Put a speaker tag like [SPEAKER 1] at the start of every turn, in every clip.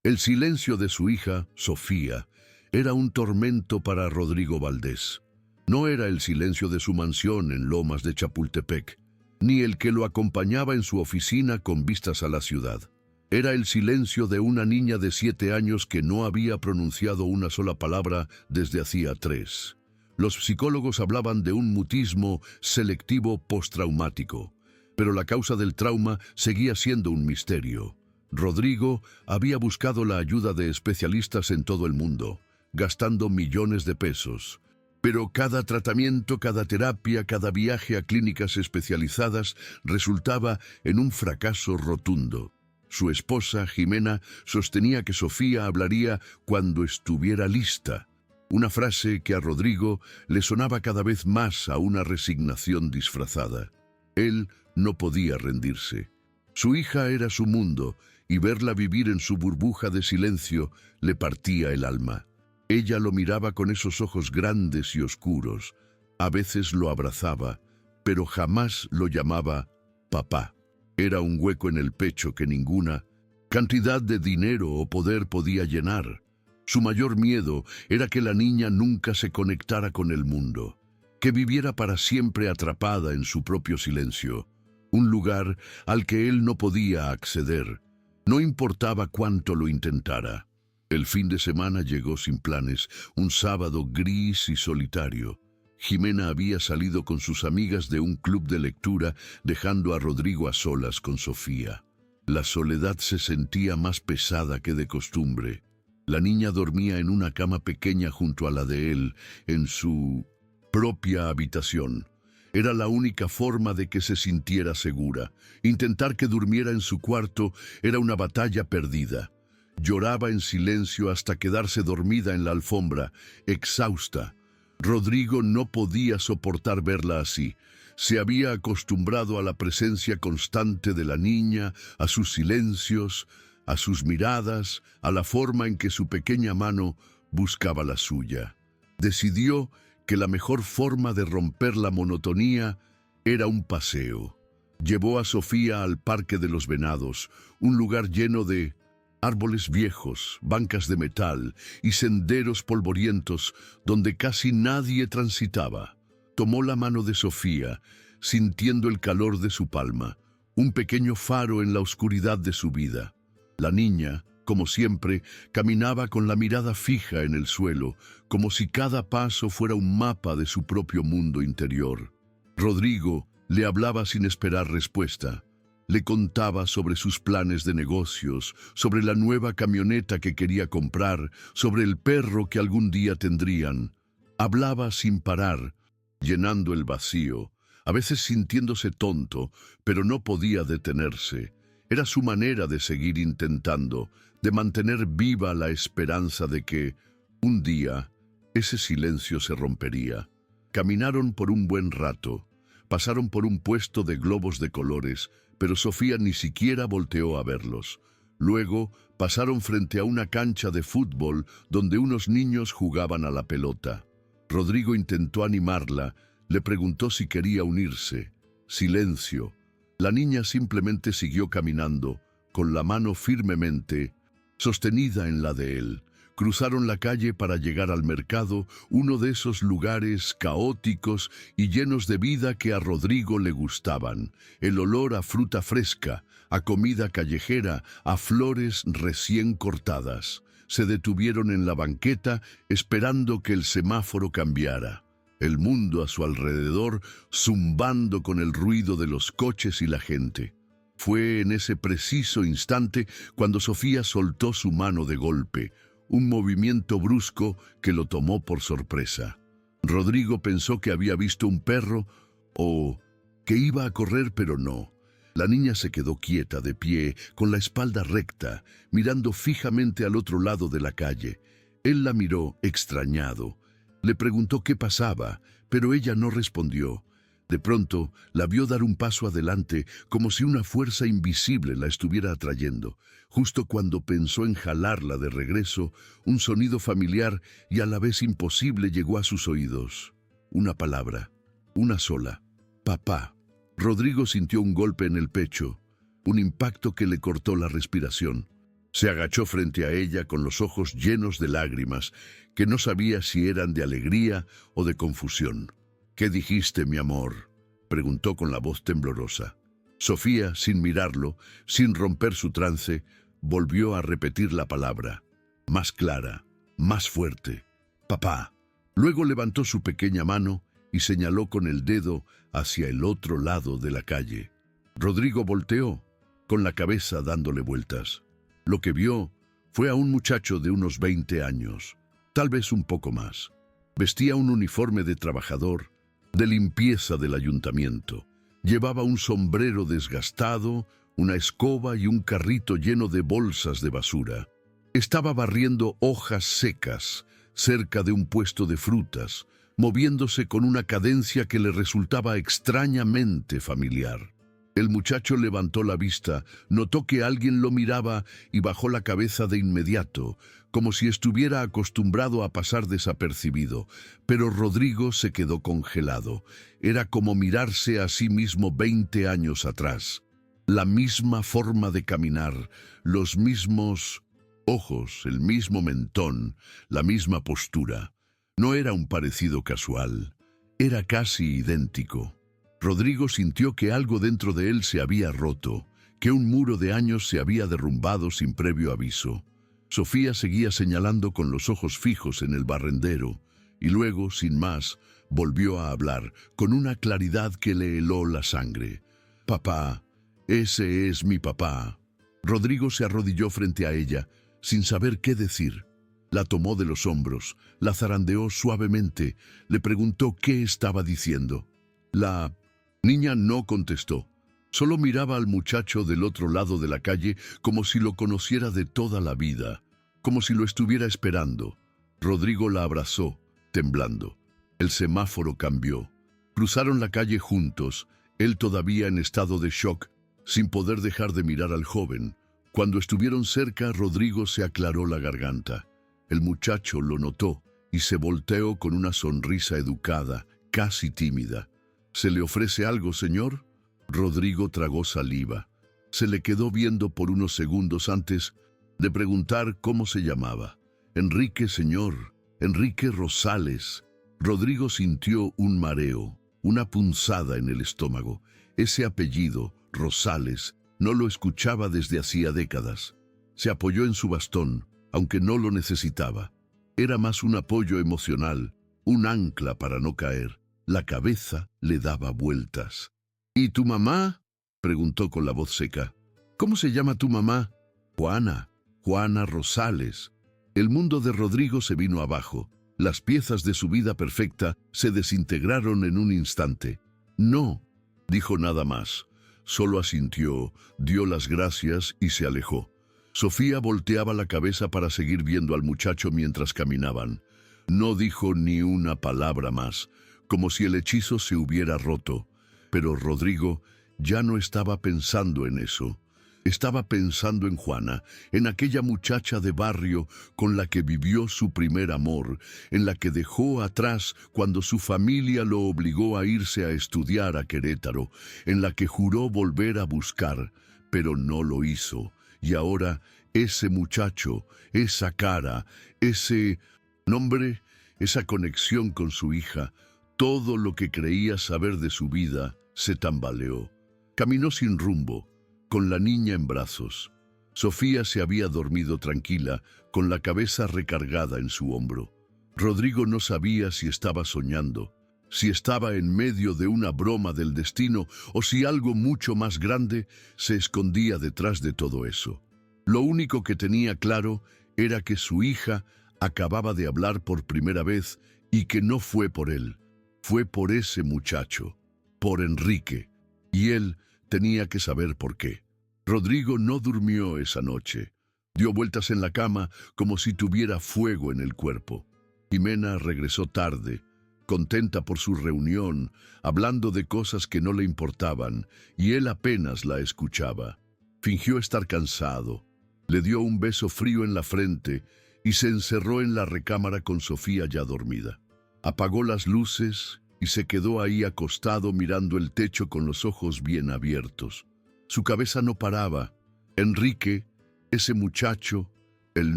[SPEAKER 1] El silencio de su hija, Sofía, era un tormento para Rodrigo Valdés. No era el silencio de su mansión en Lomas de Chapultepec, ni el que lo acompañaba en su oficina con vistas a la ciudad. Era el silencio de una niña de 7 años que no había pronunciado una sola palabra desde hacía 3. Los psicólogos hablaban de un mutismo selectivo postraumático, pero la causa del trauma seguía siendo un misterio. Rodrigo había buscado la ayuda de especialistas en todo el mundo, gastando millones de pesos. Pero cada tratamiento, cada terapia, cada viaje a clínicas especializadas resultaba en un fracaso rotundo. Su esposa, Jimena, sostenía que Sofía hablaría cuando estuviera lista. Una frase que a Rodrigo le sonaba cada vez más a una resignación disfrazada. Él no podía rendirse. Su hija era su mundo, y verla vivir en su burbuja de silencio le partía el alma. Ella lo miraba con esos ojos grandes y oscuros. A veces lo abrazaba, pero jamás lo llamaba papá. Era un hueco en el pecho que ninguna cantidad de dinero o poder podía llenar. Su mayor miedo era que la niña nunca se conectara con el mundo, que viviera para siempre atrapada en su propio silencio, un lugar al que él no podía acceder, no importaba cuánto lo intentara. El fin de semana llegó sin planes, un sábado gris y solitario. Jimena había salido con sus amigas de un club de lectura, dejando a Rodrigo a solas con Sofía. La soledad se sentía más pesada que de costumbre. La niña dormía en una cama pequeña junto a la de él, en su propia habitación. Era la única forma de que se sintiera segura. Intentar que durmiera en su cuarto era una batalla perdida. Lloraba en silencio hasta quedarse dormida en la alfombra, exhausta. Rodrigo no podía soportar verla así. Se había acostumbrado a la presencia constante de la niña, a sus silencios, a sus miradas, a la forma en que su pequeña mano buscaba la suya. Decidió que la mejor forma de romper la monotonía era un paseo. Llevó a Sofía al Parque de los Venados, un lugar lleno de árboles viejos, bancas de metal y senderos polvorientos donde casi nadie transitaba. Tomó la mano de Sofía, sintiendo el calor de su palma, un pequeño faro en la oscuridad de su vida. La niña, como siempre, caminaba con la mirada fija en el suelo, como si cada paso fuera un mapa de su propio mundo interior. Rodrigo le hablaba sin esperar respuesta. Le contaba sobre sus planes de negocios, sobre la nueva camioneta que quería comprar, sobre el perro que algún día tendrían. Hablaba sin parar, llenando el vacío, a veces sintiéndose tonto, pero no podía detenerse. Era su manera de seguir intentando, de mantener viva la esperanza de que, un día, ese silencio se rompería. Caminaron por un buen rato, pasaron por un puesto de globos de colores, pero Sofía ni siquiera volteó a verlos. Luego pasaron frente a una cancha de fútbol donde unos niños jugaban a la pelota. Rodrigo intentó animarla, le preguntó si quería unirse. Silencio. La niña simplemente siguió caminando, con la mano firmemente sostenida en la de él. Cruzaron la calle para llegar al mercado, uno de esos lugares caóticos y llenos de vida que a Rodrigo le gustaban. El olor a fruta fresca, a comida callejera, a flores recién cortadas. Se detuvieron en la banqueta esperando que el semáforo cambiara. El mundo a su alrededor zumbando con el ruido de los coches y la gente. Fue en ese preciso instante cuando Sofía soltó su mano de golpe, un movimiento brusco que lo tomó por sorpresa. Rodrigo pensó que había visto un perro o que iba a correr, pero no. La niña se quedó quieta, de pie, con la espalda recta, mirando fijamente al otro lado de la calle. Él la miró, extrañado. Le preguntó qué pasaba, pero ella no respondió. De pronto, la vio dar un paso adelante, como si una fuerza invisible la estuviera atrayendo. Justo cuando pensó en jalarla de regreso, un sonido familiar y a la vez imposible llegó a sus oídos. Una palabra, una sola: papá. Rodrigo sintió un golpe en el pecho, un impacto que le cortó la respiración. Se agachó frente a ella con los ojos llenos de lágrimas, que no sabía si eran de alegría o de confusión. «¿Qué dijiste, mi amor?», preguntó con la voz temblorosa. Sofía, sin mirarlo, sin romper su trance, volvió a repetir la palabra, más clara, más fuerte: «Papá». Luego levantó su pequeña mano y señaló con el dedo hacia el otro lado de la calle. Rodrigo volteó, con la cabeza dándole vueltas. Lo que vio fue a un muchacho de unos 20 años, tal vez un poco más. Vestía un uniforme de trabajador, de limpieza del ayuntamiento. Llevaba un sombrero desgastado, una escoba y un carrito lleno de bolsas de basura. Estaba barriendo hojas secas cerca de un puesto de frutas, moviéndose con una cadencia que le resultaba extrañamente familiar. El muchacho levantó la vista, notó que alguien lo miraba y bajó la cabeza de inmediato, como si estuviera acostumbrado a pasar desapercibido. Pero Rodrigo se quedó congelado. Era como mirarse a sí mismo 20 años atrás. La misma forma de caminar, los mismos ojos, el mismo mentón, la misma postura. No era un parecido casual, era casi idéntico. Rodrigo sintió que algo dentro de él se había roto, que un muro de años se había derrumbado sin previo aviso. Sofía seguía señalando con los ojos fijos en el barrendero, y luego, sin más, volvió a hablar, con una claridad que le heló la sangre. «Papá, ese es mi papá». Rodrigo se arrodilló frente a ella, sin saber qué decir. La tomó de los hombros, la zarandeó suavemente, le preguntó qué estaba diciendo. La niña no contestó. Solo miraba al muchacho del otro lado de la calle como si lo conociera de toda la vida, como si lo estuviera esperando. Rodrigo la abrazó, temblando. El semáforo cambió. Cruzaron la calle juntos, él todavía en estado de shock, sin poder dejar de mirar al joven. Cuando estuvieron cerca, Rodrigo se aclaró la garganta. El muchacho lo notó y se volteó con una sonrisa educada, casi tímida. «¿Se le ofrece algo, señor?». Rodrigo tragó saliva. Se le quedó viendo por unos segundos antes de preguntar cómo se llamaba. «Enrique, señor. Enrique Rosales». Rodrigo sintió un mareo, una punzada en el estómago. Ese apellido, Rosales, no lo escuchaba desde hacía décadas. Se apoyó en su bastón, aunque no lo necesitaba. Era más un apoyo emocional, un ancla para no caer. La cabeza le daba vueltas. «¿Y tu mamá?», preguntó con la voz seca. «¿Cómo se llama tu mamá?». «Juana, Juana Rosales». El mundo de Rodrigo se vino abajo. Las piezas de su vida perfecta se desintegraron en un instante. «No», dijo nada más. Solo asintió, dio las gracias y se alejó. Sofía volteaba la cabeza para seguir viendo al muchacho mientras caminaban. No dijo ni una palabra más, como si el hechizo se hubiera roto. Pero Rodrigo ya no estaba pensando en eso. Estaba pensando en Juana, en aquella muchacha de barrio con la que vivió su primer amor, en la que dejó atrás cuando su familia lo obligó a irse a estudiar a Querétaro, en la que juró volver a buscar, pero no lo hizo. Y ahora ese muchacho, esa cara, ese nombre, esa conexión con su hija, todo lo que creía saber de su vida, se tambaleó. Caminó sin rumbo, con la niña en brazos. Sofía se había dormido tranquila, con la cabeza recargada en su hombro. Rodrigo no sabía si estaba soñando, si estaba en medio de una broma del destino o si algo mucho más grande se escondía detrás de todo eso. Lo único que tenía claro era que su hija acababa de hablar por primera vez y que no fue por él, fue por ese muchacho, por Enrique, y él tenía que saber por qué. Rodrigo no durmió esa noche. Dio vueltas en la cama como si tuviera fuego en el cuerpo. Jimena regresó tarde, contenta por su reunión, hablando de cosas que no le importaban, y él apenas la escuchaba. Fingió estar cansado, le dio un beso frío en la frente y se encerró en la recámara con Sofía ya dormida. Apagó las luces y se quedó ahí acostado mirando el techo con los ojos bien abiertos. Su cabeza no paraba. Enrique, Ese muchacho, el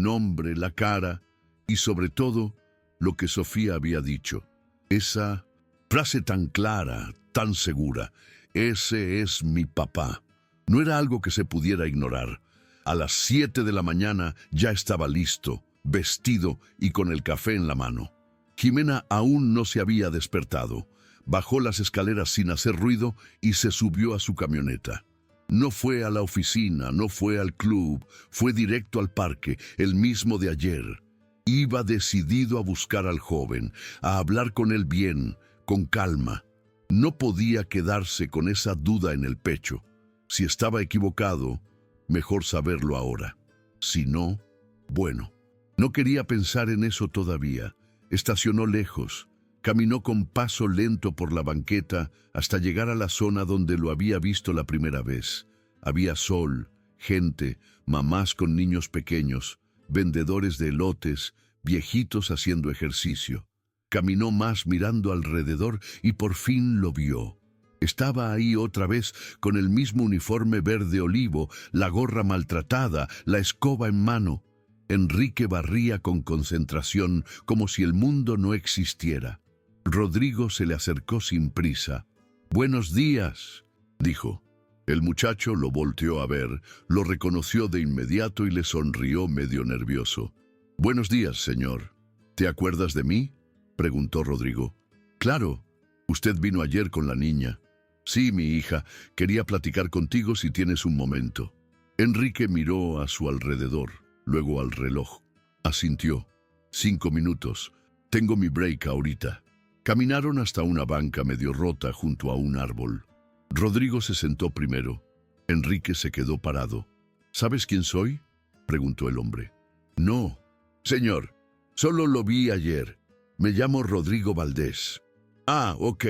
[SPEAKER 1] nombre, la cara y sobre todo lo que Sofía había dicho. Esa frase tan clara, tan segura. Ese es mi papá. No era algo que se pudiera ignorar. A las 7 de la mañana ya estaba listo, vestido y con el café en la mano. Jimena aún no se había despertado. Bajó las escaleras sin hacer ruido y se subió a su camioneta. No fue a la oficina, no fue al club, fue directo al parque, el mismo de ayer. Iba decidido a buscar al joven, a hablar con él bien, con calma. No podía quedarse con esa duda en el pecho. Si estaba equivocado, mejor saberlo ahora. Si no, bueno. No quería pensar en eso todavía. Estacionó lejos. Caminó con paso lento por la banqueta hasta llegar a la zona donde lo había visto la primera vez. Había sol, gente, mamás con niños pequeños, vendedores de elotes, viejitos haciendo ejercicio. Caminó más mirando alrededor y por fin lo vio. Estaba ahí otra vez con el mismo uniforme verde olivo, la gorra maltratada, la escoba en mano. Enrique barría con concentración como si el mundo no existiera. Rodrigo se le acercó sin prisa. «Buenos días», dijo. El muchacho lo volteó a ver, lo reconoció de inmediato y le sonrió medio nervioso. «Buenos días, señor. ¿Te acuerdas de mí?», preguntó Rodrigo. «Claro. Usted vino ayer con la niña». «Sí, mi hija. Quería platicar contigo si tienes un momento». Enrique miró a su alrededor, luego al reloj. Asintió. 5 minutos. Tengo mi break ahorita. Caminaron hasta una banca medio rota junto a un árbol. Rodrigo se sentó primero. Enrique se quedó parado. ¿Sabes quién soy?, preguntó el hombre. No, señor. Solo lo vi ayer. Me llamo Rodrigo Valdés. Ah, ok.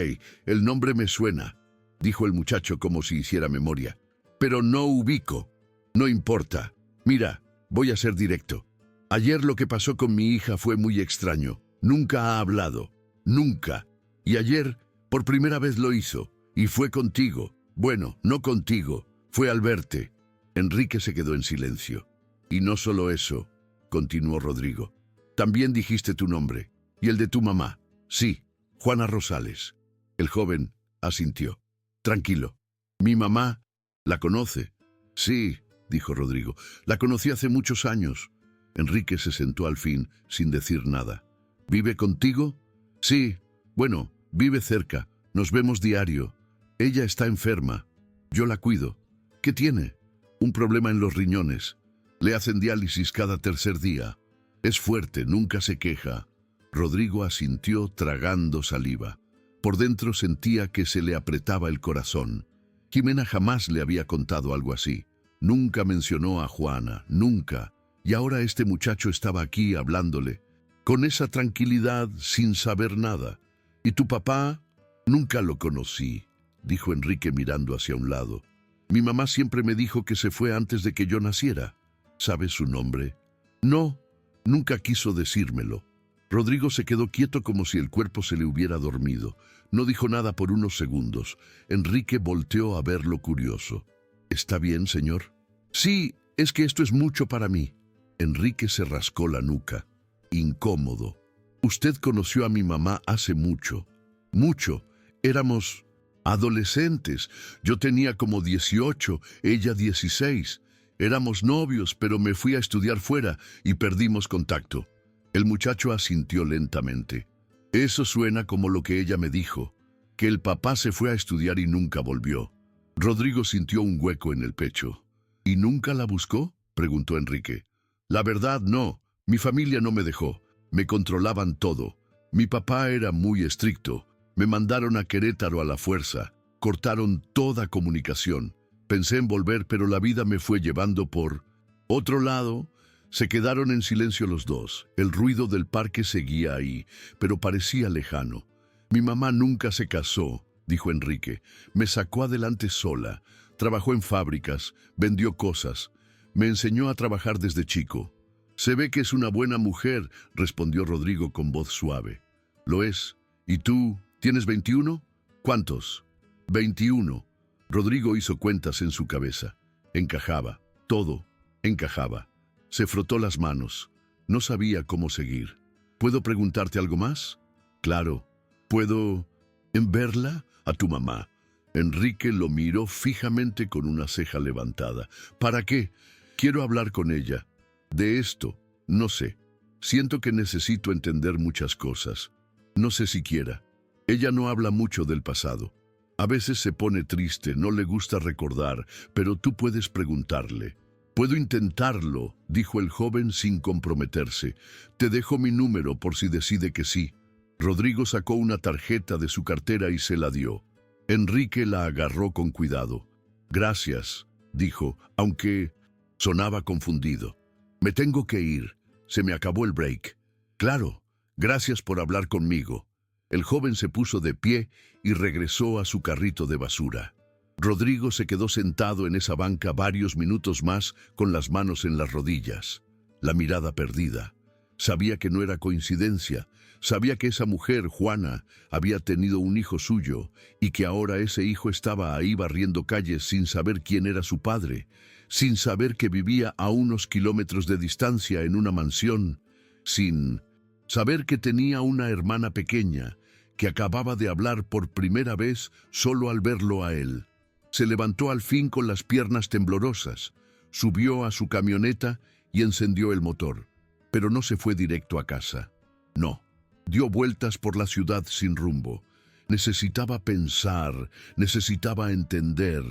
[SPEAKER 1] El nombre me suena, dijo el muchacho como si hiciera memoria. Pero no ubico. No importa. Mira, voy a ser directo. Ayer lo que pasó con mi hija fue muy extraño. Nunca ha hablado. Nunca. Y ayer, por primera vez lo hizo. Y fue contigo. Bueno, no contigo. Fue al verte. Enrique se quedó en silencio. Y no solo eso, continuó Rodrigo. También dijiste tu nombre. Y el de tu mamá. Sí, Juana Rosales. El joven asintió. Tranquilo. Mi mamá la conoce. Sí, dijo Rodrigo. La conocí hace muchos años. Enrique se sentó al fin, sin decir nada. ¿Vive contigo? Sí. Bueno, vive cerca. Nos vemos diario. Ella está enferma. Yo la cuido. ¿Qué tiene? Un problema en los riñones. Le hacen diálisis cada tercer día. Es fuerte, nunca se queja. Rodrigo asintió tragando saliva. Por dentro sentía que se le apretaba el corazón. Jimena jamás le había contado algo así. Nunca mencionó a Juana, nunca. Y ahora este muchacho estaba aquí hablándole, con esa tranquilidad, sin saber nada. ¿Y tu papá? Nunca lo conocí, dijo Enrique mirando hacia un lado. Mi mamá siempre me dijo que se fue antes de que yo naciera. ¿Sabes su nombre? No, nunca quiso decírmelo. Rodrigo se quedó quieto como si el cuerpo se le hubiera dormido. No dijo nada por unos segundos. Enrique volteó a verlo curioso. ¿Está bien, señor? Sí, es que esto es mucho para mí. Enrique se rascó la nuca. Incómodo. Usted conoció a mi mamá hace mucho. Mucho. Éramos adolescentes. Yo tenía como 18, ella 16. Éramos novios, pero me fui a estudiar fuera y perdimos contacto. El muchacho asintió lentamente. Eso suena como lo que ella me dijo, que el papá se fue a estudiar y nunca volvió. Rodrigo sintió un hueco en el pecho. ¿Y nunca la buscó?, preguntó Enrique. La verdad, no. Mi familia no me dejó. Me controlaban todo. Mi papá era muy estricto. Me mandaron a Querétaro a la fuerza. Cortaron toda comunicación. Pensé en volver, pero la vida me fue llevando por otro lado. Se quedaron en silencio los dos. El ruido del parque seguía ahí, pero parecía lejano. Mi mamá nunca se casó, dijo Enrique. Me sacó adelante sola. Trabajó en fábricas, vendió cosas. Me enseñó a trabajar desde chico. Se ve que es una buena mujer, respondió Rodrigo con voz suave. Lo es. ¿Y tú? ¿Tienes 21? ¿Cuántos? 21. Rodrigo hizo cuentas en su cabeza. Encajaba. Todo. Encajaba. Se frotó las manos. No sabía cómo seguir. ¿Puedo preguntarte algo más? Claro. ¿Puedo verla? A tu mamá. Enrique lo miró fijamente con una ceja levantada. ¿Para qué? Quiero hablar con ella. De esto, no sé. Siento que necesito entender muchas cosas. No sé siquiera. Ella no habla mucho del pasado. A veces se pone triste, no le gusta recordar, pero tú puedes preguntarle. Puedo intentarlo, dijo el joven sin comprometerse. Te dejo mi número por si decide que sí. Rodrigo sacó una tarjeta de su cartera y se la dio. Enrique la agarró con cuidado. Gracias, dijo, aunque sonaba confundido. Me tengo que ir. Se me acabó el break. Claro, gracias por hablar conmigo. El joven se puso de pie y regresó a su carrito de basura. Rodrigo se quedó sentado en esa banca varios minutos más con las manos en las rodillas, la mirada perdida. Sabía que no era coincidencia, sabía que esa mujer, Juana, había tenido un hijo suyo y que ahora ese hijo estaba ahí barriendo calles sin saber quién era su padre, sin saber que vivía a unos kilómetros de distancia en una mansión, sin saber que tenía una hermana pequeña que acababa de hablar por primera vez solo al verlo a él. Se levantó al fin con las piernas temblorosas, subió a su camioneta y encendió el motor. Pero no se fue directo a casa. No, dio vueltas por la ciudad sin rumbo. Necesitaba pensar, necesitaba entender,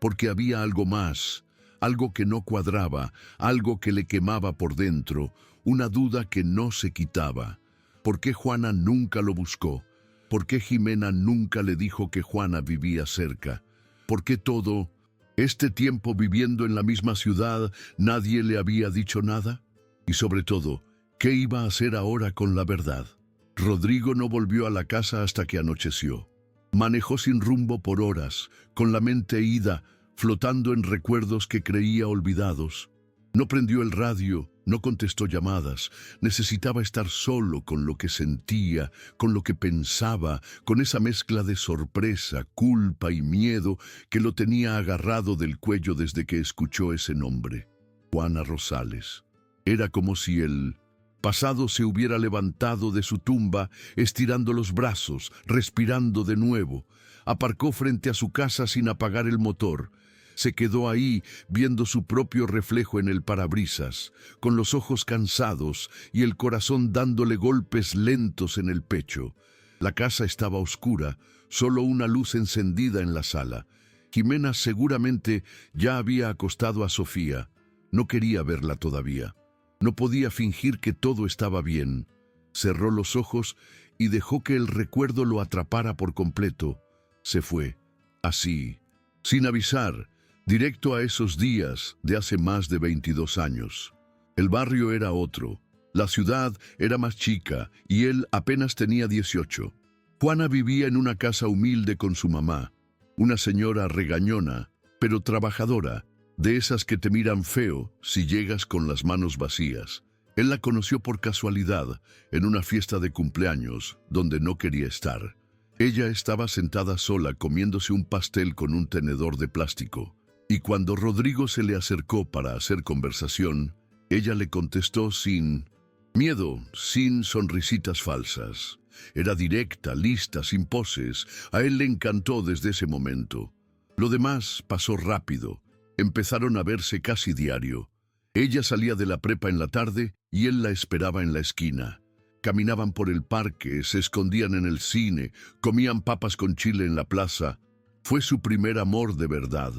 [SPEAKER 1] porque había algo más, algo que no cuadraba, algo que le quemaba por dentro, una duda que no se quitaba. ¿Por qué Juana nunca lo buscó? ¿Por qué Jimena nunca le dijo que Juana vivía cerca? ¿Por qué todo este tiempo viviendo en la misma ciudad nadie le había dicho nada? Y sobre todo, ¿qué iba a hacer ahora con la verdad? Rodrigo no volvió a la casa hasta que anocheció. Manejó sin rumbo por horas, con la mente ida, flotando en recuerdos que creía olvidados. No prendió el radio, no contestó llamadas. Necesitaba estar solo con lo que sentía, con lo que pensaba, con esa mezcla de sorpresa, culpa y miedo que lo tenía agarrado del cuello desde que escuchó ese nombre. Juana Rosales. Era como si el pasado se hubiera levantado de su tumba, estirando los brazos, respirando de nuevo. Aparcó frente a su casa sin apagar el motor. Se quedó ahí viendo su propio reflejo en el parabrisas, con los ojos cansados y el corazón dándole golpes lentos en el pecho. La casa estaba oscura, solo una luz encendida en la sala. Jimena seguramente ya había acostado a Sofía. No quería verla todavía. No podía fingir que todo estaba bien. Cerró los ojos y dejó que el recuerdo lo atrapara por completo. Se fue, así, sin avisar, directo a esos días de hace más de 22 años. El barrio era otro, la ciudad era más chica y él apenas tenía 18. Juana vivía en una casa humilde con su mamá, una señora regañona, pero trabajadora, de esas que te miran feo si llegas con las manos vacías. Él la conoció por casualidad en una fiesta de cumpleaños donde no quería estar. Ella estaba sentada sola comiéndose un pastel con un tenedor de plástico. Y cuando Rodrigo se le acercó para hacer conversación, ella le contestó sin miedo, sin sonrisitas falsas. Era directa, lista, sin poses. A él le encantó desde ese momento. Lo demás pasó rápido. Empezaron a verse casi diario. Ella salía de la prepa en la tarde y él la esperaba en la esquina. Caminaban por el parque, se escondían en el cine, comían papas con chile en la plaza. Fue su primer amor de verdad.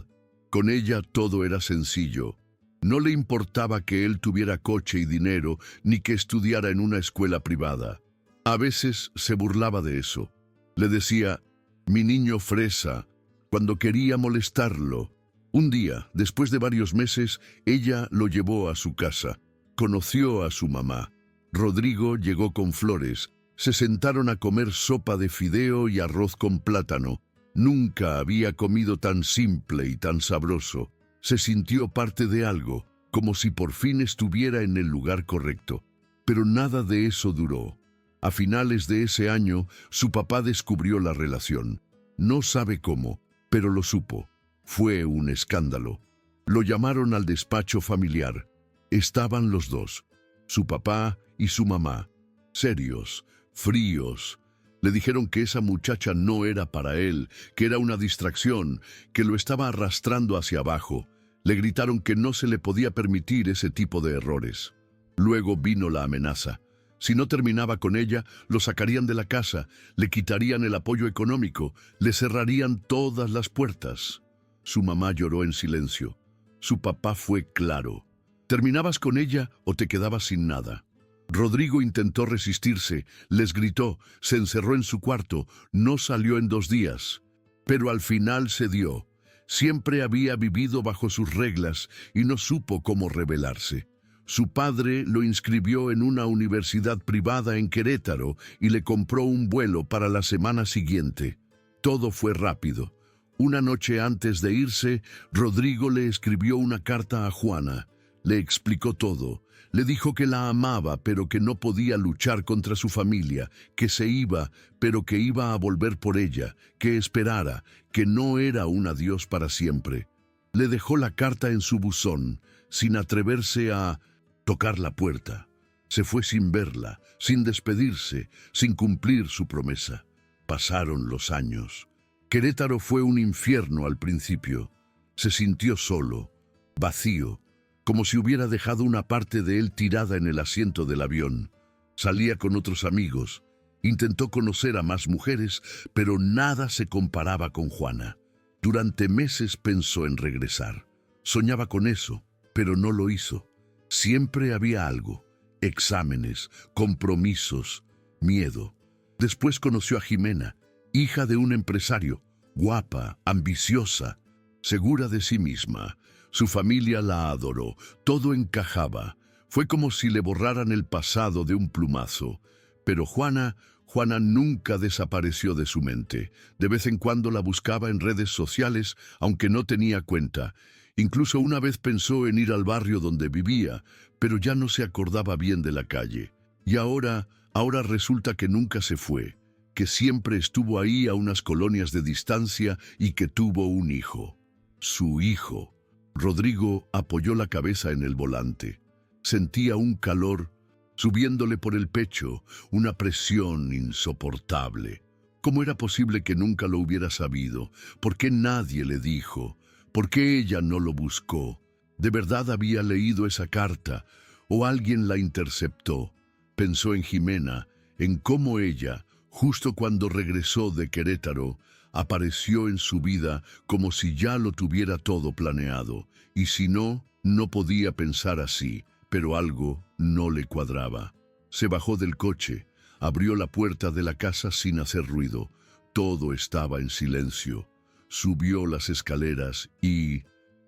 [SPEAKER 1] Con ella todo era sencillo. No le importaba que él tuviera coche y dinero, ni que estudiara en una escuela privada. A veces se burlaba de eso. Le decía, mi niño fresa, cuando quería molestarlo. Un día, después de varios meses, ella lo llevó a su casa. Conoció a su mamá. Rodrigo llegó con flores. Se sentaron a comer sopa de fideo y arroz con plátano. Nunca había comido tan simple y tan sabroso. Se sintió parte de algo, como si por fin estuviera en el lugar correcto. Pero nada de eso duró. A finales de ese año, su papá descubrió la relación. No sabe cómo, pero lo supo. Fue un escándalo. Lo llamaron al despacho familiar. Estaban los dos, su papá y su mamá, serios, fríos. Le dijeron que esa muchacha no era para él, que era una distracción, que lo estaba arrastrando hacia abajo. Le gritaron que no se le podía permitir ese tipo de errores. Luego vino la amenaza. Si no terminaba con ella, lo sacarían de la casa, le quitarían el apoyo económico, le cerrarían todas las puertas. Su mamá lloró en silencio. Su papá fue claro. Terminabas con ella o te quedabas sin nada. Rodrigo intentó resistirse, les gritó, se encerró en su cuarto, no salió en 2 días. Pero al final cedió. Siempre había vivido bajo sus reglas y no supo cómo rebelarse. Su padre lo inscribió en una universidad privada en Querétaro y le compró un vuelo para la semana siguiente. Todo fue rápido. Una noche antes de irse, Rodrigo le escribió una carta a Juana. Le explicó todo. Le dijo que la amaba, pero que no podía luchar contra su familia, que se iba, pero que iba a volver por ella, que esperara, que no era un adiós para siempre. Le dejó la carta en su buzón, sin atreverse a tocar la puerta. Se fue sin verla, sin despedirse, sin cumplir su promesa. Pasaron los años. Querétaro fue un infierno al principio. Se sintió solo, vacío, como si hubiera dejado una parte de él tirada en el asiento del avión. Salía con otros amigos. Intentó conocer a más mujeres, pero nada se comparaba con Juana. Durante meses pensó en regresar. Soñaba con eso, pero no lo hizo. Siempre había algo: exámenes, compromisos, miedo. Después conoció a Jimena, hija de un empresario, guapa, ambiciosa, segura de sí misma. Su familia la adoró, todo encajaba. Fue como si le borraran el pasado de un plumazo. Pero Juana nunca desapareció de su mente. De vez en cuando la buscaba en redes sociales, aunque no tenía cuenta. Incluso una vez pensó en ir al barrio donde vivía, pero ya no se acordaba bien de la calle. Y ahora resulta que nunca se fue, que siempre estuvo ahí a unas colonias de distancia y que tuvo un hijo. Su hijo. Rodrigo apoyó la cabeza en el volante. Sentía un calor subiéndole por el pecho, una presión insoportable. ¿Cómo era posible que nunca lo hubiera sabido? ¿Por qué nadie le dijo? ¿Por qué ella no lo buscó? ¿De verdad había leído esa carta? ¿O alguien la interceptó? Pensó en Jimena, en cómo ella, justo cuando regresó de Querétaro, apareció en su vida como si ya lo tuviera todo planeado. Y si no, no podía pensar así, pero algo no le cuadraba. Se bajó del coche, abrió la puerta de la casa sin hacer ruido. Todo estaba en silencio. Subió las escaleras y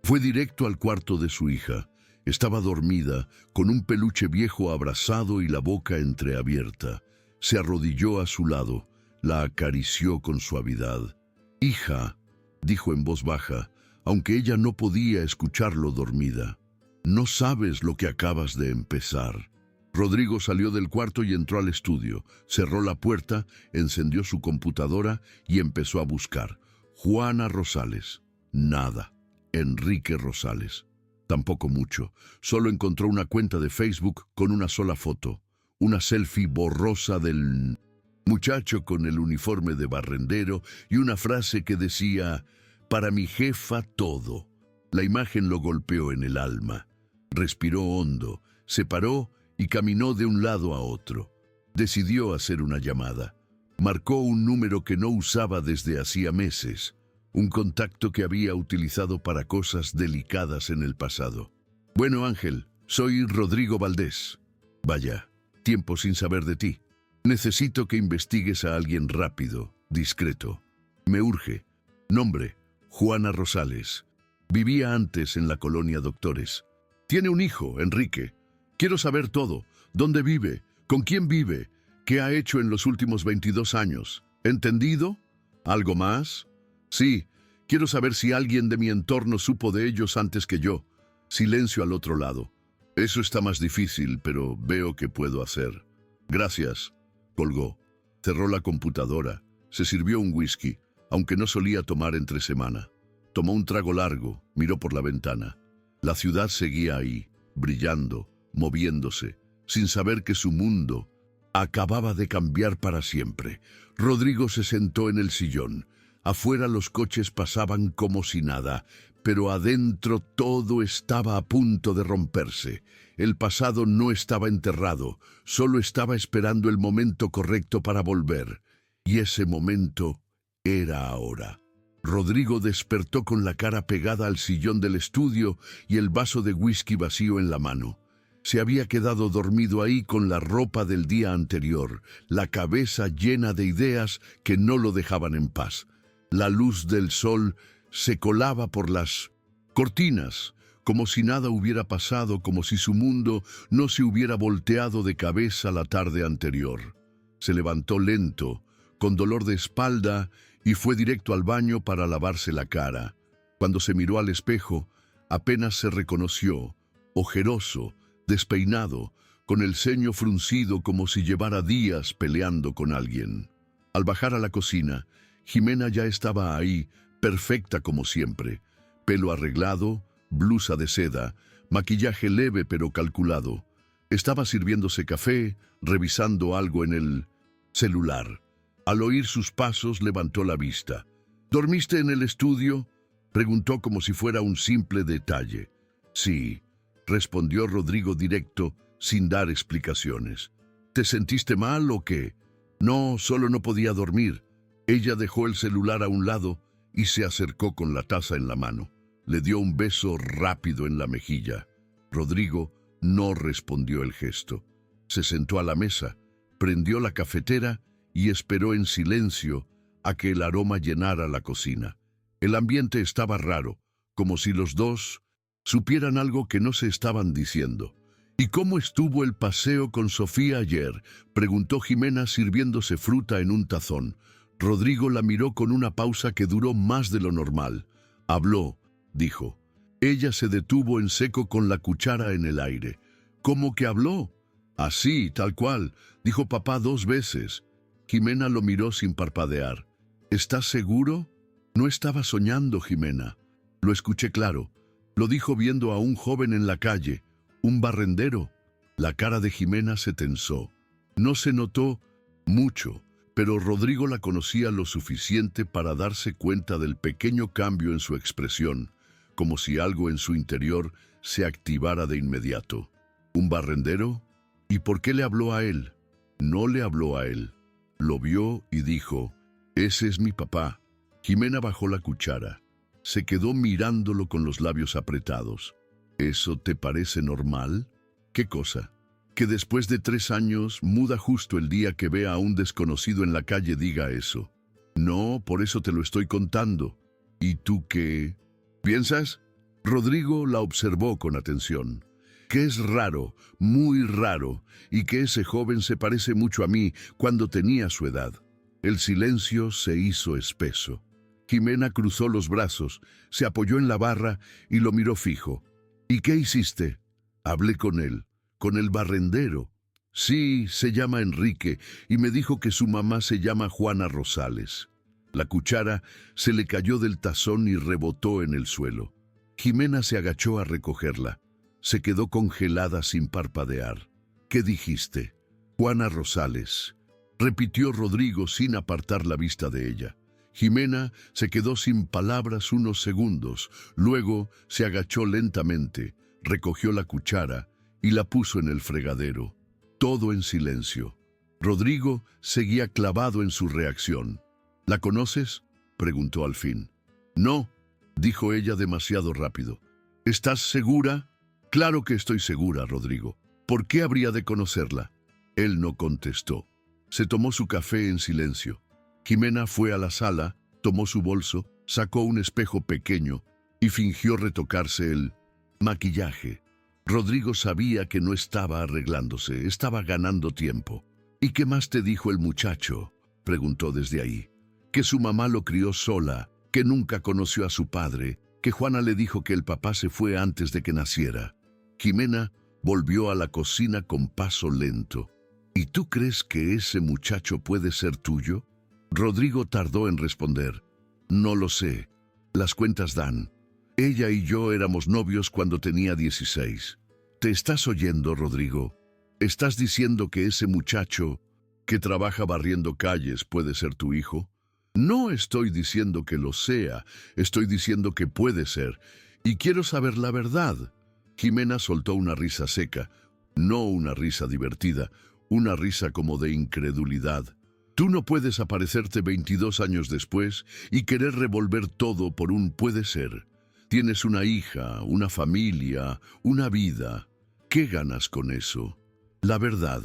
[SPEAKER 1] fue directo al cuarto de su hija. Estaba dormida, con un peluche viejo abrazado y la boca entreabierta. Se arrodilló a su lado, la acarició con suavidad. «Hija», dijo en voz baja, aunque ella no podía escucharlo dormida, «no sabes lo que acabas de empezar». Rodrigo salió del cuarto y entró al estudio. Cerró la puerta, encendió su computadora y empezó a buscar. Juana Rosales. Nada. Enrique Rosales. Tampoco mucho. Solo encontró una cuenta de Facebook con una sola foto. Una selfie borrosa del muchacho con el uniforme de barrendero y una frase que decía: «Para mi jefa todo». La imagen lo golpeó en el alma. Respiró hondo, se paró y caminó de un lado a otro. Decidió hacer una llamada. Marcó un número que no usaba desde hacía meses, un contacto que había utilizado para cosas delicadas en el pasado. «Bueno, Ángel, soy Rodrigo Valdés. Vaya, tiempo sin saber de ti. Necesito que investigues a alguien rápido, discreto. Me urge. Nombre: Juana Rosales. Vivía antes en la colonia Doctores. Tiene un hijo, Enrique. Quiero saber todo. ¿Dónde vive? ¿Con quién vive? ¿Qué ha hecho en los últimos 22 años? ¿Entendido? ¿Algo más? Sí, quiero saber si alguien de mi entorno supo de ellos antes que yo». Silencio al otro lado. «Eso está más difícil, pero veo que puedo hacer». «Gracias», colgó. Cerró la computadora. Se sirvió un whisky, aunque no solía tomar entre semana. Tomó un trago largo, miró por la ventana. La ciudad seguía ahí, brillando, moviéndose, sin saber que su mundo acababa de cambiar para siempre. Rodrigo se sentó en el sillón. Afuera los coches pasaban como si nada, pero adentro todo estaba a punto de romperse. El pasado no estaba enterrado, solo estaba esperando el momento correcto para volver. Y ese momento era ahora. Rodrigo despertó con la cara pegada al sillón del estudio y el vaso de whisky vacío en la mano. Se había quedado dormido ahí con la ropa del día anterior, la cabeza llena de ideas que no lo dejaban en paz. La luz del sol se colaba por las cortinas, como si nada hubiera pasado, como si su mundo no se hubiera volteado de cabeza la tarde anterior. Se levantó lento, con dolor de espalda, y fue directo al baño para lavarse la cara. Cuando se miró al espejo, apenas se reconoció, ojeroso, despeinado, con el ceño fruncido como si llevara días peleando con alguien. Al bajar a la cocina, Jimena ya estaba ahí, perfecta como siempre. Pelo arreglado, blusa de seda, maquillaje leve pero calculado. Estaba sirviéndose café, revisando algo en el celular. Al oír sus pasos, levantó la vista. ¿Dormiste en el estudio?, preguntó como si fuera un simple detalle. Sí, respondió Rodrigo directo, sin dar explicaciones. ¿Te sentiste mal o qué? No, solo no podía dormir. Ella dejó el celular a un lado y se acercó con la taza en la mano. Le dio un beso rápido en la mejilla. Rodrigo no respondió el gesto. Se sentó a la mesa, prendió la cafetera y esperó en silencio a que el aroma llenara la cocina. El ambiente estaba raro, como si los dos supieran algo que no se estaban diciendo. ¿Y cómo estuvo el paseo con Sofía ayer?, preguntó Jimena sirviéndose fruta en un tazón. Rodrigo la miró con una pausa que duró más de lo normal. Habló, dijo. Ella se detuvo en seco con la cuchara en el aire. ¿Cómo que habló? Así, tal cual, dijo papá 2 veces. Jimena lo miró sin parpadear. ¿Estás seguro? No estaba soñando, Jimena. Lo escuché claro. Lo dijo viendo a un joven en la calle, un barrendero. La cara de Jimena se tensó. No se notó mucho, pero Rodrigo la conocía lo suficiente para darse cuenta del pequeño cambio en su expresión, como si algo en su interior se activara de inmediato. ¿Un barrendero? ¿Y por qué le habló a él? No le habló a él. Lo vio y dijo, «Ese es mi papá». Jimena bajó la cuchara. Se quedó mirándolo con los labios apretados. ¿Eso te parece normal? ¿Qué cosa? Que después de 3 años, muda justo el día que vea a un desconocido en la calle diga eso. No, por eso te lo estoy contando. ¿Y tú qué piensas? Rodrigo la observó con atención. Que es raro, muy raro, y que ese joven se parece mucho a mí cuando tenía su edad. El silencio se hizo espeso. Jimena cruzó los brazos, se apoyó en la barra y lo miró fijo. ¿Y qué hiciste? Hablé con él, con el barrendero. Sí, se llama Enrique, y me dijo que su mamá se llama Juana Rosales. La cuchara se le cayó del tazón y rebotó en el suelo. Jimena se agachó a recogerla. Se quedó congelada sin parpadear. ¿Qué dijiste? Juana Rosales, repitió Rodrigo sin apartar la vista de ella. Jimena se quedó sin palabras unos segundos, luego se agachó lentamente, recogió la cuchara y la puso en el fregadero. Todo en silencio. Rodrigo seguía clavado en su reacción. ¿La conoces?, preguntó al fin. No, dijo ella demasiado rápido. ¿Estás segura? Claro que estoy segura, Rodrigo. ¿Por qué habría de conocerla? Él no contestó. Se tomó su café en silencio. Jimena fue a la sala, tomó su bolso, sacó un espejo pequeño y fingió retocarse el maquillaje. Rodrigo sabía que no estaba arreglándose, estaba ganando tiempo. ¿Y qué más te dijo el muchacho?, preguntó desde ahí. Que su mamá lo crió sola, que nunca conoció a su padre, que Juana le dijo que el papá se fue antes de que naciera. Jimena volvió a la cocina con paso lento. ¿Y tú crees que ese muchacho puede ser tuyo? Rodrigo tardó en responder. No lo sé. Las cuentas dan. Ella y yo éramos novios cuando tenía 16. ¿Te estás oyendo, Rodrigo? ¿Estás diciendo que ese muchacho que trabaja barriendo calles puede ser tu hijo? No estoy diciendo que lo sea, estoy diciendo que puede ser. Y quiero saber la verdad. Jimena soltó una risa seca, no una risa divertida, una risa como de incredulidad. Tú no puedes aparecerte 22 años después y querer revolver todo por un puede ser. Tienes una hija, una familia, una vida. ¿Qué ganas con eso? La verdad.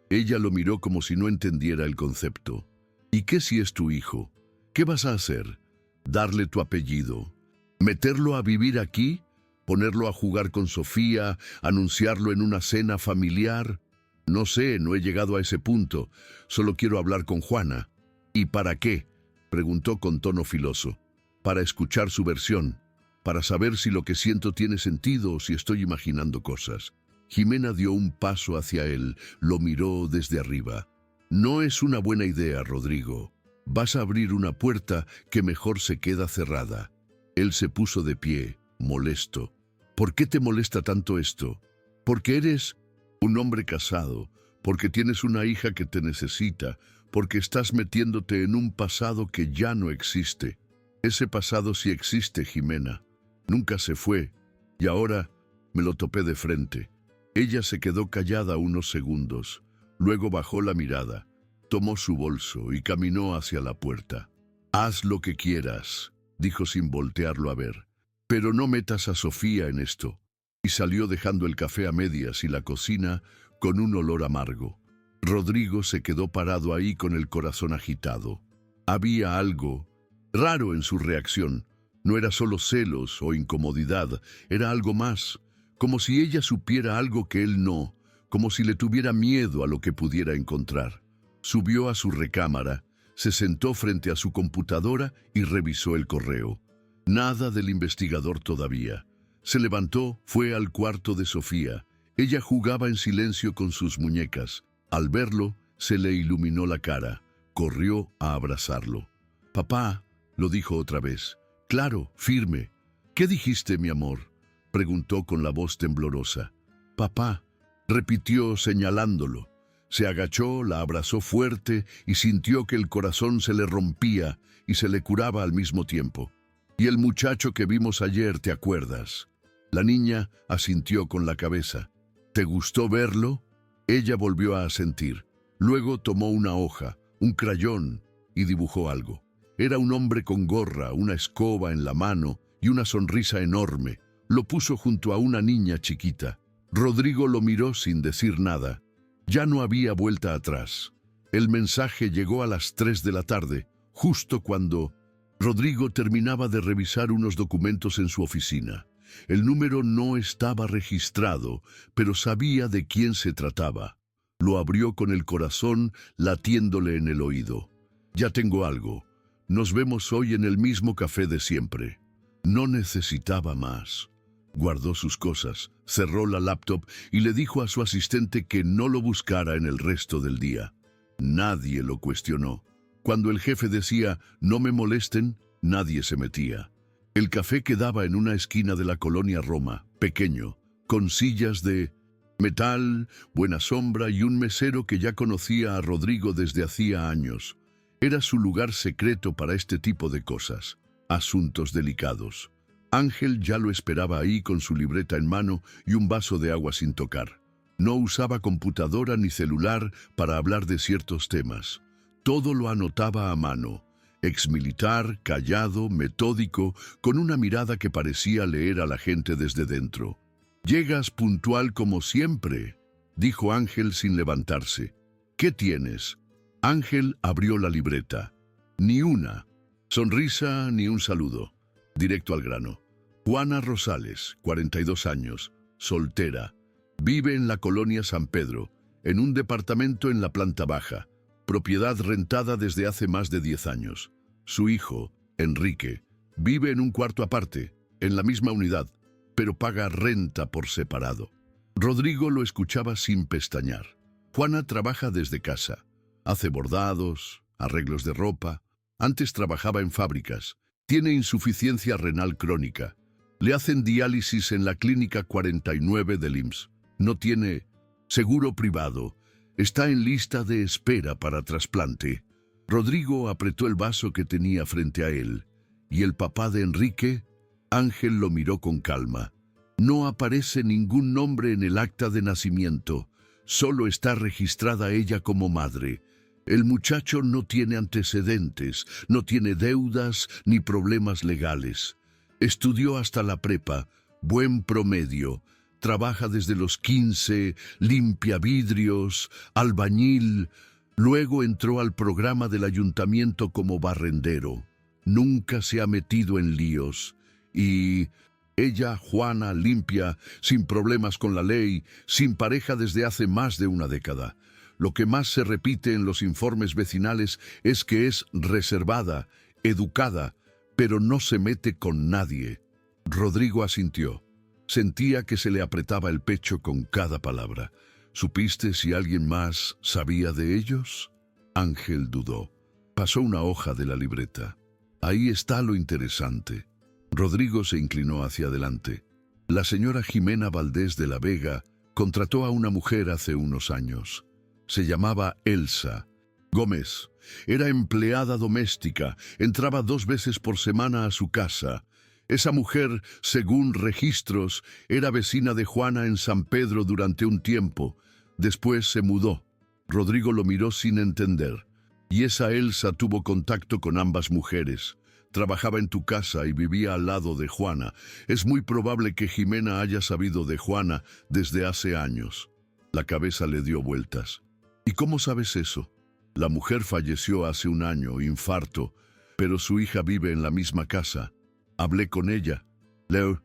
[SPEAKER 1] Ella lo miró como si no entendiera el concepto. ¿Y qué si es tu hijo? ¿Qué vas a hacer? ¿Darle tu apellido? ¿Meterlo a vivir aquí? ¿Ponerlo a jugar con Sofía? ¿Anunciarlo en una cena familiar? No sé, no he llegado a ese punto. Solo quiero hablar con Juana. ¿Y para qué? Preguntó con tono filoso. Para escuchar su versión. Para saber si lo que siento tiene sentido o si estoy imaginando cosas. Jimena dio un paso hacia él, lo miró desde arriba. No es una buena idea, Rodrigo. Vas a abrir una puerta que mejor se queda cerrada. Él se puso de pie, molesto. ¿Por qué te molesta tanto esto? Porque eres un hombre casado, porque tienes una hija que te necesita, porque estás metiéndote en un pasado que ya no existe. Ese pasado sí existe, Jimena. Nunca se fue, y ahora me lo topé de frente. Ella se quedó callada unos segundos, luego bajó la mirada, tomó su bolso y caminó hacia la puerta. Haz lo que quieras, dijo sin voltearlo a ver, pero no metas a Sofía en esto. Y salió dejando el café a medias y la cocina con un olor amargo. Rodrigo se quedó parado ahí con el corazón agitado. Había algo raro en su reacción. No era solo celos o incomodidad, era algo más, como si ella supiera algo que él no, como si le tuviera miedo a lo que pudiera encontrar. Subió a su recámara, se sentó frente a su computadora y revisó el correo. Nada del investigador todavía. Se levantó, fue al cuarto de Sofía. Ella jugaba en silencio con sus muñecas. Al verlo, se le iluminó la cara. Corrió a abrazarlo. «Papá», lo dijo otra vez. «Claro, firme». «¿Qué dijiste, mi amor?», preguntó con la voz temblorosa. «Papá», repitió señalándolo. Se agachó, la abrazó fuerte y sintió que el corazón se le rompía y se le curaba al mismo tiempo. «Y el muchacho que vimos ayer, ¿te acuerdas?». La niña asintió con la cabeza. «¿Te gustó verlo?». Ella volvió a asentir. Luego tomó una hoja, un crayón, y dibujó algo. Era un hombre con gorra, una escoba en la mano y una sonrisa enorme. Lo puso junto a una niña chiquita. Rodrigo lo miró sin decir nada. Ya no había vuelta atrás. El mensaje llegó a las 3 de la tarde, justo cuando Rodrigo terminaba de revisar unos documentos en su oficina. El número no estaba registrado, pero sabía de quién se trataba. Lo abrió con el corazón latiéndole en el oído. «Ya tengo algo. Nos vemos hoy en el mismo café de siempre». No necesitaba más. Guardó sus cosas, cerró la laptop y le dijo a su asistente que no lo buscara en el resto del día. Nadie lo cuestionó. Cuando el jefe decía «no me molesten», nadie se metía. El café quedaba en una esquina de la colonia Roma, pequeño, con sillas de metal, buena sombra y un mesero que ya conocía a Rodrigo desde hacía años. Era su lugar secreto para este tipo de cosas, asuntos delicados. Ángel ya lo esperaba ahí con su libreta en mano y un vaso de agua sin tocar. No usaba computadora ni celular para hablar de ciertos temas. Todo lo anotaba a mano. Exmilitar, callado, metódico, con una mirada que parecía leer a la gente desde dentro. «Llegas puntual como siempre», dijo Ángel sin levantarse. «¿Qué tienes?». Ángel abrió la libreta. Ni una sonrisa ni un saludo. Directo al grano. Juana Rosales, 42 años, soltera. Vive en la colonia San Pedro, en un departamento en la planta baja. Propiedad rentada desde hace más de 10 años. Su hijo, Enrique, vive en un cuarto aparte, en la misma unidad, pero paga renta por separado. Rodrigo lo escuchaba sin pestañear. Juana trabaja desde casa. Hace bordados, arreglos de ropa. Antes trabajaba en fábricas. Tiene insuficiencia renal crónica. Le hacen diálisis en la clínica 49 del IMSS. No tiene seguro privado. Está en lista de espera para trasplante. Rodrigo apretó el vaso que tenía frente a él. ¿Y el papá de Enrique? Ángel lo miró con calma. No aparece ningún nombre en el acta de nacimiento. Solo está registrada ella como madre. El muchacho no tiene antecedentes, no tiene deudas ni problemas legales. Estudió hasta la prepa, buen promedio. Trabaja desde los 15, limpia vidrios, albañil. Luego entró al programa del ayuntamiento como barrendero. Nunca se ha metido en líos. Y ella, Juana, limpia, sin problemas con la ley, sin pareja desde hace más de una década. Lo que más se repite en los informes vecinales es que es reservada, educada, pero no se mete con nadie. Rodrigo asintió. Sentía que se le apretaba el pecho con cada palabra. ¿Supiste si alguien más sabía de ellos? Ángel dudó. Pasó una hoja de la libreta. Ahí está lo interesante. Rodrigo se inclinó hacia adelante. La señora Jimena Valdés de la Vega contrató a una mujer hace unos años. Se llamaba Elsa Gómez. Era empleada doméstica. Entraba 2 veces por semana a su casa. Esa mujer, según registros, era vecina de Juana en San Pedro durante un tiempo. Después se mudó. Rodrigo lo miró sin entender. Y esa Elsa tuvo contacto con ambas mujeres. Trabajaba en tu casa y vivía al lado de Juana. Es muy probable que Jimena haya sabido de Juana desde hace años. La cabeza le dio vueltas. ¿Y cómo sabes eso? La mujer falleció hace un año, infarto, pero su hija vive en la misma casa. Hablé con ella. Le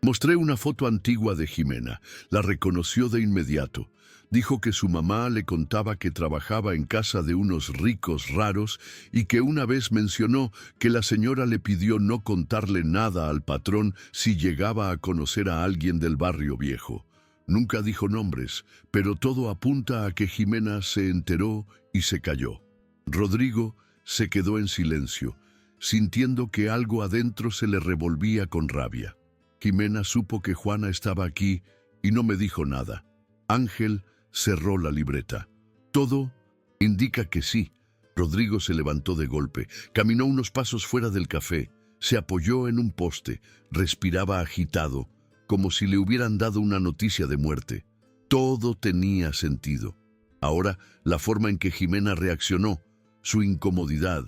[SPEAKER 1] mostré una foto antigua de Jimena. La reconoció de inmediato. Dijo que su mamá le contaba que trabajaba en casa de unos ricos raros y que una vez mencionó que la señora le pidió no contarle nada al patrón si llegaba a conocer a alguien del barrio viejo. Nunca dijo nombres, pero todo apunta a que Jimena se enteró y se calló. Rodrigo se quedó en silencio, sintiendo que algo adentro se le revolvía con rabia. Jimena supo que Juana estaba aquí y no me dijo nada. Ángel cerró la libreta. Todo indica que sí. Rodrigo se levantó de golpe, caminó unos pasos fuera del café, se apoyó en un poste, respiraba agitado, como si le hubieran dado una noticia de muerte. Todo tenía sentido. Ahora, la forma en que Jimena reaccionó, su incomodidad,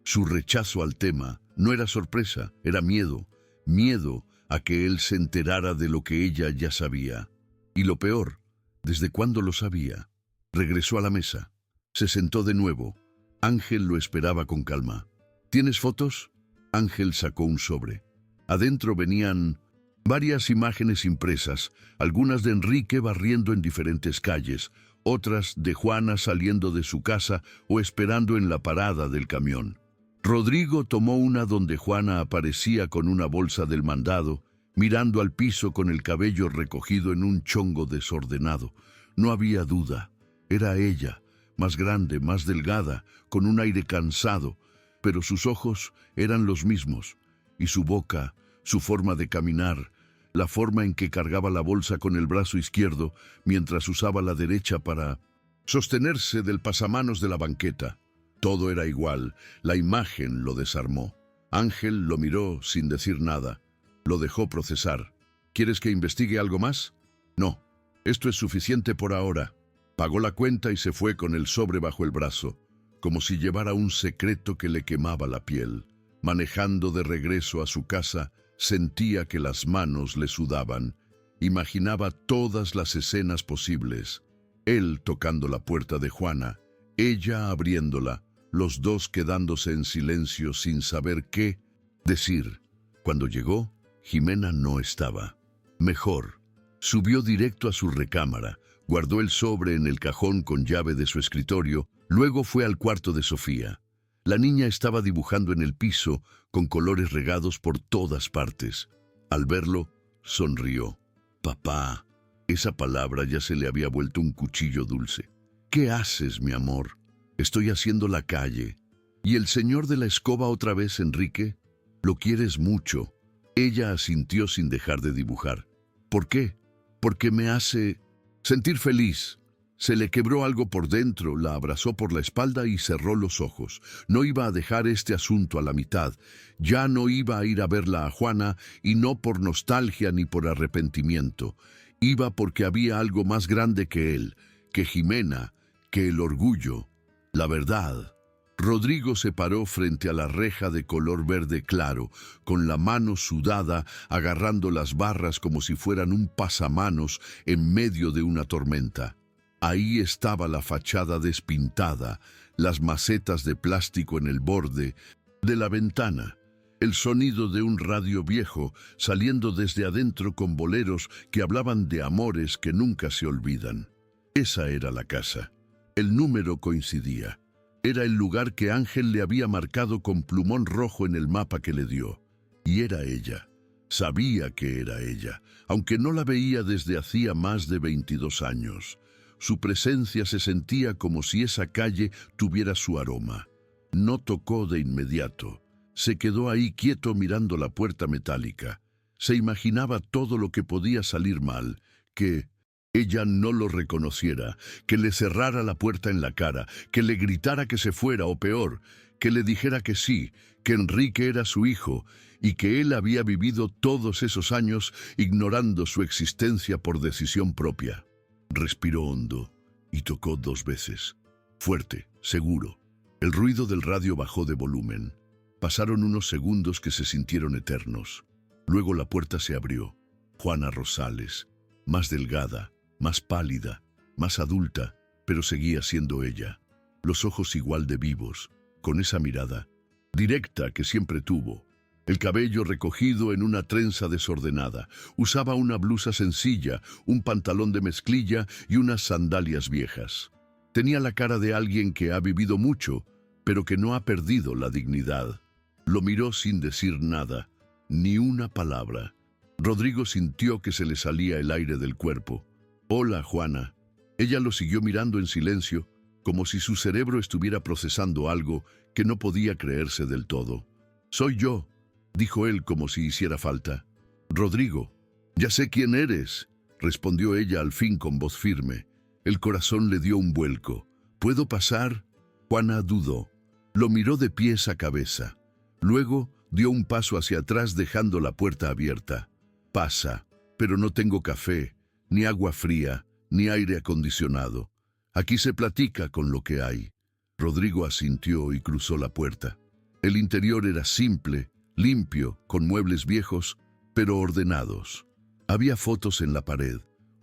[SPEAKER 1] su rechazo al tema, no era sorpresa, era miedo. Miedo a que él se enterara de lo que ella ya sabía. Y lo peor, ¿desde cuándo lo sabía? Regresó a la mesa. Se sentó de nuevo. Ángel lo esperaba con calma. ¿Tienes fotos? Ángel sacó un sobre. Adentro venían varias imágenes impresas, algunas de Enrique barriendo en diferentes calles, otras de Juana saliendo de su casa o esperando en la parada del camión. Rodrigo tomó una donde Juana aparecía con una bolsa del mandado, mirando al piso con el cabello recogido en un chongo desordenado. No había duda. Era ella, más grande, más delgada, con un aire cansado, pero sus ojos eran los mismos, y su boca, su forma de caminar, la forma en que cargaba la bolsa con el brazo izquierdo mientras usaba la derecha para sostenerse del pasamanos de la banqueta. Todo era igual. La imagen lo desarmó. Ángel lo miró sin decir nada. Lo dejó procesar. ¿Quieres que investigue algo más? No. Esto es suficiente por ahora. Pagó la cuenta y se fue con el sobre bajo el brazo, como si llevara un secreto que le quemaba la piel. Manejando de regreso a su casa, sentía que las manos le sudaban. Imaginaba todas las escenas posibles. Él tocando la puerta de Juana, ella abriéndola, los dos quedándose en silencio sin saber qué decir. Cuando llegó, Jimena no estaba. Mejor. Subió directo a su recámara, guardó el sobre en el cajón con llave de su escritorio, luego fue al cuarto de Sofía. La niña estaba dibujando en el piso, con colores regados por todas partes. Al verlo, sonrió. «Papá». Esa palabra ya se le había vuelto un cuchillo dulce. «¿Qué haces, mi amor?» «Estoy haciendo la calle». «¿Y el señor de la escoba otra vez, Enrique?» «Lo quieres mucho». Ella asintió sin dejar de dibujar. ¿Por qué? Porque me hace sentir feliz. Se le quebró algo por dentro, la abrazó por la espalda y cerró los ojos. No iba a dejar este asunto a la mitad. Ya no iba a ir a verla a Juana, y no por nostalgia ni por arrepentimiento. Iba porque había algo más grande que él, que Jimena, que el orgullo, la verdad. Rodrigo se paró frente a la reja de color verde claro, con la mano sudada, agarrando las barras como si fueran un pasamanos en medio de una tormenta. Ahí estaba la fachada despintada, las macetas de plástico en el borde de la ventana, el sonido de un radio viejo saliendo desde adentro con boleros que hablaban de amores que nunca se olvidan. Esa era la casa. El número coincidía. Era el lugar que Ángel le había marcado con plumón rojo en el mapa que le dio. Y era ella. Sabía que era ella, aunque no la veía desde hacía más de 22 años. Su presencia se sentía como si esa calle tuviera su aroma. No tocó de inmediato. Se quedó ahí quieto mirando la puerta metálica. Se imaginaba todo lo que podía salir mal, que ella no lo reconociera, que le cerrara la puerta en la cara, que le gritara que se fuera o peor, que le dijera que sí, que Enrique era su hijo y que él había vivido todos esos años ignorando su existencia por decisión propia. Respiró hondo y tocó 2 veces. Fuerte, seguro. El ruido del radio bajó de volumen. Pasaron unos segundos que se sintieron eternos. Luego la puerta se abrió. Juana Rosales, más delgada, más pálida, más adulta, pero seguía siendo ella. Los ojos igual de vivos, con esa mirada directa que siempre tuvo. El cabello recogido en una trenza desordenada. Usaba una blusa sencilla, un pantalón de mezclilla y unas sandalias viejas. Tenía la cara de alguien que ha vivido mucho, pero que no ha perdido la dignidad. Lo miró sin decir nada, ni una palabra. Rodrigo sintió que se le salía el aire del cuerpo. «Hola, Juana». Ella lo siguió mirando en silencio, como si su cerebro estuviera procesando algo que no podía creerse del todo. «Soy yo», dijo él como si hiciera falta. «Rodrigo». «Ya sé quién eres», respondió ella al fin con voz firme. El corazón le dio un vuelco. «¿Puedo pasar?» Juana dudó. Lo miró de pies a cabeza. Luego dio un paso hacia atrás dejando la puerta abierta. «Pasa, pero no tengo café, ni agua fría, ni aire acondicionado. Aquí se platica con lo que hay». Rodrigo asintió y cruzó la puerta. El interior era simple, limpio, con muebles viejos, pero ordenados. Había fotos en la pared,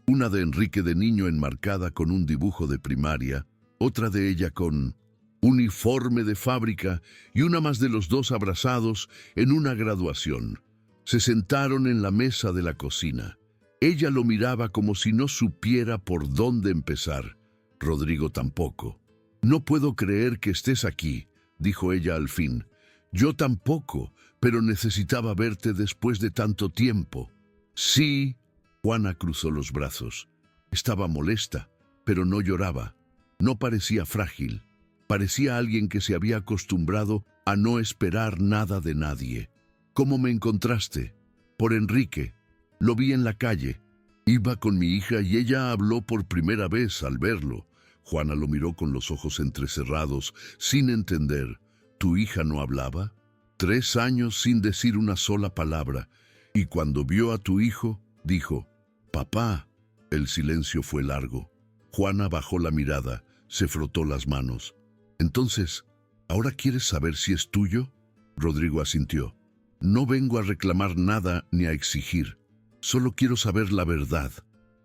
[SPEAKER 1] una de Enrique de niño enmarcada con un dibujo de primaria, otra de ella con uniforme de fábrica y una más de los dos abrazados en una graduación. Se sentaron en la mesa de la cocina. Ella lo miraba como si no supiera por dónde empezar. Rodrigo tampoco. «No puedo creer que estés aquí», dijo ella al fin. «Yo tampoco, pero necesitaba verte después de tanto tiempo». «Sí». Juana cruzó los brazos. Estaba molesta, pero no lloraba. No parecía frágil. Parecía alguien que se había acostumbrado a no esperar nada de nadie. «¿Cómo me encontraste?» «Por Enrique. Lo vi en la calle. Iba con mi hija y ella habló por primera vez al verlo». Juana lo miró con los ojos entrecerrados, sin entender. «¿Tu hija no hablaba?» 3 años sin decir una sola palabra. Y cuando vio a tu hijo, dijo, «Papá». El silencio fue largo. Juana bajó la mirada, se frotó las manos. «Entonces, ¿ahora quieres saber si es tuyo?» Rodrigo asintió. «No vengo a reclamar nada ni a exigir. Solo quiero saber la verdad».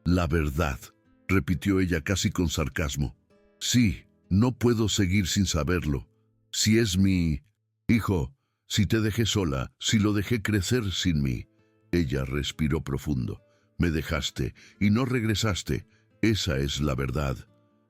[SPEAKER 1] «La verdad», repitió ella casi con sarcasmo. «Sí, no puedo seguir sin saberlo. Si es mi hijo, si te dejé sola, si lo dejé crecer sin mí». Ella respiró profundo. «Me dejaste y no regresaste. Esa es la verdad».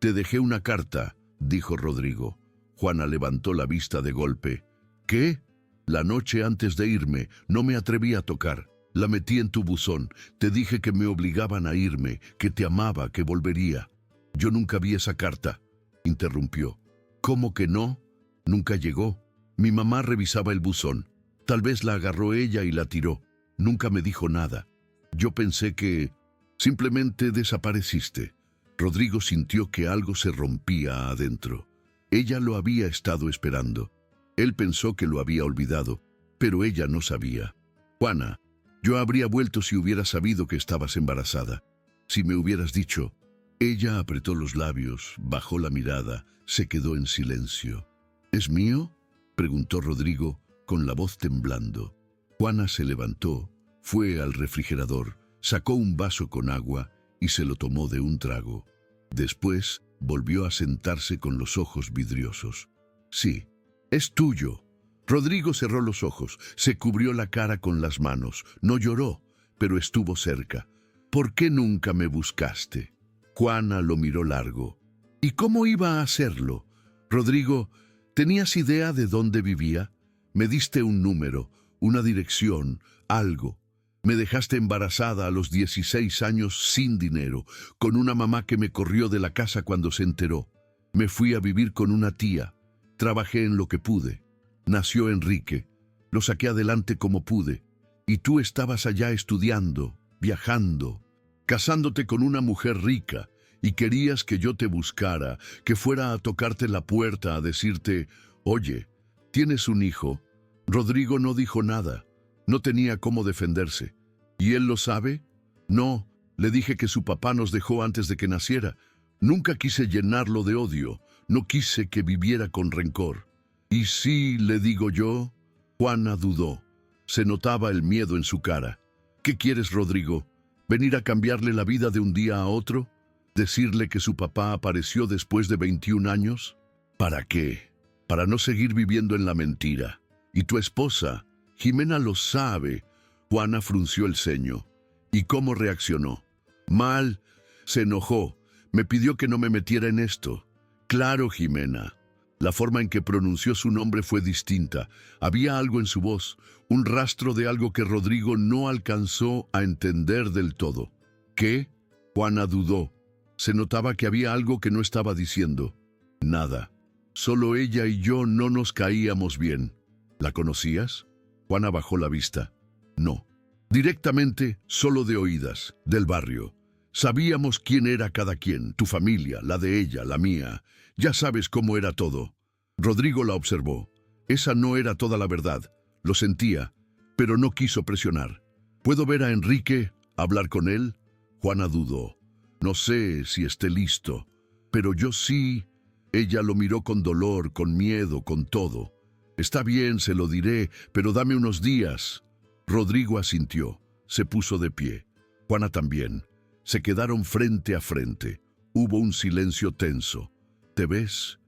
[SPEAKER 1] «Te dejé una carta», dijo Rodrigo. Juana levantó la vista de golpe. «¿Qué?» «La noche antes de irme, no me atreví a tocar. La metí en tu buzón. Te dije que me obligaban a irme, que te amaba, que volvería». «Yo nunca vi esa carta», interrumpió. «¿Cómo que no? Nunca llegó. Mi mamá revisaba el buzón. Tal vez la agarró ella y la tiró. nunca me dijo nada. Yo pensé que simplemente desapareciste. Rodrigo sintió que algo se rompía adentro. Ella lo había estado esperando. Él pensó que lo había olvidado, pero ella no sabía. Juana, yo habría vuelto si hubiera sabido que estabas embarazada. Si me hubieras dicho. Ella apretó los labios, bajó la mirada, se quedó en silencio. ¿Es mío?, preguntó Rodrigo, con la voz temblando. Juana se levantó, fue al refrigerador, sacó un vaso con agua y se lo tomó de un trago. Después volvió a sentarse con los ojos vidriosos. Sí, es tuyo. Rodrigo cerró los ojos, se cubrió la cara con las manos. No lloró, pero estuvo cerca. ¿Por qué nunca me buscaste? Juana lo miró largo. ¿Y cómo iba a hacerlo? Rodrigo, ¿tenías idea de dónde vivía? Me diste un número, una dirección, algo. Me dejaste embarazada a los 16 años sin dinero, con una mamá que me corrió de la casa cuando se enteró. Me fui a vivir con una tía. Trabajé en lo que pude. Nació Enrique. Lo saqué adelante como pude. Y tú estabas allá estudiando, viajando, casándote con una mujer rica, y querías que yo te buscara, que fuera a tocarte la puerta a decirte, oye, ¿tienes un hijo? Rodrigo no dijo nada. No tenía cómo defenderse. ¿Y él lo sabe? No, le dije que su papá nos dejó antes de que naciera. Nunca quise llenarlo de odio. No quise que viviera con rencor. ¿Y sí, le digo yo? Juana dudó. Se notaba el miedo en su cara. ¿Qué quieres, Rodrigo? ¿Venir a cambiarle la vida de un día a otro? ¿Decirle que su papá apareció después de 21 años? ¿Para qué? Para no seguir viviendo en la mentira. ¿Y tu esposa? Jimena lo sabe. Juana frunció el ceño. ¿Y cómo reaccionó? Mal. Se enojó. Me pidió que no me metiera en esto. Claro, Jimena. La forma en que pronunció su nombre fue distinta. Había algo en su voz, un rastro de algo que Rodrigo no alcanzó a entender del todo. ¿Qué? Juana dudó. Se notaba que había algo que no estaba diciendo. Nada. Solo ella y yo no nos caíamos bien. ¿La conocías? Juana bajó la vista. No. Directamente, solo de oídas, del barrio. Sabíamos quién era cada quien, tu familia, la de ella, la mía. Ya sabes cómo era todo. Rodrigo la observó. Esa no era toda la verdad. Lo sentía, pero no quiso presionar. ¿Puedo ver a Enrique? ¿Hablar con él? Juana dudó. No sé si esté listo, pero yo sí. Ella lo miró con dolor, con miedo, con todo. Está bien, se lo diré, pero dame unos días. Rodrigo asintió. Se puso de pie. Juana también. Se quedaron frente a frente. Hubo un silencio tenso. ¿Te ves?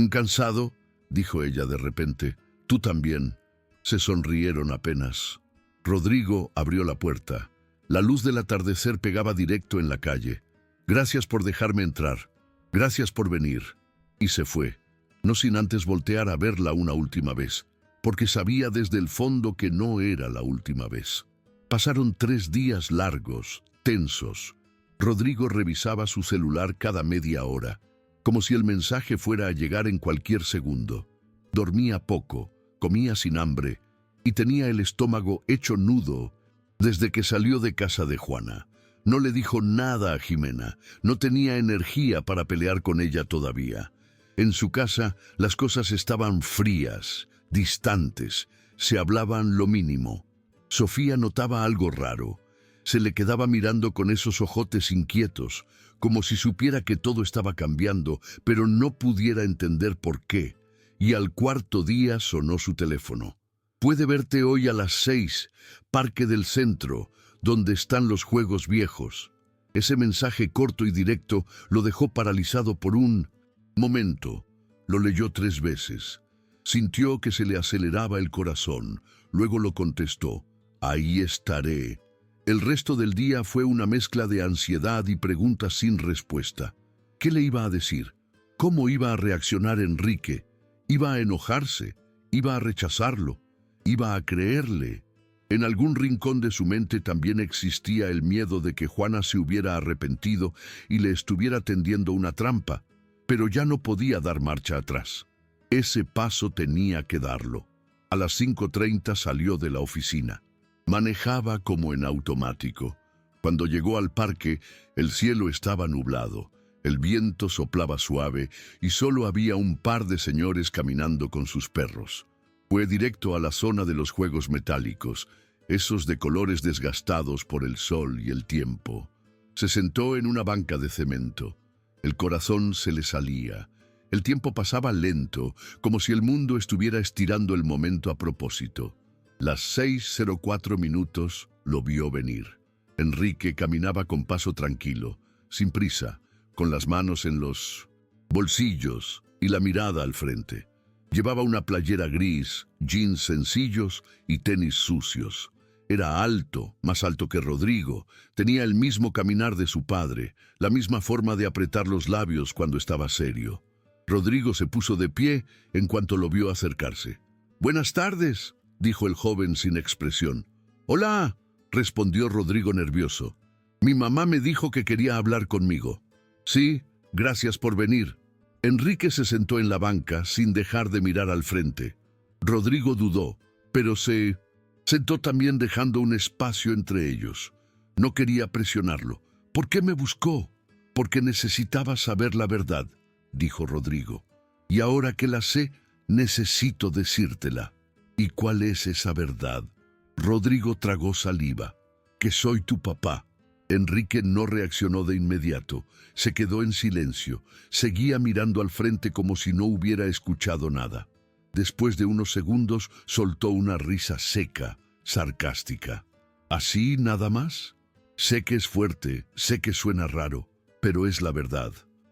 [SPEAKER 1] ¿Cansado?, dijo ella de repente. Tú también. Se sonrieron apenas. Rodrigo abrió la puerta. La luz del atardecer pegaba directo en la calle. Gracias por dejarme entrar. Gracias por venir. Y se fue, no sin antes voltear a verla una última vez, porque sabía desde el fondo que no era la última vez. Pasaron 3 días largos, tensos. Rodrigo revisaba su celular cada media hora, como si el mensaje fuera a llegar en cualquier segundo. Dormía poco, comía sin hambre y tenía el estómago hecho nudo desde que salió de casa de Juana. No le dijo nada a Jimena, no tenía energía para pelear con ella todavía. En su casa las cosas estaban frías, distantes, se hablaban lo mínimo. Sofía notaba algo raro. Se le quedaba mirando con esos ojotes inquietos, como si supiera que todo estaba cambiando, pero no pudiera entender por qué. Y al 4.º día sonó su teléfono. «Puede verte hoy a las 6, Parque del Centro, donde están los juegos viejos». Ese mensaje corto y directo lo dejó paralizado por un momento. Lo leyó 3 veces. Sintió que se le aceleraba el corazón. Luego lo contestó. «Ahí estaré». El resto del día fue una mezcla de ansiedad y preguntas sin respuesta. ¿Qué le iba a decir? ¿Cómo iba a reaccionar Enrique? ¿Iba a enojarse? ¿Iba a rechazarlo? ¿Iba a creerle? En algún rincón de su mente también existía el miedo de que Juana se hubiera arrepentido y le estuviera tendiendo una trampa, pero ya no podía dar marcha atrás. Ese paso tenía que darlo. A las 5:30 salió de la oficina. Manejaba como en automático. Cuando llegó al parque, el cielo estaba nublado, el viento soplaba suave y solo había un par de señores caminando con sus perros. Fue directo a la zona de los juegos metálicos, esos de colores desgastados por el sol y el tiempo. Se sentó en una banca de cemento. El corazón se le salía. El tiempo pasaba lento, como si el mundo estuviera estirando el momento a propósito. Las 6:04 minutos lo vio venir. Enrique caminaba con paso tranquilo, sin prisa, con las manos en los bolsillos y la mirada al frente. Llevaba una playera gris, jeans sencillos y tenis sucios. Era alto, más alto que Rodrigo. Tenía el mismo caminar de su padre, la misma forma de apretar los labios cuando estaba serio. Rodrigo se puso de pie en cuanto lo vio acercarse. «Buenas tardes», dijo el joven sin expresión. «Hola», respondió Rodrigo nervioso. «Mi mamá me dijo que quería hablar conmigo». «Sí, gracias por venir». Enrique se sentó en la banca sin dejar de mirar al frente. Rodrigo dudó, pero se sentó también dejando un espacio entre ellos. No quería presionarlo. «¿Por qué me buscó?» «Porque necesitaba saber la verdad», dijo Rodrigo. «Y ahora que la sé, necesito decírtela». «¿Y cuál es esa verdad?» Rodrigo tragó saliva. «Que soy tu papá». Enrique no reaccionó de inmediato. Se quedó en silencio. Seguía mirando al frente como si no hubiera escuchado nada. Después de unos segundos, soltó una risa seca, sarcástica. «¿Así nada más?» «Sé que es fuerte, sé que suena raro, pero es la verdad.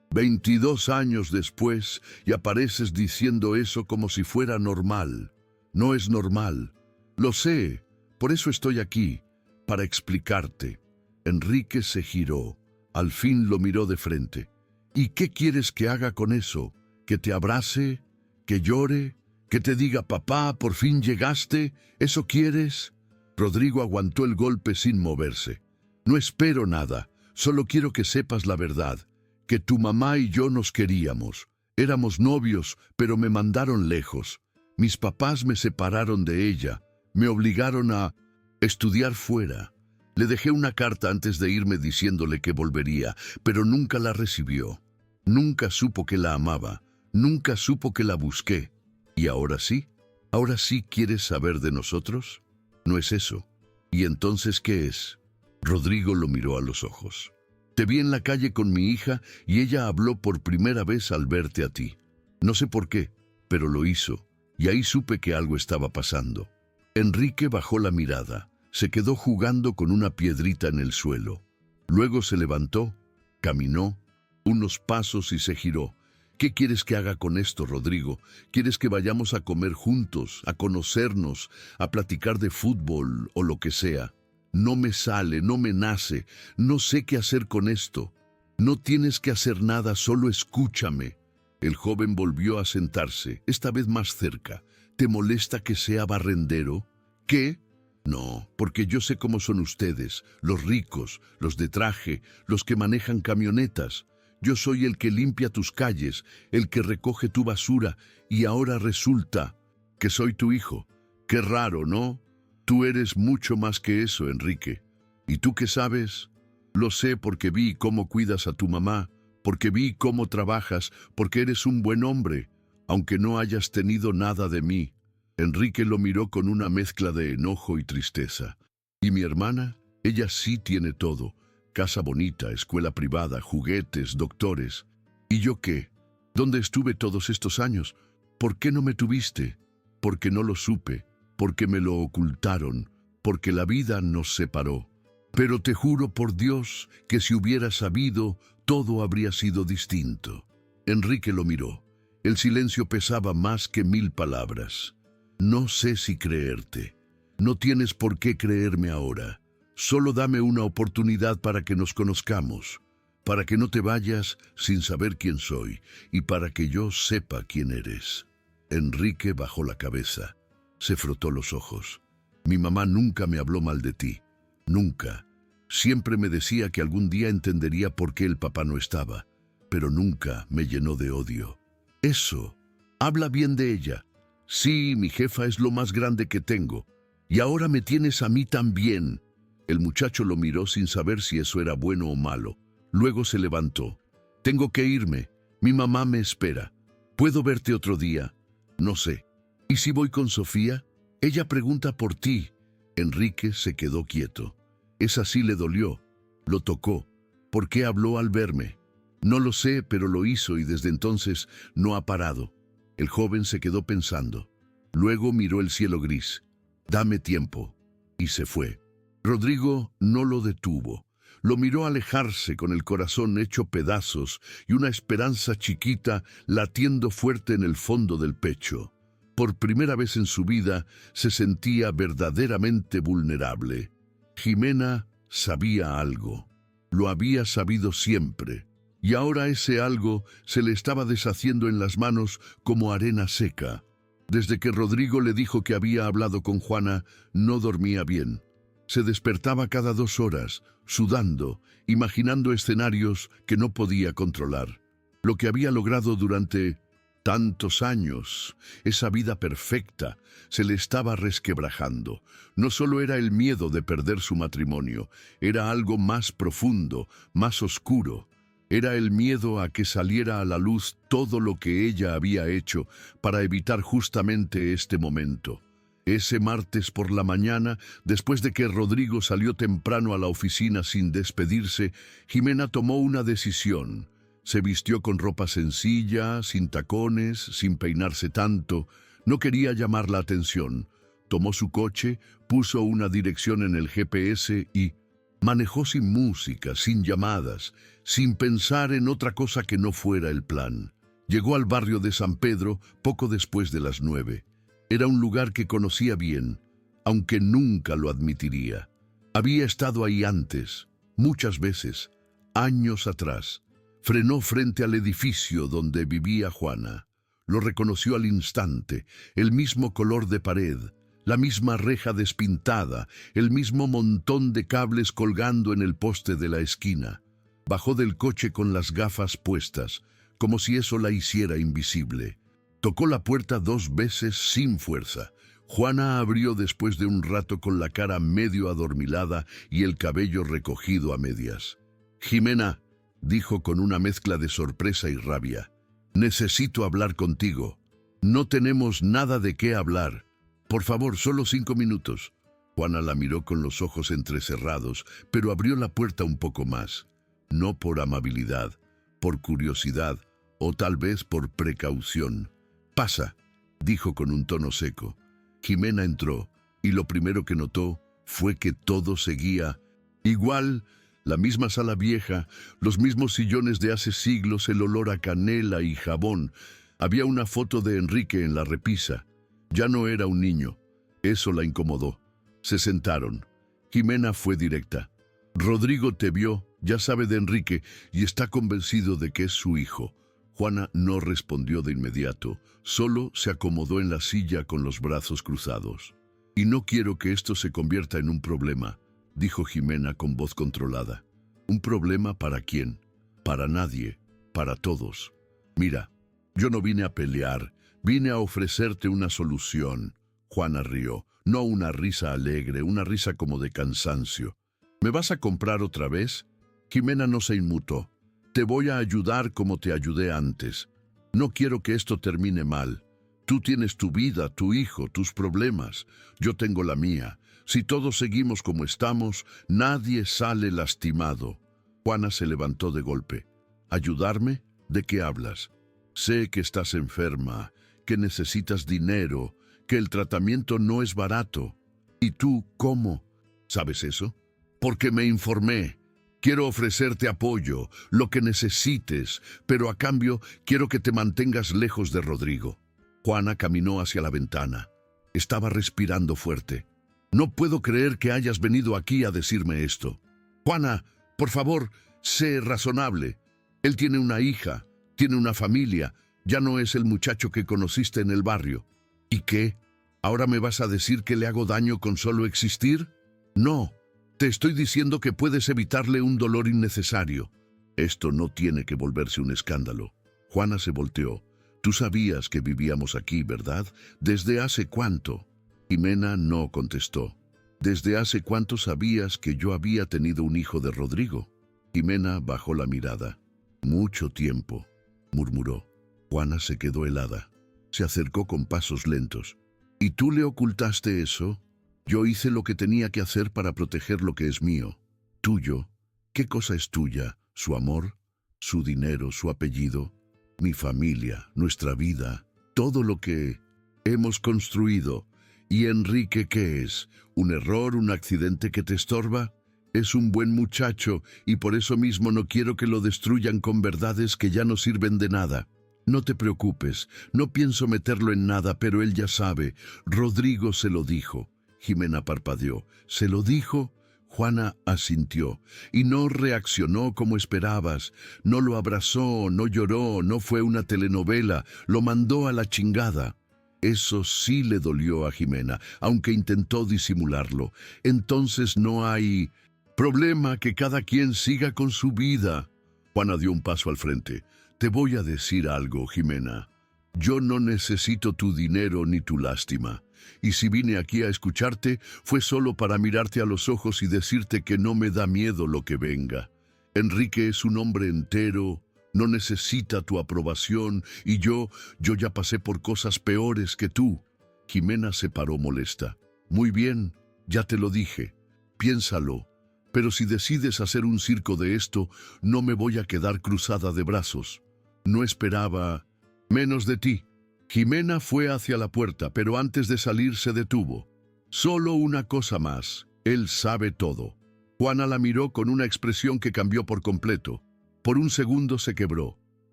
[SPEAKER 1] 22 años después, y apareces diciendo eso como si fuera normal. No es normal. Lo sé, por eso estoy aquí, para explicarte». Enrique se giró. Al fin lo miró de frente. «¿Y qué quieres que haga con eso? ¿Que te abrace? ¿Que llore? ¿Que te diga, papá, por fin llegaste? ¿Eso quieres?» Rodrigo aguantó el golpe sin moverse. «No espero nada, solo quiero que sepas la verdad, que tu mamá y yo nos queríamos. Éramos novios, pero me mandaron lejos. Mis papás me separaron de ella, me obligaron a estudiar fuera. Le dejé una carta antes de irme diciéndole que volvería, pero nunca la recibió. Nunca supo que la amaba, nunca supo que la busqué. ¿Y ahora sí? ¿Ahora sí quieres saber de nosotros? No es eso. ¿Y entonces qué es?» Rodrigo lo miró a los ojos. «Te vi en la calle con mi hija y ella habló por primera vez al verte a ti. No sé por qué, pero lo hizo, y ahí supe que algo estaba pasando». Enrique bajó la mirada. Se quedó jugando con una piedrita en el suelo. Luego se levantó, caminó unos pasos y se giró. «¿Qué quieres que haga con esto, Rodrigo? ¿Quieres que vayamos a comer juntos, a conocernos, a platicar de fútbol o lo que sea? No me sale, no me nace, no sé qué hacer con esto. No tienes que hacer nada, solo escúchame». El joven volvió a sentarse, esta vez más cerca. «¿Te molesta que sea barrendero?» «¿Qué?» «No, porque yo sé cómo son ustedes, los ricos, los de traje, los que manejan camionetas. Yo soy el que limpia tus calles, el que recoge tu basura, y ahora resulta que soy tu hijo. Qué raro, ¿no? Tú eres mucho más que eso, Enrique. ¿Y tú qué sabes?» «Lo sé porque vi cómo cuidas a tu mamá, porque vi cómo trabajas, porque eres un buen hombre, aunque no hayas tenido nada de mí». Enrique lo miró con una mezcla de enojo y tristeza. «¿Y mi hermana? Ella sí tiene todo. Casa bonita, escuela privada, juguetes, doctores. ¿Y yo qué? ¿Dónde estuve todos estos años? ¿Por qué no me tuviste? Porque no lo supe, porque me lo ocultaron, porque la vida nos separó. Pero te juro por Dios que si hubiera sabido, todo habría sido distinto». Enrique lo miró. El silencio pesaba más que 1000 palabras. «No sé si creerte. No tienes por qué creerme ahora. Solo dame una oportunidad para que nos conozcamos, para que no te vayas sin saber quién soy y para que yo sepa quién eres». Enrique bajó la cabeza. Se frotó los ojos. «Mi mamá nunca me habló mal de ti. Nunca. Siempre me decía que algún día entendería por qué el papá no estaba, pero nunca me llenó de odio». «Eso. Habla bien de ella». «Sí, mi jefa es lo más grande que tengo. Y ahora me tienes a mí también. El muchacho lo miró sin saber si eso era bueno o malo. Luego se levantó. Tengo que irme. Mi mamá me espera. ¿Puedo verte otro día? No sé. ¿Y si voy con Sofía? Ella pregunta por ti. Enrique se quedó quieto. Esa sí le dolió. Lo tocó. ¿Por qué habló al verme? No lo sé, pero lo hizo y desde entonces no ha parado. El joven se quedó pensando. Luego miró el cielo gris. Dame tiempo. Y se fue. Rodrigo no lo detuvo. Lo miró alejarse con el corazón hecho pedazos y una esperanza chiquita latiendo fuerte en el fondo del pecho. Por primera vez en su vida se sentía verdaderamente vulnerable. Jimena sabía algo. Lo había sabido siempre. Y ahora ese algo se le estaba deshaciendo en las manos como arena seca. Desde que Rodrigo le dijo que había hablado con Juana, no dormía bien. Se despertaba cada 2 horas, sudando, imaginando escenarios que no podía controlar. Lo que había logrado durante tantos años, esa vida perfecta, se le estaba resquebrajando. No solo era el miedo de perder su matrimonio, era algo más profundo, más oscuro. Era el miedo a que saliera a la luz todo lo que ella había hecho para evitar justamente este momento. Ese martes por la mañana, después de que Rodrigo salió temprano a la oficina sin despedirse, Jimena tomó una decisión. Se vistió con ropa sencilla, sin tacones, sin peinarse tanto. No quería llamar la atención. Tomó su coche, puso una dirección en el GPS y manejó sin música, sin llamadas, sin pensar en otra cosa que no fuera el plan. Llegó al barrio de San Pedro poco después de las 9. Era un lugar que conocía bien, aunque nunca lo admitiría. Había estado ahí antes, muchas veces, años atrás. Frenó frente al edificio donde vivía Juana. Lo reconoció al instante, el mismo color de pared, la misma reja despintada, el mismo montón de cables colgando en el poste de la esquina. Bajó del coche con las gafas puestas, como si eso la hiciera invisible. Tocó la puerta 2 veces sin fuerza. Juana abrió después de un rato con la cara medio adormilada y el cabello recogido a medias. «Jimena», dijo con una mezcla de sorpresa y rabia, «necesito hablar contigo. No tenemos nada de qué hablar. Por favor, solo 5 minutos». Juana la miró con los ojos entrecerrados, pero abrió la puerta un poco más. No por amabilidad, por curiosidad o tal vez por precaución. «Pasa», dijo con un tono seco. Jimena entró y lo primero que notó fue que todo seguía igual. La misma sala vieja, los mismos sillones de hace siglos, el olor a canela y jabón. Había una foto de Enrique en la repisa. Ya no era un niño. Eso la incomodó. Se sentaron. Jimena fue directa. «Rodrigo te vio, ya sabe de Enrique y está convencido de que es su hijo». Juana no respondió de inmediato, solo se acomodó en la silla con los brazos cruzados. «Y no quiero que esto se convierta en un problema», dijo Jimena con voz controlada. «¿Un problema para quién? Para nadie, para todos. Mira, yo no vine a pelear, vine a ofrecerte una solución». Juana rió, no una risa alegre, una risa como de cansancio. «¿Me vas a comprar otra vez?» Jimena no se inmutó. «Te voy a ayudar como te ayudé antes. No quiero que esto termine mal. Tú tienes tu vida, tu hijo, tus problemas. Yo tengo la mía. Si todos seguimos como estamos, nadie sale lastimado». Juana se levantó de golpe. «¿Ayudarme? ¿De qué hablas? Sé que estás enferma, que necesitas dinero, que el tratamiento no es barato. ¿Y tú cómo? ¿Sabes eso? Porque me informé. Quiero ofrecerte apoyo, lo que necesites, pero a cambio quiero que te mantengas lejos de Rodrigo». Juana caminó hacia la ventana. Estaba respirando fuerte. «No puedo creer que hayas venido aquí a decirme esto. Juana, por favor, sé razonable. Él tiene una hija, tiene una familia, ya no es el muchacho que conociste en el barrio. ¿Y qué? ¿Ahora me vas a decir que le hago daño con solo existir? No. Te estoy diciendo que puedes evitarle un dolor innecesario. Esto no tiene que volverse un escándalo». Juana se volteó. «Tú sabías que vivíamos aquí, ¿verdad? ¿Desde hace cuánto?» Jimena no contestó. ¿Desde hace cuánto sabías que yo había tenido un hijo de Rodrigo? Jimena bajó la mirada. Mucho tiempo, murmuró. Juana se quedó helada. Se acercó con pasos lentos. ¿Y tú le ocultaste eso? Yo hice lo que tenía que hacer para proteger lo que es mío. Tuyo. ¿Qué cosa es tuya? ¿Su amor? ¿Su dinero? ¿Su apellido? Mi familia, nuestra vida, todo lo que hemos construido. ¿Y Enrique qué es? ¿Un error, un accidente que te estorba? Es un buen muchacho y por eso mismo no quiero que lo destruyan con verdades que ya no sirven de nada. No te preocupes, no pienso meterlo en nada, pero él ya sabe. Rodrigo se lo dijo. Jimena parpadeó. ¿Se lo dijo? Juana asintió. Y no reaccionó como esperabas. No lo abrazó, no lloró, no fue una telenovela. Lo mandó a la chingada. Eso sí le dolió a Jimena, aunque intentó disimularlo. Entonces no hay problema, que cada quien siga con su vida. Juana dio un paso al frente. Te voy a decir algo, Jimena. Yo no necesito tu dinero ni tu lástima. Y si vine aquí a escucharte, fue solo para mirarte a los ojos y decirte que no me da miedo lo que venga. Enrique es un hombre entero, no necesita tu aprobación, y yo ya pasé por cosas peores que tú. Jimena se paró molesta. Muy bien, ya te lo dije. Piénsalo. Pero si decides hacer un circo de esto, no me voy a quedar cruzada de brazos. No esperaba menos de ti. Jimena fue hacia la puerta, pero antes de salir se detuvo. Solo una cosa más. Él sabe todo. Juana la miró con una expresión que cambió por completo. Por un segundo se quebró.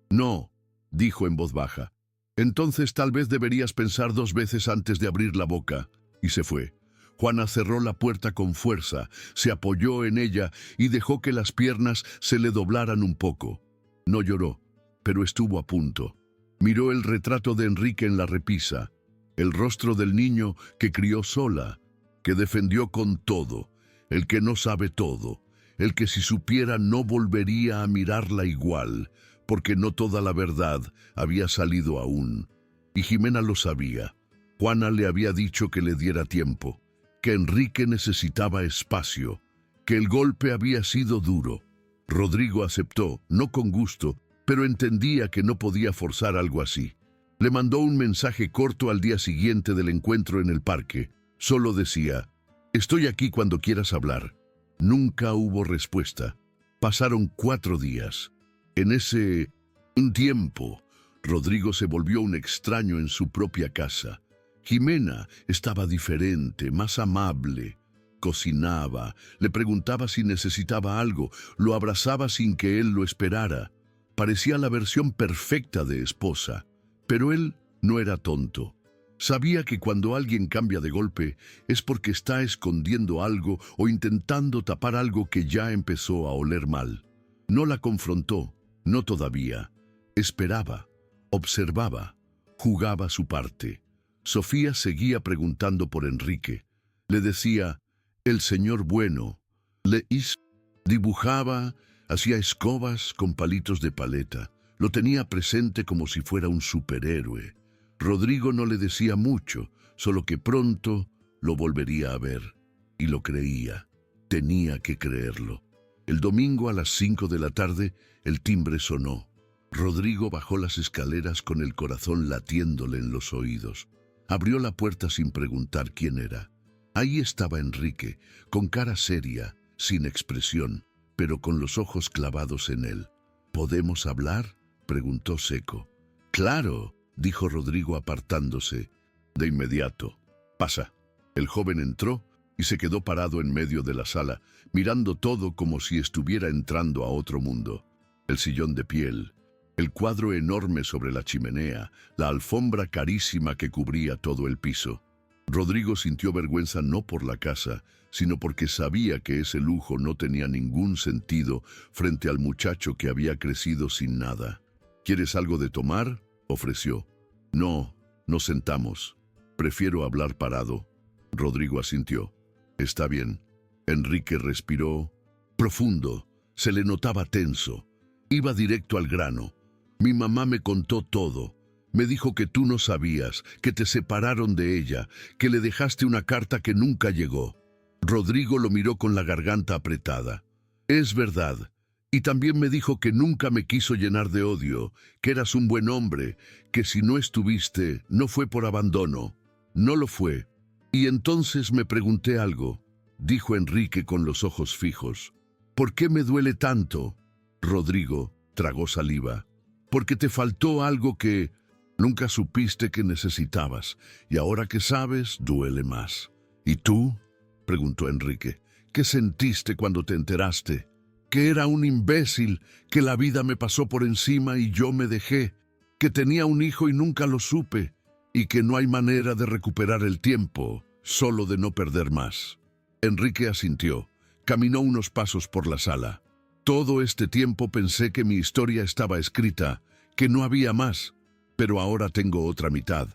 [SPEAKER 1] No, dijo en voz baja. Entonces tal vez deberías pensar 2 veces antes de abrir la boca. Y se fue. Juana cerró la puerta con fuerza, se apoyó en ella y dejó que las piernas se le doblaran un poco. No lloró, pero estuvo a punto. Miró el retrato de Enrique en la repisa, el rostro del niño que crió sola, que defendió con todo, el que no sabe todo, el que si supiera no volvería a mirarla igual, porque no toda la verdad había salido aún. Y Jimena lo sabía. Juana le había dicho que le diera tiempo, que Enrique necesitaba espacio, que el golpe había sido duro. Rodrigo aceptó, no con gusto, pero entendía que no podía forzar algo así. Le mandó un mensaje corto al día siguiente del encuentro en el parque. Solo decía, estoy aquí cuando quieras hablar. Nunca hubo respuesta. Pasaron 4 días. En ese tiempo, Rodrigo se volvió un extraño en su propia casa. Jimena estaba diferente, más amable. Cocinaba, le preguntaba si necesitaba algo, lo abrazaba sin que él lo esperara. Parecía la versión perfecta de esposa, pero él no era tonto. Sabía que cuando alguien cambia de golpe es porque está escondiendo algo o intentando tapar algo que ya empezó a oler mal. No la confrontó, no todavía. Esperaba, observaba, jugaba su parte. Sofía seguía preguntando por Enrique. Le decía, el señor bueno. Dibujaba, hacía escobas con palitos de paleta. Lo tenía presente como si fuera un superhéroe. Rodrigo no le decía mucho, solo que pronto lo volvería a ver. Y lo creía. Tenía que creerlo. El domingo a las 5 de la tarde, el timbre sonó. Rodrigo bajó las escaleras con el corazón latiéndole en los oídos. Abrió la puerta sin preguntar quién era. Ahí estaba Enrique, con cara seria, sin expresión, pero con los ojos clavados en él. ¿Podemos hablar?, preguntó seco. Claro, dijo Rodrigo apartándose. De inmediato. Pasa. El joven entró y se quedó parado en medio de la sala, mirando todo como si estuviera entrando a otro mundo. El sillón de piel, el cuadro enorme sobre la chimenea, la alfombra carísima que cubría todo el piso. Rodrigo sintió vergüenza no por la casa, sino porque sabía que ese lujo no tenía ningún sentido frente al muchacho que había crecido sin nada. ¿Quieres algo de tomar?, ofreció. No, nos sentamos. Prefiero hablar parado. Rodrigo asintió. Está bien. Enrique respiró profundo. Se le notaba tenso. Iba directo al grano. Mi mamá me contó todo. Me dijo que tú no sabías, que te separaron de ella, que le dejaste una carta que nunca llegó. Rodrigo lo miró con la garganta apretada. Es verdad. Y también me dijo que nunca me quiso llenar de odio, que eras un buen hombre, que si no estuviste, no fue por abandono. No lo fue. Y entonces me pregunté algo, dijo Enrique con los ojos fijos. ¿Por qué me duele tanto? Rodrigo tragó saliva. Porque te faltó algo que nunca supiste que necesitabas, y ahora que sabes, duele más. ¿Y tú? Preguntó Enrique. ¿Qué sentiste cuando te enteraste? Que era un imbécil, que la vida me pasó por encima y yo me dejé, que tenía un hijo y nunca lo supe, y que no hay manera de recuperar el tiempo, solo de no perder más. Enrique asintió. Caminó unos pasos por la sala. Todo este tiempo pensé que mi historia estaba escrita, que no había más, pero ahora tengo otra mitad.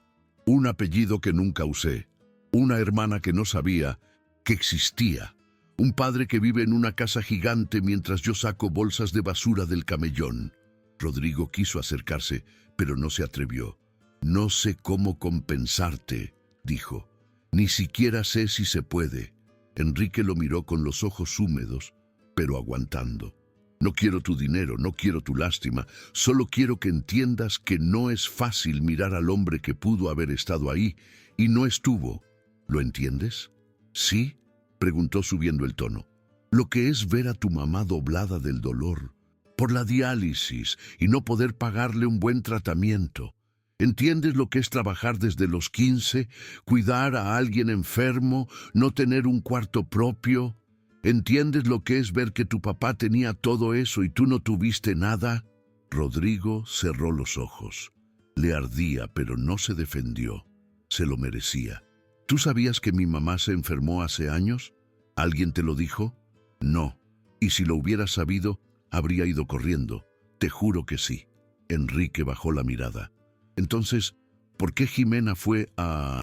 [SPEAKER 1] Un apellido que nunca usé, una hermana que no sabía que existía, un padre que vive en una casa gigante mientras yo saco bolsas de basura del camellón. Rodrigo quiso acercarse, pero no se atrevió. No sé cómo compensarte, dijo. Ni siquiera sé si se puede. Enrique lo miró con los ojos húmedos, pero aguantando. No quiero tu dinero, no quiero tu lástima, solo quiero que entiendas que no es fácil mirar al hombre que pudo haber estado ahí y no estuvo. ¿Lo entiendes? ¿Sí? Preguntó subiendo el tono. Lo que es ver a tu mamá doblada del dolor, por la diálisis y no poder pagarle un buen tratamiento. ¿Entiendes lo que es trabajar desde los 15, cuidar a alguien enfermo, no tener un cuarto propio? ¿Entiendes lo que es ver que tu papá tenía todo eso y tú no tuviste nada? Rodrigo cerró los ojos. Le ardía, pero no se defendió. Se lo merecía. ¿Tú sabías que mi mamá se enfermó hace años? ¿Alguien te lo dijo? No. Y si lo hubieras sabido, habría ido corriendo. Te juro que sí. Enrique bajó la mirada. Entonces, ¿por qué Jimena fue a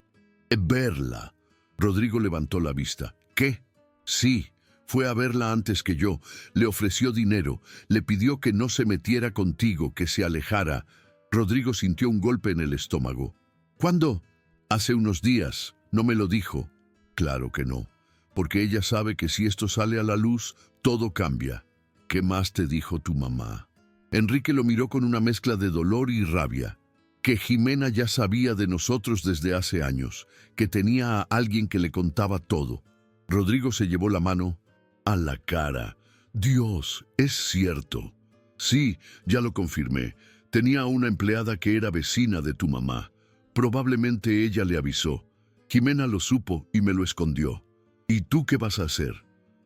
[SPEAKER 1] verla? Rodrigo levantó la vista. ¿Qué? Sí, fue a verla antes que yo. Le ofreció dinero. Le pidió que no se metiera contigo, que se alejara. Rodrigo sintió un golpe en el estómago. ¿Cuándo? Hace unos días. No me lo dijo. Claro que no, porque ella sabe que si esto sale a la luz, todo cambia. ¿Qué más te dijo tu mamá? Enrique lo miró con una mezcla de dolor y rabia. Que Jimena ya sabía de nosotros desde hace años, que tenía a alguien que le contaba todo. Rodrigo se llevó la mano a la cara. Dios, es cierto. Sí, ya lo confirmé. Tenía una empleada que era vecina de tu mamá. Probablemente ella le avisó. Jimena lo supo y me lo escondió. ¿Y tú qué vas a hacer?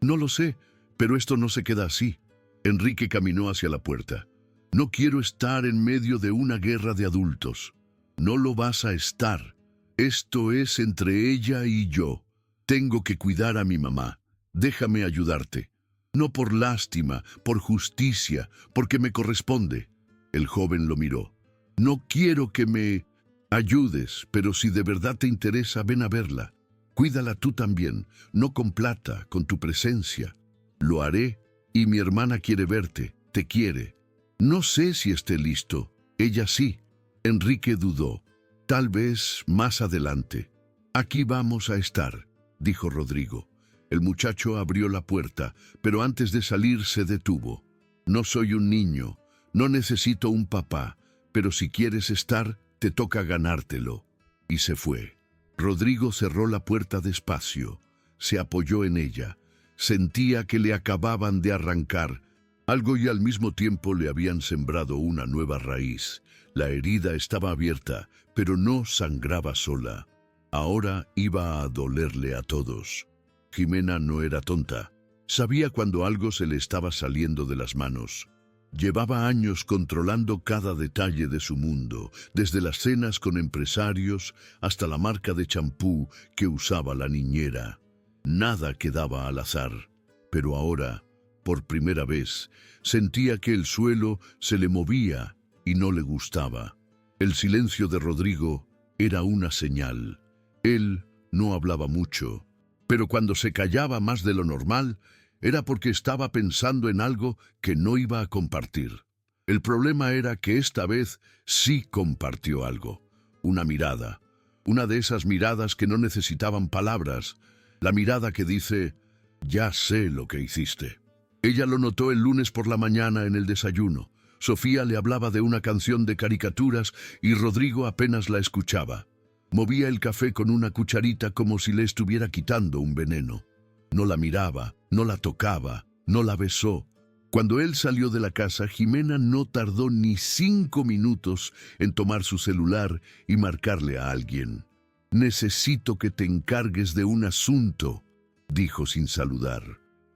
[SPEAKER 1] No lo sé, pero esto no se queda así. Enrique caminó hacia la puerta. No quiero estar en medio de una guerra de adultos. No lo vas a estar. Esto es entre ella y yo. Tengo que cuidar a mi mamá. Déjame ayudarte. No por lástima, por justicia, porque me corresponde. El joven lo miró. No quiero que me ayudes, pero si de verdad te interesa, ven a verla. Cuídala tú también, no con plata, con tu presencia. Lo haré, y mi hermana quiere verte, te quiere. No sé si esté listo. Ella sí. Enrique dudó. Tal vez más adelante. Aquí vamos a estar, dijo Rodrigo. El muchacho abrió la puerta, pero antes de salir se detuvo. No soy un niño, no necesito un papá, pero si quieres estar, te toca ganártelo. Y se fue. Rodrigo cerró la puerta despacio. Se apoyó en ella. Sentía que le acababan de arrancar algo y al mismo tiempo le habían sembrado una nueva raíz. La herida estaba abierta, pero no sangraba sola. Ahora iba a dolerle a todos. Jimena no era tonta. Sabía cuando algo se le estaba saliendo de las manos. Llevaba años controlando cada detalle de su mundo, desde las cenas con empresarios hasta la marca de champú que usaba la niñera. Nada quedaba al azar, pero ahora, por primera vez, sentía que el suelo se le movía y no le gustaba. El silencio de Rodrigo era una señal. Él no hablaba mucho, pero cuando se callaba más de lo normal, era porque estaba pensando en algo que no iba a compartir. El problema era que esta vez sí compartió algo. Una mirada. Una de esas miradas que no necesitaban palabras. La mirada que dice, ya sé lo que hiciste. Ella lo notó el lunes por la mañana en el desayuno. Sofía le hablaba de una canción de caricaturas y Rodrigo apenas la escuchaba. Movía el café con una cucharita como si le estuviera quitando un veneno. No la miraba, no la tocaba, no la besó. Cuando él salió de la casa, Jimena no tardó ni 5 minutos en tomar su celular y marcarle a alguien. «Necesito que te encargues de un asunto», dijo sin saludar.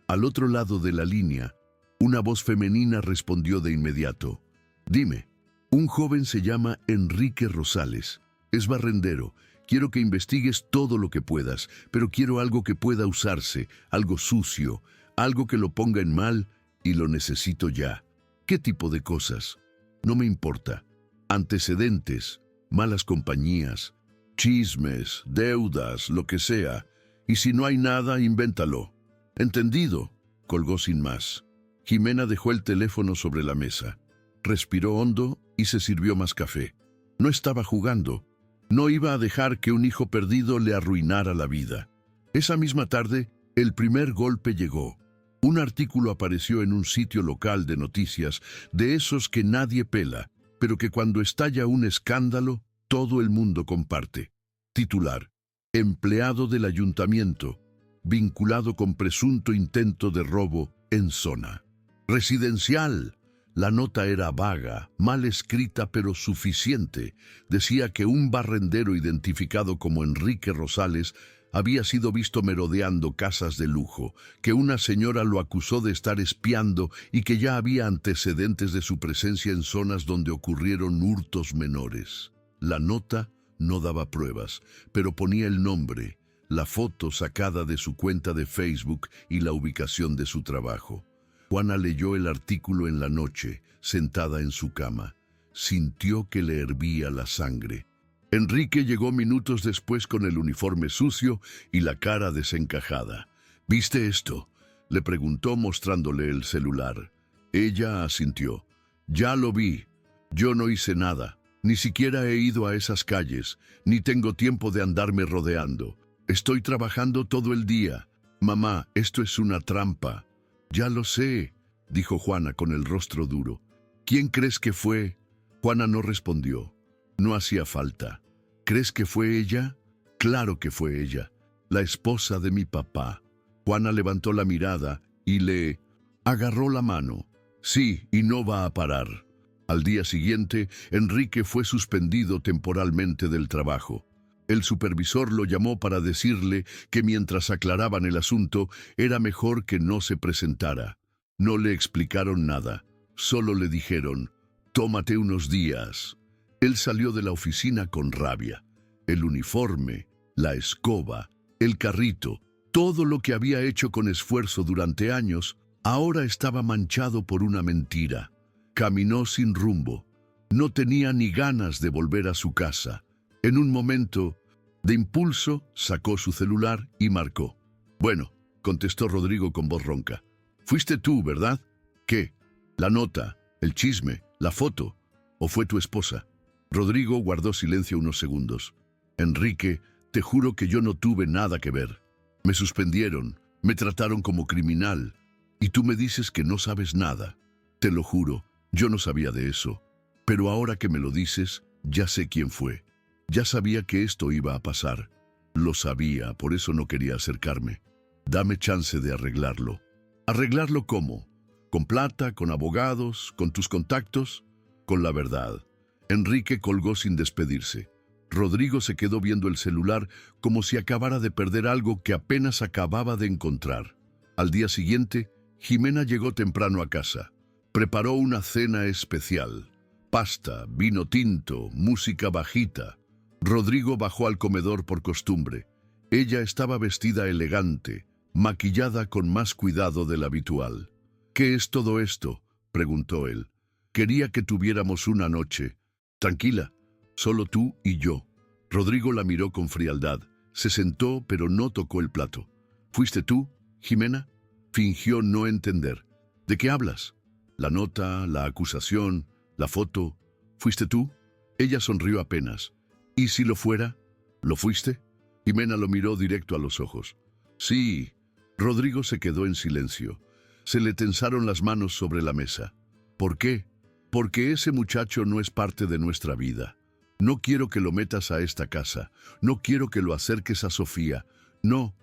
[SPEAKER 1] Al otro lado de la línea, una voz femenina respondió de inmediato. «Dime, un joven se llama Enrique Rosales. Es barrendero. Quiero que investigues todo lo que puedas, pero quiero algo que pueda usarse, algo sucio, algo que lo ponga en mal y lo necesito ya. ¿Qué tipo de cosas? No me importa. Antecedentes, malas compañías, chismes, deudas, lo que sea. Y si no hay nada, invéntalo». «Entendido», colgó sin más. Jimena dejó el teléfono sobre la mesa. Respiró hondo y se sirvió más café. No estaba jugando. No iba a dejar que un hijo perdido le arruinara la vida. Esa misma tarde, el primer golpe llegó. Un artículo apareció en un sitio local de noticias, de esos que nadie pela, pero que cuando estalla un escándalo, todo el mundo comparte. Titular: empleado del ayuntamiento, vinculado con presunto intento de robo en zona residencial. La nota era vaga, mal escrita pero suficiente. Decía que un barrendero identificado como Enrique Rosales había sido visto merodeando casas de lujo, que una señora lo acusó de estar espiando y que ya había antecedentes de su presencia en zonas donde ocurrieron hurtos menores. La nota no daba pruebas, pero ponía el nombre, la foto sacada de su cuenta de Facebook y la ubicación de su trabajo. Juana leyó el artículo en la noche, sentada en su cama. Sintió que le hervía la sangre. Enrique llegó minutos después con el uniforme sucio y la cara desencajada. «¿Viste esto?», le preguntó mostrándole el celular. Ella asintió. «Ya lo vi. Yo no hice nada. Ni siquiera he ido a esas calles, ni tengo tiempo de andarme rodeando. Estoy trabajando todo el día. Mamá, esto es una trampa». «Ya lo sé», dijo Juana con el rostro duro. «¿Quién crees que fue?». Juana no respondió. No hacía falta. «¿Crees que fue ella?». «Claro que fue ella. La esposa de mi papá». Juana levantó la mirada y le agarró la mano. «Sí, y no va a parar». Al día siguiente, Enrique fue suspendido temporalmente del trabajo. El supervisor lo llamó para decirle que mientras aclaraban el asunto, era mejor que no se presentara. No le explicaron nada, solo le dijeron, «Tómate unos días». Él salió de la oficina con rabia. El uniforme, la escoba, el carrito, todo lo que había hecho con esfuerzo durante años, ahora estaba manchado por una mentira. Caminó sin rumbo. No tenía ni ganas de volver a su casa. En un momento, de impulso, sacó su celular y marcó. «Bueno», contestó Rodrigo con voz ronca. «Fuiste tú, ¿verdad? ¿Qué? ¿La nota, el chisme, la foto? ¿O fue tu esposa?». Rodrigo guardó silencio unos segundos. «Enrique, te juro que yo no tuve nada que ver. Me suspendieron, me trataron como criminal. Y tú me dices que no sabes nada. Te lo juro, yo no sabía de eso. Pero ahora que me lo dices, ya sé quién fue. Ya sabía que esto iba a pasar. Lo sabía, por eso no quería acercarme. Dame chance de arreglarlo». «¿Arreglarlo cómo? ¿Con plata, con abogados, con tus contactos?». «Con la verdad». Enrique colgó sin despedirse. Rodrigo se quedó viendo el celular como si acabara de perder algo que apenas acababa de encontrar. Al día siguiente, Jimena llegó temprano a casa. Preparó una cena especial. Pasta, vino tinto, música bajita. Rodrigo bajó al comedor por costumbre. Ella estaba vestida elegante, maquillada con más cuidado del habitual. «¿Qué es todo esto?», preguntó él. «Quería que tuviéramos una noche. Tranquila, solo tú y yo». Rodrigo la miró con frialdad. Se sentó, pero no tocó el plato. «¿Fuiste tú, Jimena?». Fingió no entender. «¿De qué hablas?». La nota, la acusación, la foto. ¿Fuiste tú? Ella sonrió apenas. ¿Y si lo fuera? ¿Lo fuiste? Jimena lo miró directo a los ojos. Sí. Rodrigo se quedó en silencio. Se le tensaron las manos sobre la mesa. ¿Por qué? Porque ese muchacho no es parte de nuestra vida. No quiero que lo metas a esta casa. No quiero que lo acerques a Sofía. No.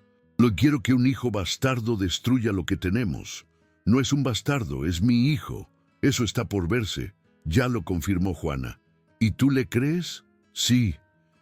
[SPEAKER 1] Quiero que un hijo bastardo destruya lo que tenemos. No es un bastardo, es mi hijo. Eso está por verse. Ya lo confirmó Juana. ¿Y tú le crees? Sí.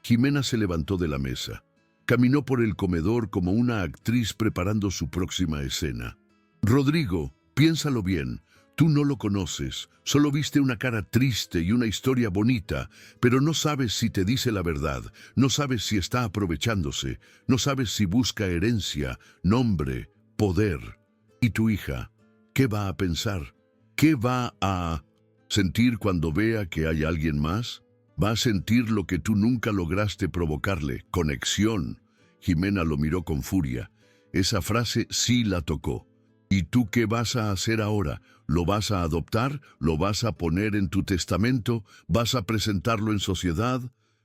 [SPEAKER 1] Jimena se levantó de la mesa. Caminó por el comedor como una actriz preparando su próxima escena. Rodrigo, piénsalo bien. Tú no lo conoces. Solo viste una cara triste y una historia bonita, pero no sabes si te dice la verdad. No sabes si está aprovechándose. No sabes si busca herencia, nombre, poder. ¿Y tu hija? ¿Qué va a pensar? ¿Qué va a sentir cuando vea que hay alguien más? Va a sentir lo que tú nunca lograste provocarle, conexión. Jimena lo miró con furia. Esa frase sí la tocó. ¿Y tú qué vas a hacer ahora? ¿Lo vas a adoptar? ¿Lo vas a poner en tu testamento? ¿Vas a presentarlo en sociedad?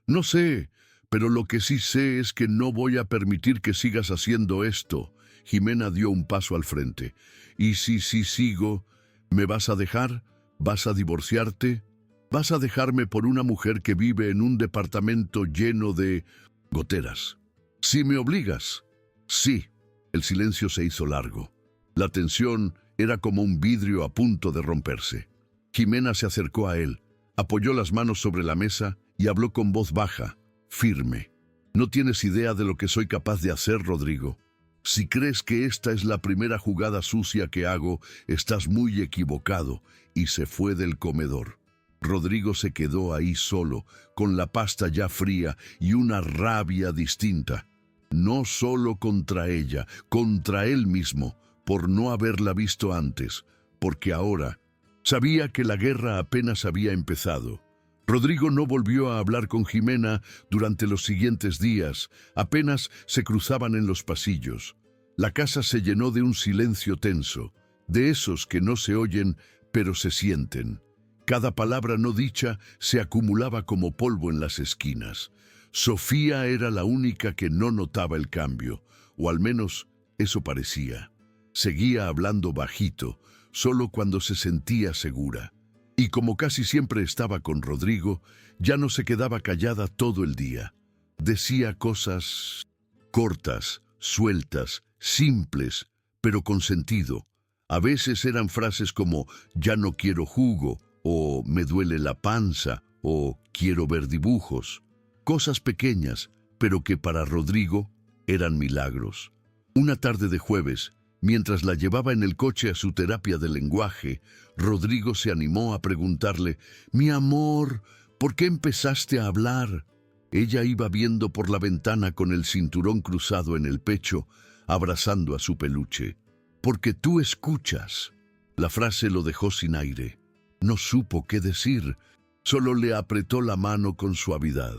[SPEAKER 1] No sé, pero lo que sí sé es que no voy a permitir que sigas haciendo esto. Jimena dio un paso al frente. ¿Y si sigo? ¿Me vas a dejar? ¿Vas a divorciarte? ¿Vas a dejarme por una mujer que vive en un departamento lleno de goteras? ¿Si me obligas? Sí. El silencio se hizo largo. La tensión era como un vidrio a punto de romperse. Jimena se acercó a él, apoyó las manos sobre la mesa y habló con voz baja, firme. No tienes idea de lo que soy capaz de hacer, Rodrigo. Si crees que esta es la primera jugada sucia que hago, estás muy equivocado. Y se fue del comedor. Rodrigo se quedó ahí solo, con la pasta ya fría y una rabia distinta. No solo contra ella, contra él mismo, por no haberla visto antes, porque ahora sabía que la guerra apenas había empezado. Rodrigo no volvió a hablar con Jimena durante los siguientes días, apenas se cruzaban en los pasillos. La casa se llenó de un silencio tenso, de esos que no se oyen, pero se sienten. Cada palabra no dicha se acumulaba como polvo en las esquinas. Sofía era la única que no notaba el cambio, o al menos eso parecía. Seguía hablando bajito, solo cuando se sentía segura. Y como casi siempre estaba con Rodrigo, ya no se quedaba callada todo el día. Decía cosas cortas, sueltas, simples, pero con sentido. A veces eran frases como «ya no quiero jugo», o «me duele la panza», o «quiero ver dibujos». Cosas pequeñas, pero que para Rodrigo eran milagros. Una tarde de jueves, mientras la llevaba en el coche a su terapia de lenguaje, Rodrigo se animó a preguntarle, «Mi amor, ¿por qué empezaste a hablar?» Ella iba viendo por la ventana con el cinturón cruzado en el pecho, abrazando a su peluche. «Porque tú escuchas». La frase lo dejó sin aire. No supo qué decir, solo le apretó la mano con suavidad.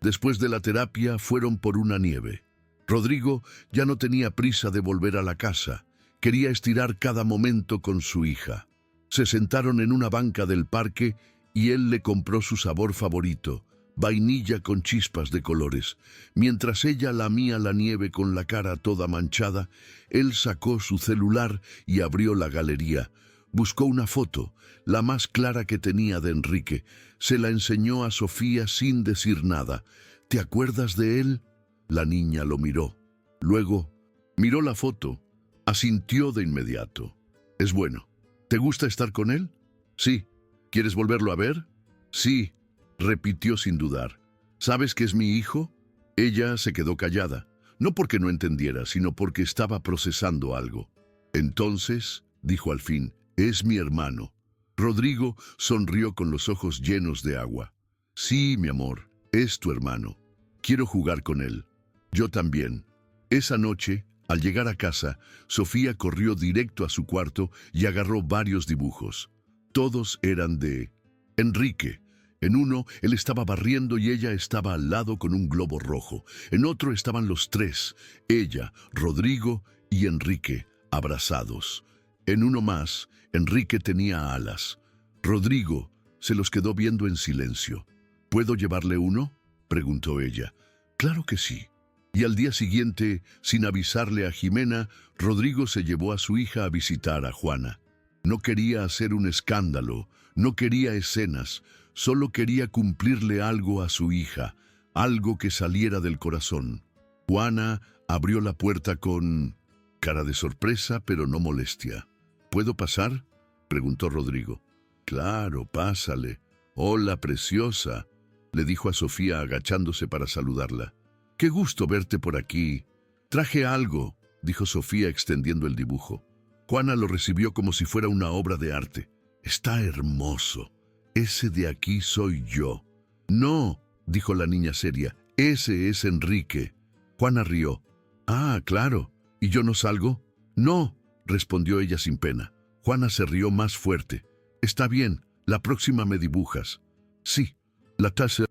[SPEAKER 1] Después de la terapia fueron por una nieve. Rodrigo ya no tenía prisa de volver a la casa. Quería estirar cada momento con su hija. Se sentaron en una banca del parque y él le compró su sabor favorito, vainilla con chispas de colores. Mientras ella lamía la nieve con la cara toda manchada, él sacó su celular y abrió la galería. Buscó una foto, la más clara que tenía de Enrique. Se la enseñó a Sofía sin decir nada. ¿Te acuerdas de él? La niña lo miró. Luego, miró la foto. Asintió de inmediato. Es bueno. ¿Te gusta estar con él? Sí. ¿Quieres volverlo a ver? Sí, repitió sin dudar. ¿Sabes que es mi hijo? Ella se quedó callada. No porque no entendiera, sino porque estaba procesando algo. Entonces, dijo al fin, es mi hermano. Rodrigo sonrió con los ojos llenos de agua. Sí, mi amor, es tu hermano. Quiero jugar con él. Yo también. Esa noche, al llegar a casa, Sofía corrió directo a su cuarto y agarró varios dibujos. Todos eran de Enrique. En uno, él estaba barriendo y ella estaba al lado con un globo rojo. En otro estaban los tres, ella, Rodrigo y Enrique, abrazados. En uno más, Enrique tenía alas. Rodrigo se los quedó viendo en silencio. ¿Puedo llevarle uno?, preguntó ella. Claro que sí. Y al día siguiente, sin avisarle a Jimena, Rodrigo se llevó a su hija a visitar a Juana. No quería hacer un escándalo, no quería escenas, solo quería cumplirle algo a su hija, algo que saliera del corazón. Juana abrió la puerta con cara de sorpresa, pero no molestia. ¿Puedo pasar?, preguntó Rodrigo. Claro, pásale. Hola, preciosa, le dijo a Sofía agachándose para saludarla. Qué gusto verte por aquí. Traje algo, dijo Sofía extendiendo el dibujo. Juana lo recibió como si fuera una obra de arte. Está hermoso. Ese de aquí soy yo. No, dijo la niña seria, ese es Enrique. Juana rió. Ah, claro. ¿Y yo no salgo? No, respondió ella sin pena. Juana se rió más fuerte. Está bien, la próxima me dibujas. Sí, la taza.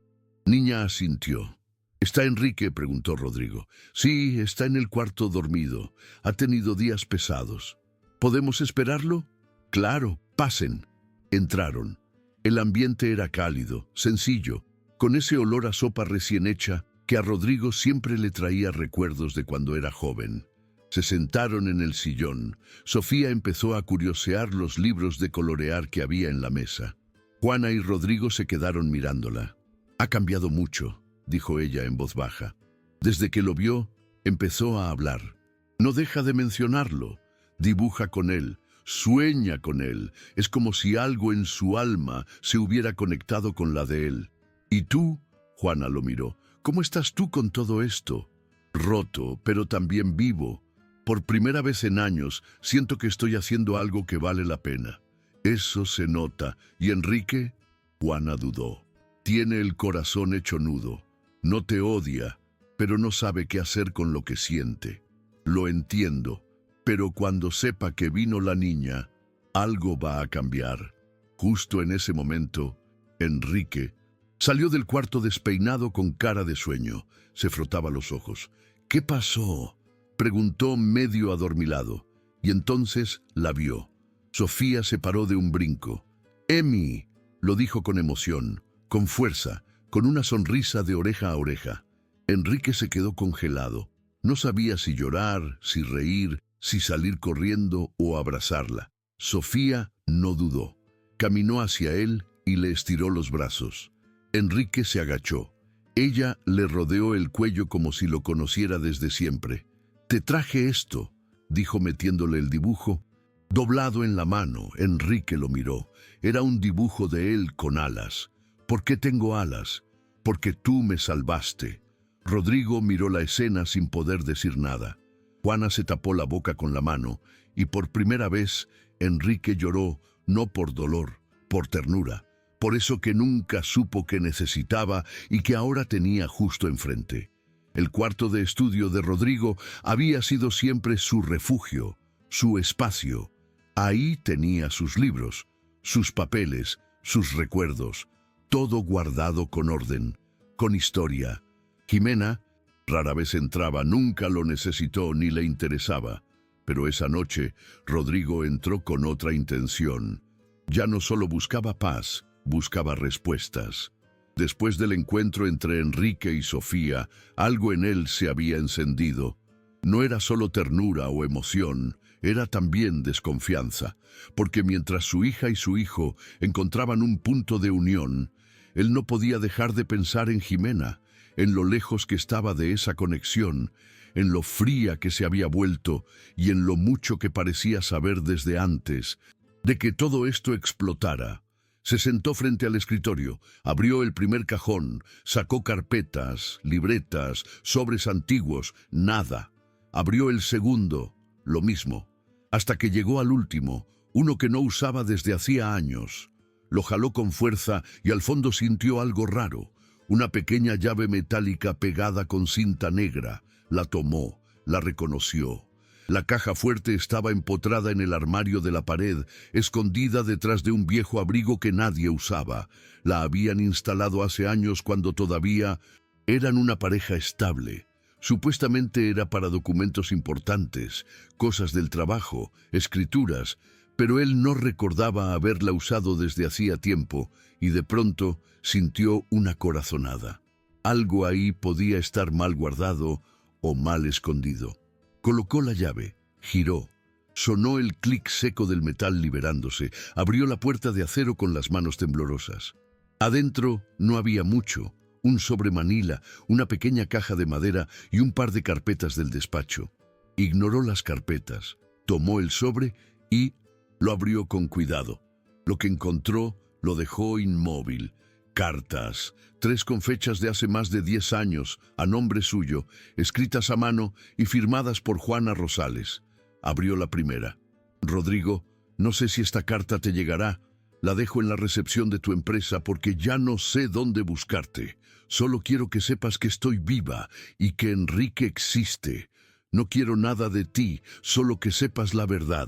[SPEAKER 1] Niña asintió. ¿Está Enrique?, preguntó Rodrigo. Sí, está en el cuarto dormido. Ha tenido días pesados. ¿Podemos esperarlo? Claro, pasen. Entraron. El ambiente era cálido, sencillo, con ese olor a sopa recién hecha que a Rodrigo siempre le traía recuerdos de cuando era joven. Se sentaron en el sillón. Sofía empezó a curiosear los libros de colorear que había en la mesa. Juana y Rodrigo se quedaron mirándola. Ha cambiado mucho, dijo ella en voz baja. Desde que lo vio, empezó a hablar. No deja de mencionarlo. Dibuja con él, sueña con él. Es como si algo en su alma se hubiera conectado con la de él. ¿Y tú? Juana lo miró. ¿Cómo estás tú con todo esto? Roto, pero también vivo. Por primera vez en años, siento que estoy haciendo algo que vale la pena. Eso se nota. ¿Y Enrique? Juana dudó. Tiene el corazón hecho nudo. No te odia, pero no sabe qué hacer con lo que siente. Lo entiendo, pero cuando sepa que vino la niña, algo va a cambiar. Justo en ese momento, Enrique salió del cuarto despeinado con cara de sueño. Se frotaba los ojos. ¿Qué pasó?, preguntó medio adormilado, y entonces la vio. Sofía se paró de un brinco. «Emi», lo dijo con emoción, con fuerza, con una sonrisa de oreja a oreja. Enrique se quedó congelado. No sabía si llorar, si reír, si salir corriendo o abrazarla. Sofía no dudó. Caminó hacia él y le estiró los brazos. Enrique se agachó. Ella le rodeó el cuello como si lo conociera desde siempre. «Te traje esto», dijo metiéndole el dibujo. Doblado en la mano, Enrique lo miró. Era un dibujo de él con alas. «¿Por qué tengo alas? Porque tú me salvaste». Rodrigo miró la escena sin poder decir nada. Juana se tapó la boca con la mano y por primera vez Enrique lloró, no por dolor, por ternura, por eso que nunca supo que necesitaba y que ahora tenía justo enfrente. El cuarto de estudio de Rodrigo había sido siempre su refugio, su espacio. Ahí tenía sus libros, sus papeles, sus recuerdos, todo guardado con orden, con historia. Jimena rara vez entraba, nunca lo necesitó ni le interesaba. Pero esa noche, Rodrigo entró con otra intención. Ya no solo buscaba paz, buscaba respuestas. Después del encuentro entre Enrique y Sofía, algo en él se había encendido. No era solo ternura o emoción, era también desconfianza, porque mientras su hija y su hijo encontraban un punto de unión, él no podía dejar de pensar en Jimena, en lo lejos que estaba de esa conexión, en lo fría que se había vuelto y en lo mucho que parecía saber desde antes de que todo esto explotara. Se sentó frente al escritorio, abrió el primer cajón, sacó carpetas, libretas, sobres antiguos, nada. Abrió el segundo, lo mismo, hasta que llegó al último, uno que no usaba desde hacía años. Lo jaló con fuerza y al fondo sintió algo raro, una pequeña llave metálica pegada con cinta negra. La tomó, la reconoció. La caja fuerte estaba empotrada en el armario de la pared, escondida detrás de un viejo abrigo que nadie usaba. La habían instalado hace años cuando todavía eran una pareja estable. Supuestamente era para documentos importantes, cosas del trabajo, escrituras, pero él no recordaba haberla usado desde hacía tiempo y de pronto sintió una corazonada. Algo ahí podía estar mal guardado o mal escondido. Colocó la llave, giró. Sonó el clic seco del metal liberándose. Abrió la puerta de acero con las manos temblorosas. Adentro no había mucho. Un sobre manila, una pequeña caja de madera y un par de carpetas del despacho. Ignoró las carpetas, tomó el sobre y lo abrió con cuidado. Lo que encontró lo dejó inmóvil. Cartas, 3 con fechas de hace más de 10 años, a nombre suyo, escritas a mano y firmadas por Juana Rosales. Abrió la primera. Rodrigo, no sé si esta carta te llegará. La dejo en la recepción de tu empresa porque ya no sé dónde buscarte. Solo quiero que sepas que estoy viva y que Enrique existe. No quiero nada de ti, solo que sepas la verdad.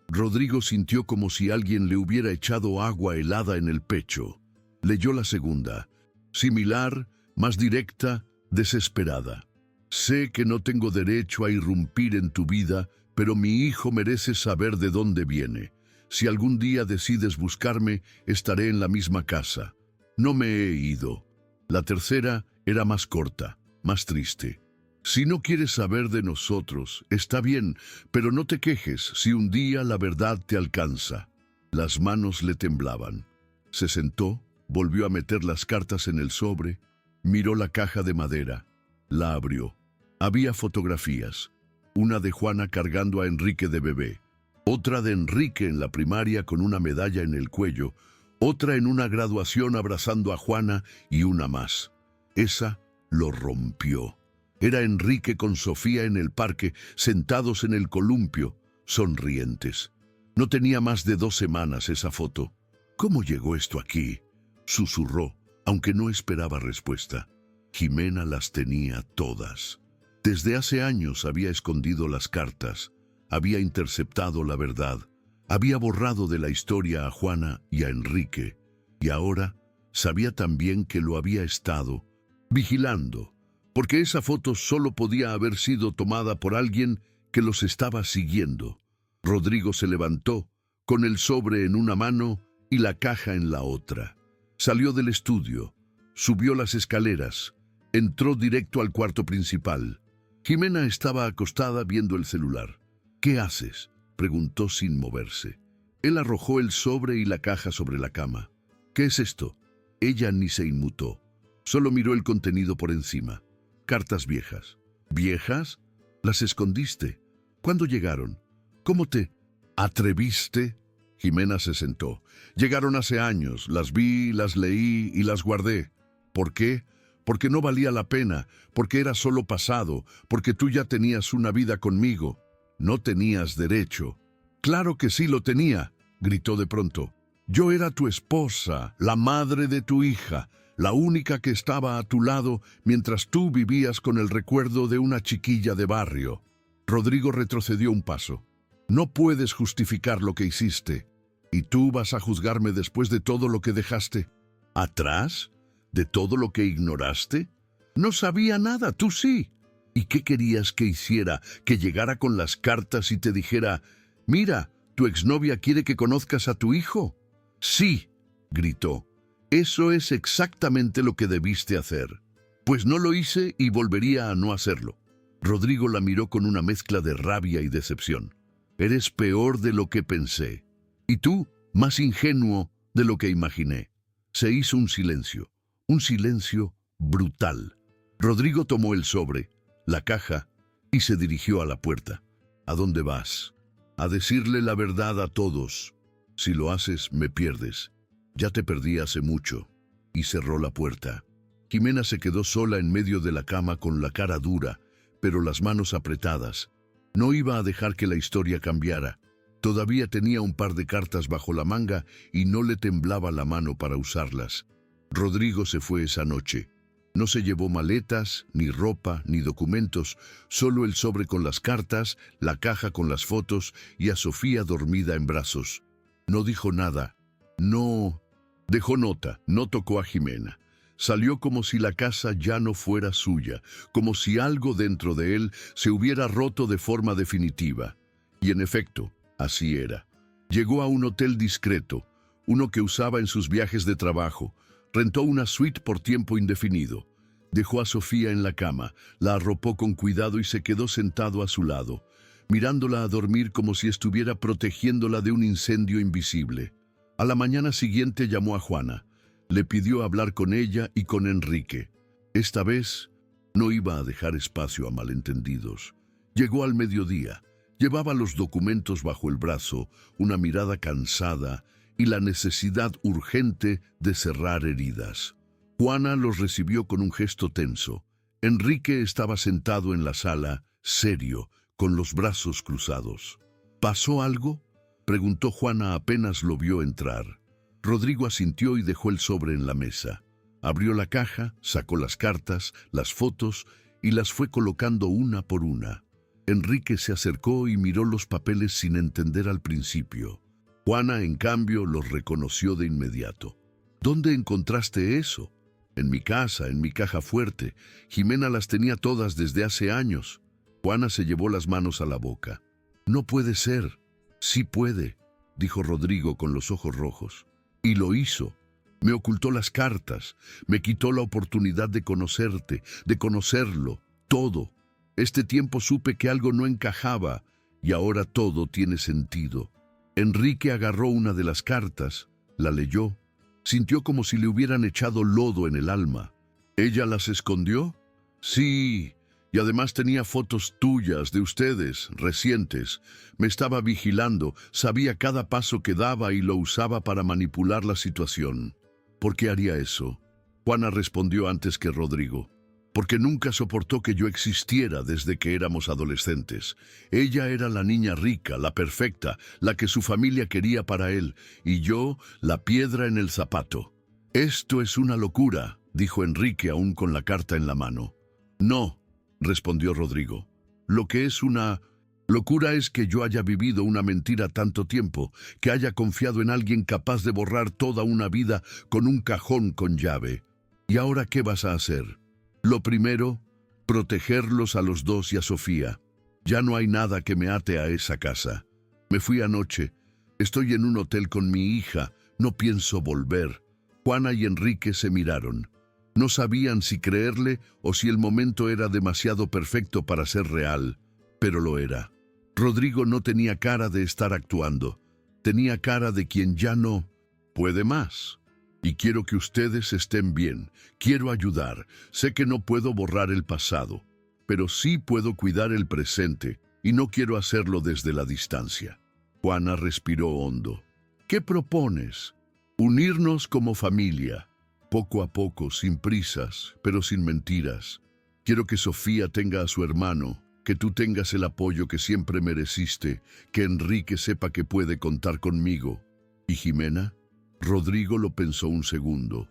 [SPEAKER 1] Rodrigo sintió como si alguien le hubiera echado agua helada en el pecho. Leyó la segunda. Similar, más directa, desesperada. Sé que no tengo derecho a irrumpir en tu vida, pero mi hijo merece saber de dónde viene. Si algún día decides buscarme, estaré en la misma casa. No me he ido. La tercera era más corta, más triste. Si no quieres saber de nosotros, está bien, pero no te quejes si un día la verdad te alcanza. Las manos le temblaban. Se sentó, volvió a meter las cartas en el sobre, miró la caja de madera, la abrió. Había fotografías. Una de Juana cargando a Enrique de bebé. Otra de Enrique en la primaria con una medalla en el cuello, otra en una graduación abrazando a Juana y una más. Esa lo rompió. Era Enrique con Sofía en el parque, sentados en el columpio, sonrientes. No tenía más de 2 semanas esa foto. ¿Cómo llegó esto aquí?, susurró, aunque no esperaba respuesta. Jimena las tenía todas. Desde hace años había escondido las cartas. Había interceptado la verdad, había borrado de la historia a Juana y a Enrique, y ahora sabía también que lo había estado vigilando, porque esa foto solo podía haber sido tomada por alguien que los estaba siguiendo. Rodrigo se levantó, con el sobre en una mano y la caja en la otra. Salió del estudio, subió las escaleras, entró directo al cuarto principal. Jimena estaba acostada viendo el celular. ¿Qué haces?, preguntó sin moverse. Él arrojó el sobre y la caja sobre la cama. ¿Qué es esto? Ella ni se inmutó. Solo miró el contenido por encima. Cartas viejas. ¿Viejas? ¿Las escondiste? ¿Cuándo llegaron? ¿Cómo te atreviste? Jimena se sentó. Llegaron hace años. Las vi, las leí y las guardé. ¿Por qué? Porque no valía la pena, porque era solo pasado, porque tú ya tenías una vida conmigo. No tenías derecho. Claro que sí lo tenía, gritó de pronto. Yo era tu esposa, la madre de tu hija, la única que estaba a tu lado mientras tú vivías con el recuerdo de una chiquilla de barrio. Rodrigo retrocedió un paso. No puedes justificar lo que hiciste. ¿Y tú vas a juzgarme después de todo lo que dejaste atrás? ¿De todo lo que ignoraste? No sabía nada, tú sí. ¿Y qué querías que hiciera? ¿Que llegara con las cartas y te dijera, mira, tu exnovia quiere que conozcas a tu hijo? Sí, gritó. Eso es exactamente lo que debiste hacer. Pues no lo hice y volvería a no hacerlo. Rodrigo la miró con una mezcla de rabia y decepción. Eres peor de lo que pensé. Y tú, más ingenuo de lo que imaginé. Se hizo un silencio brutal. Rodrigo tomó el sobre, la caja, y se dirigió a la puerta. ¿A dónde vas? A decirle la verdad a todos. Si lo haces, me pierdes. Ya te perdí hace mucho. Y cerró la puerta. Jimena se quedó sola en medio de la cama con la cara dura, pero las manos apretadas. No iba a dejar que la historia cambiara. Todavía tenía un par de cartas bajo la manga y no le temblaba la mano para usarlas. Rodrigo se fue esa noche. No se llevó maletas, ni ropa, ni documentos, solo el sobre con las cartas, la caja con las fotos y a Sofía dormida en brazos. No dijo nada. No dejó nota, no tocó a Jimena. Salió como si la casa ya no fuera suya, como si algo dentro de él se hubiera roto de forma definitiva. Y en efecto, así era. Llegó a un hotel discreto, uno que usaba en sus viajes de trabajo. Rentó una suite por tiempo indefinido. Dejó a Sofía en la cama, la arropó con cuidado y se quedó sentado a su lado, mirándola a dormir como si estuviera protegiéndola de un incendio invisible. A la mañana siguiente llamó a Juana. Le pidió hablar con ella y con Enrique. Esta vez no iba a dejar espacio a malentendidos. Llegó al mediodía. Llevaba los documentos bajo el brazo, una mirada cansada y la necesidad urgente de cerrar heridas. Juana los recibió con un gesto tenso. Enrique estaba sentado en la sala, serio, con los brazos cruzados. ¿Pasó algo?, preguntó Juana apenas lo vio entrar. Rodrigo asintió y dejó el sobre en la mesa. Abrió la caja, sacó las cartas, las fotos y las fue colocando una por una. Enrique se acercó y miró los papeles sin entender al principio. Juana, en cambio, los reconoció de inmediato. ¿Dónde encontraste eso? En mi casa, en mi caja fuerte. Jimena las tenía todas desde hace años. Juana se llevó las manos a la boca. No puede ser. Sí puede, dijo Rodrigo con los ojos rojos. Y lo hizo. Me ocultó las cartas, me quitó la oportunidad de conocerte, de conocerlo, todo. Este tiempo supe que algo no encajaba y ahora todo tiene sentido. Enrique agarró una de las cartas, la leyó, sintió como si le hubieran echado lodo en el alma. ¿Ella las escondió? Sí, y además tenía fotos tuyas, de ustedes, recientes. Me estaba vigilando, sabía cada paso que daba y lo usaba para manipular la situación. ¿Por qué haría eso? Juana respondió antes que Rodrigo. Porque nunca soportó que yo existiera desde que éramos adolescentes. Ella era la niña rica, la perfecta, la que su familia quería para él, y yo, la piedra en el zapato. Esto es una locura, dijo Enrique aún con la carta en la mano. No, respondió Rodrigo. Lo que es una locura es que yo haya vivido una mentira tanto tiempo, que haya confiado en alguien capaz de borrar toda una vida con un cajón con llave. ¿Y ahora qué vas a hacer? Lo primero, protegerlos a los dos y a Sofía. Ya no hay nada que me ate a esa casa. Me fui anoche. Estoy en un hotel con mi hija. No pienso volver. Juana y Enrique se miraron. No sabían si creerle o si el momento era demasiado perfecto para ser real, pero lo era. Rodrigo no tenía cara de estar actuando. Tenía cara de quien ya no puede más. Y quiero que ustedes estén bien. Quiero ayudar. Sé que no puedo borrar el pasado, pero sí puedo cuidar el presente, y no quiero hacerlo desde la distancia. Juana respiró hondo. ¿Qué propones? Unirnos como familia, poco a poco, sin prisas, pero sin mentiras. Quiero que Sofía tenga a su hermano, que tú tengas el apoyo que siempre mereciste, que Enrique sepa que puede contar conmigo. ¿Y Jimena? Rodrigo lo pensó un segundo.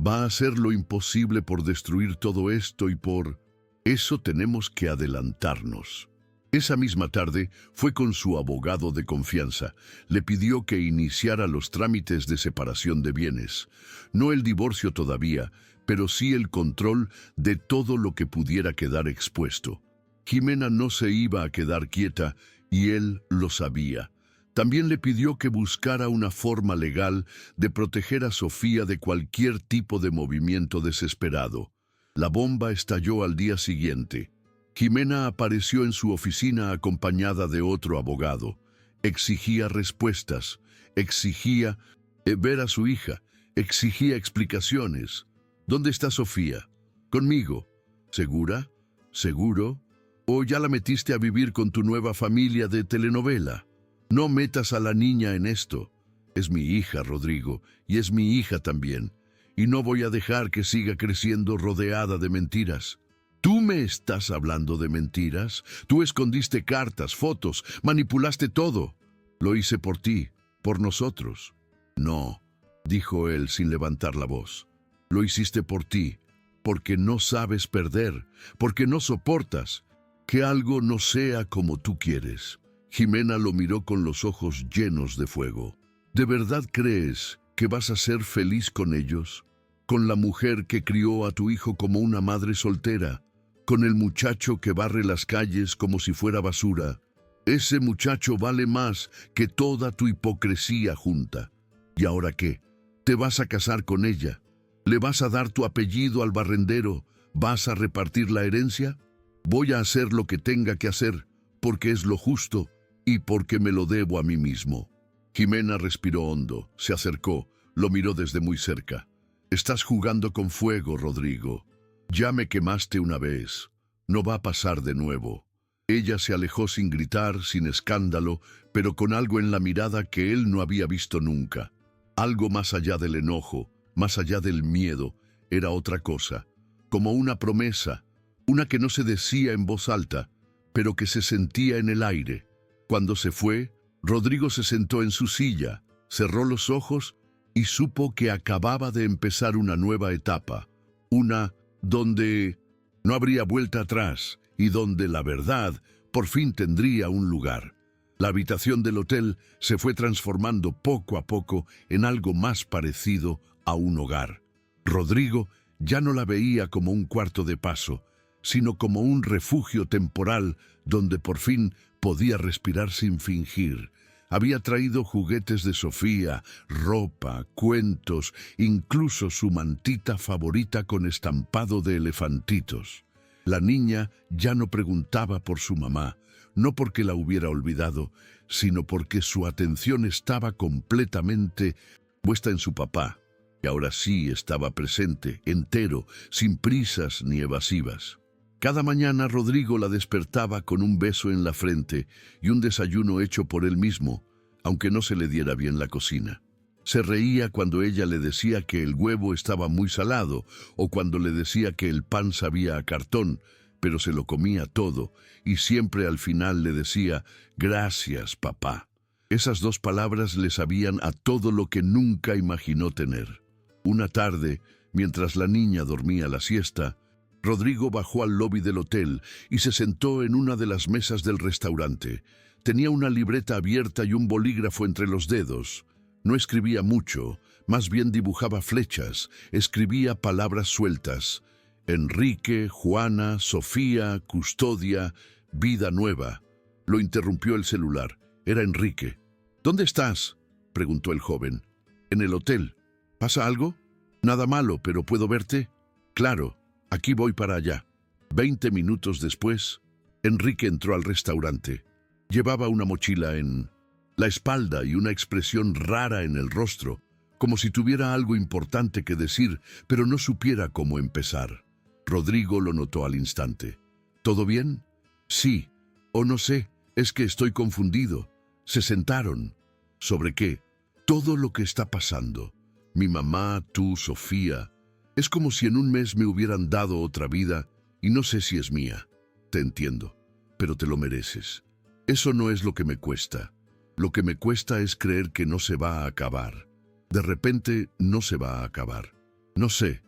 [SPEAKER 1] Va a hacer lo imposible por destruir todo esto y por eso tenemos que adelantarnos. Esa misma tarde fue con su abogado de confianza. Le pidió que iniciara los trámites de separación de bienes. No el divorcio todavía, pero sí el control de todo lo que pudiera quedar expuesto. Jimena no se iba a quedar quieta y él lo sabía. También le pidió que buscara una forma legal de proteger a Sofía de cualquier tipo de movimiento desesperado. La bomba estalló al día siguiente. Jimena apareció en su oficina acompañada de otro abogado. Exigía respuestas, exigía ver a su hija, exigía explicaciones. ¿Dónde está Sofía? Conmigo. ¿Segura? ¿Seguro? ¿O ya la metiste a vivir con tu nueva familia de telenovela? No metas a la niña en esto. Es mi hija, Rodrigo, y es mi hija también. Y no voy a dejar que siga creciendo rodeada de mentiras. ¿Tú me estás hablando de mentiras? Tú escondiste cartas, fotos, manipulaste todo. Lo hice por ti, por nosotros. No, dijo él sin levantar la voz. Lo hiciste por ti, porque no sabes perder, porque no soportas que algo no sea como tú quieres. Jimena lo miró con los ojos llenos de fuego. ¿De verdad crees que vas a ser feliz con ellos? con la mujer que crió a tu hijo como una madre soltera, con el muchacho que barre las calles como si fuera basura. Ese muchacho vale más que toda tu hipocresía junta. ¿Y ahora qué? ¿Te vas a casar con ella? ¿Le vas a dar tu apellido al barrendero? ¿Vas a repartir la herencia? Voy a hacer lo que tenga que hacer, porque es lo justo y porque me lo debo a mí mismo. Jimena respiró hondo, se acercó, lo miró desde muy cerca. Estás jugando con fuego, Rodrigo. Ya me quemaste una vez. No va a pasar de nuevo. Ella se alejó sin gritar, sin escándalo, pero con algo en la mirada que él no había visto nunca. Algo más allá del enojo, más allá del miedo, era otra cosa, como una promesa, una que no se decía en voz alta, pero que se sentía en el aire. Cuando se fue, Rodrigo se sentó en su silla, cerró los ojos y supo que acababa de empezar una nueva etapa, una donde no habría vuelta atrás y donde la verdad por fin tendría un lugar. La habitación del hotel se fue transformando poco a poco en algo más parecido a un hogar. Rodrigo ya no la veía como un cuarto de paso, sino como un refugio temporal donde por fin podía respirar sin fingir. Había traído juguetes de Sofía, ropa, cuentos, incluso su mantita favorita con estampado de elefantitos. La niña ya no preguntaba por su mamá, no porque la hubiera olvidado, sino porque su atención estaba completamente puesta en su papá, que ahora sí estaba presente, entero, sin prisas ni evasivas. Cada mañana Rodrigo la despertaba con un beso en la frente y un desayuno hecho por él mismo, aunque no se le diera bien la cocina. Se reía cuando ella le decía que el huevo estaba muy salado o cuando le decía que el pan sabía a cartón, pero se lo comía todo y siempre al final le decía «Gracias, papá». Esas dos palabras le sabían a todo lo que nunca imaginó tener. Una tarde, mientras la niña dormía la siesta, Rodrigo bajó al lobby del hotel y se sentó en una de las mesas del restaurante. Tenía una libreta abierta y un bolígrafo entre los dedos. No escribía mucho, más bien dibujaba flechas, escribía palabras sueltas. Enrique, Juana, Sofía, Custodia, vida nueva. Lo interrumpió el celular. Era Enrique. ¿Dónde estás?, preguntó el joven. En el hotel. ¿Pasa algo? Nada malo, pero ¿puedo verte? Claro, aquí voy para allá. 20 minutos después, Enrique entró al restaurante. Llevaba una mochila en la espalda y una expresión rara en el rostro, como si tuviera algo importante que decir, pero no supiera cómo empezar. Rodrigo lo notó al instante. ¿Todo bien? Sí. O no sé, es que estoy confundido. Se sentaron. ¿Sobre qué? Todo lo que está pasando. Mi mamá, tú, Sofía. Es como si en un mes me hubieran dado otra vida y no sé si es mía. Te entiendo, pero te lo mereces. Eso no es lo que me cuesta. Lo que me cuesta es creer que no se va a acabar. De repente no se va a acabar. No sé,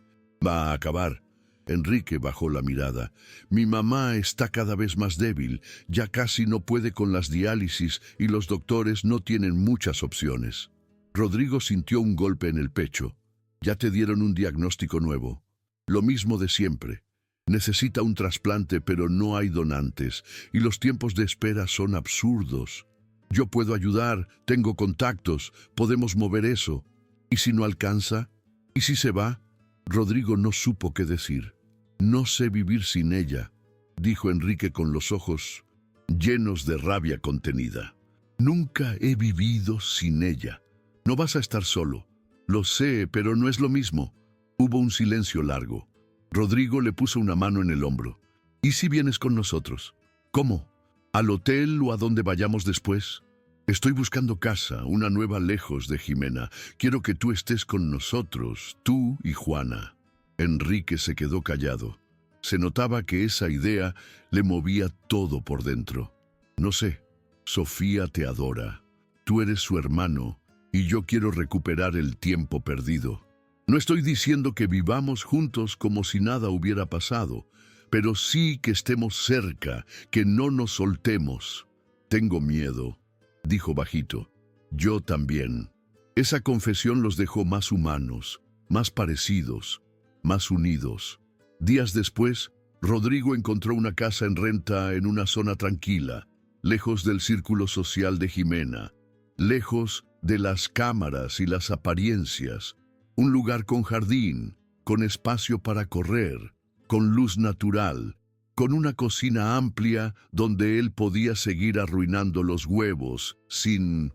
[SPEAKER 1] va a acabar. Enrique bajó la mirada. Mi mamá está cada vez más débil, ya casi no puede con las diálisis y los doctores no tienen muchas opciones. Rodrigo sintió un golpe en el pecho. Ya te dieron un diagnóstico nuevo. Lo mismo de siempre. Necesita un trasplante, pero no hay donantes, y los tiempos de espera son absurdos. Yo puedo ayudar, tengo contactos, podemos mover eso. ¿Y si no alcanza? ¿Y si se va? Rodrigo no supo qué decir. No sé vivir sin ella, dijo Enrique con los ojos llenos de rabia contenida. Nunca he vivido sin ella. No vas a estar solo. Lo sé, pero no es lo mismo. Hubo un silencio largo. Rodrigo le puso una mano en el hombro. ¿Y si vienes con nosotros? ¿Cómo? ¿Al hotel o a donde vayamos después? Estoy buscando casa, una nueva lejos de Jimena. Quiero que tú estés con nosotros, tú y Juana. Enrique se quedó callado. Se notaba que esa idea le movía todo por dentro. No sé, Sofía te adora. Tú eres su hermano y yo quiero recuperar el tiempo perdido. No estoy diciendo que vivamos juntos como si nada hubiera pasado, pero sí que estemos cerca, que no nos soltemos. Tengo miedo, dijo bajito. Yo también. Esa confesión los dejó más humanos. más parecidos, más unidos. Días después, Rodrigo encontró una casa en renta en una zona tranquila, lejos del círculo social de Jimena, lejos de las cámaras y las apariencias, un lugar con jardín, con espacio para correr, con luz natural, con una cocina amplia donde él podía seguir arruinando los huevos sin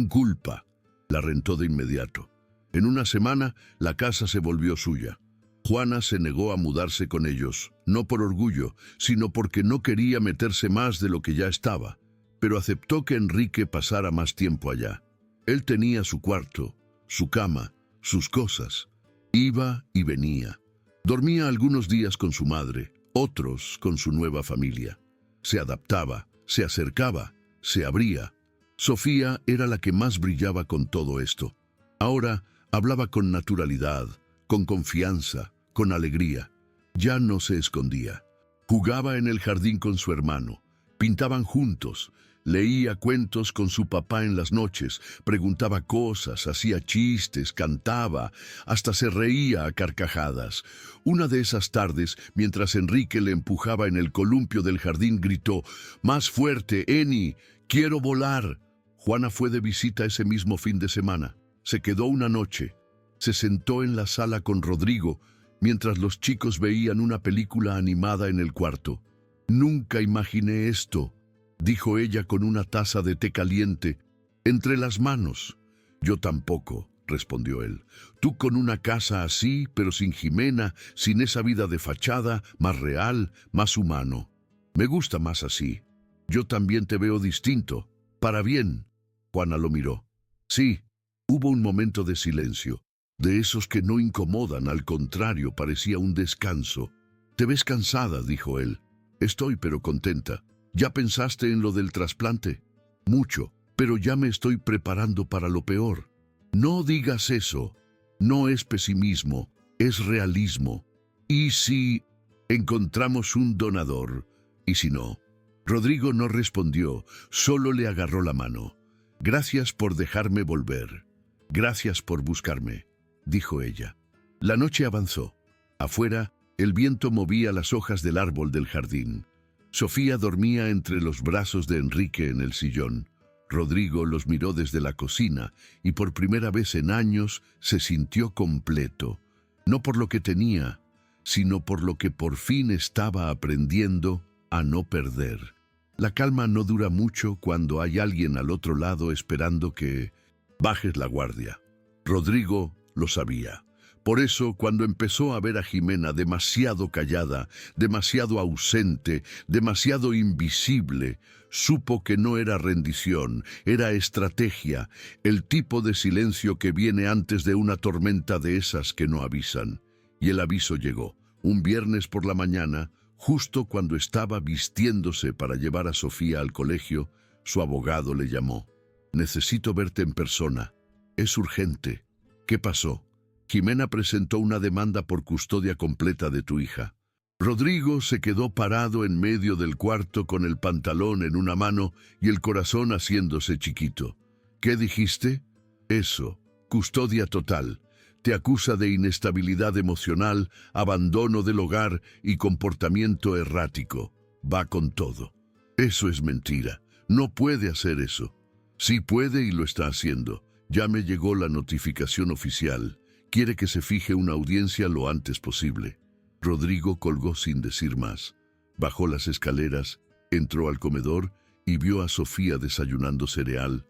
[SPEAKER 1] culpa. La rentó de inmediato. En una semana, la casa se volvió suya. Juana se negó a mudarse con ellos, no por orgullo, sino porque no quería meterse más de lo que ya estaba, pero aceptó que Enrique pasara más tiempo allá. Él tenía su cuarto, su cama, sus cosas. Iba y venía. Dormía algunos días con su madre, otros con su nueva familia. Se adaptaba, se acercaba, se abría. Sofía era la que más brillaba con todo esto. Ahora hablaba con naturalidad, con confianza, con alegría. Ya no se escondía. Jugaba en el jardín con su hermano. Pintaban juntos. Leía cuentos con su papá en las noches, preguntaba cosas, hacía chistes, cantaba, hasta se reía a carcajadas. Una de esas tardes, mientras Enrique le empujaba en el columpio del jardín, gritó: «¡Más fuerte, Eni! ¡Quiero volar!». Juana fue de visita ese mismo fin de semana. Se quedó una noche. Se sentó en la sala con Rodrigo, mientras los chicos veían una película animada en el cuarto. «Nunca imaginé esto», dijo ella con una taza de té caliente entre las manos. «Yo tampoco», respondió él. «Tú con una casa así, pero sin Jimena, sin esa vida de fachada, más real, más humano. Me gusta más así. Yo también te veo distinto, para bien». Juana lo miró. Sí, hubo un momento de silencio, de esos que no incomodan, al contrario, parecía un descanso. «Te ves cansada», dijo él. «Estoy, pero contenta. ¿Ya pensaste en lo del trasplante?» «Mucho, pero ya me estoy preparando para lo peor». «No digas eso. No es pesimismo, es realismo. ¿Y si encontramos un donador? ¿Y si no?». Rodrigo no respondió, solo le agarró la mano. «Gracias por dejarme volver. Gracias por buscarme», dijo ella. La noche avanzó. Afuera, el viento movía las hojas del árbol del jardín. Sofía dormía entre los brazos de Enrique en el sillón. Rodrigo los miró desde la cocina y por primera vez en años se sintió completo, no por lo que tenía, sino por lo que por fin estaba aprendiendo a no perder. La calma no dura mucho cuando hay alguien al otro lado esperando que bajes la guardia. Rodrigo lo sabía. Por eso, cuando empezó a ver a Jimena demasiado callada, demasiado ausente, demasiado invisible, supo que no era rendición, era estrategia, el tipo de silencio que viene antes de una tormenta de esas que no avisan. Y el aviso llegó, un viernes por la mañana, justo cuando estaba vistiéndose para llevar a Sofía al colegio. Su abogado le llamó. «Necesito verte en persona. Es urgente». «¿Qué pasó?». «Jimena presentó una demanda por custodia completa de tu hija». Rodrigo se quedó parado en medio del cuarto con el pantalón en una mano y el corazón haciéndose chiquito. «¿Qué dijiste?». «Eso, custodia total. Te acusa de inestabilidad emocional, abandono del hogar y comportamiento errático. Va con todo». «Eso es mentira. No puede hacer eso». «Sí puede y lo está haciendo. Ya me llegó la notificación oficial. Quiere que se fije una audiencia lo antes posible». Rodrigo colgó sin decir más. Bajó las escaleras, entró al comedor y vio a Sofía desayunando cereal.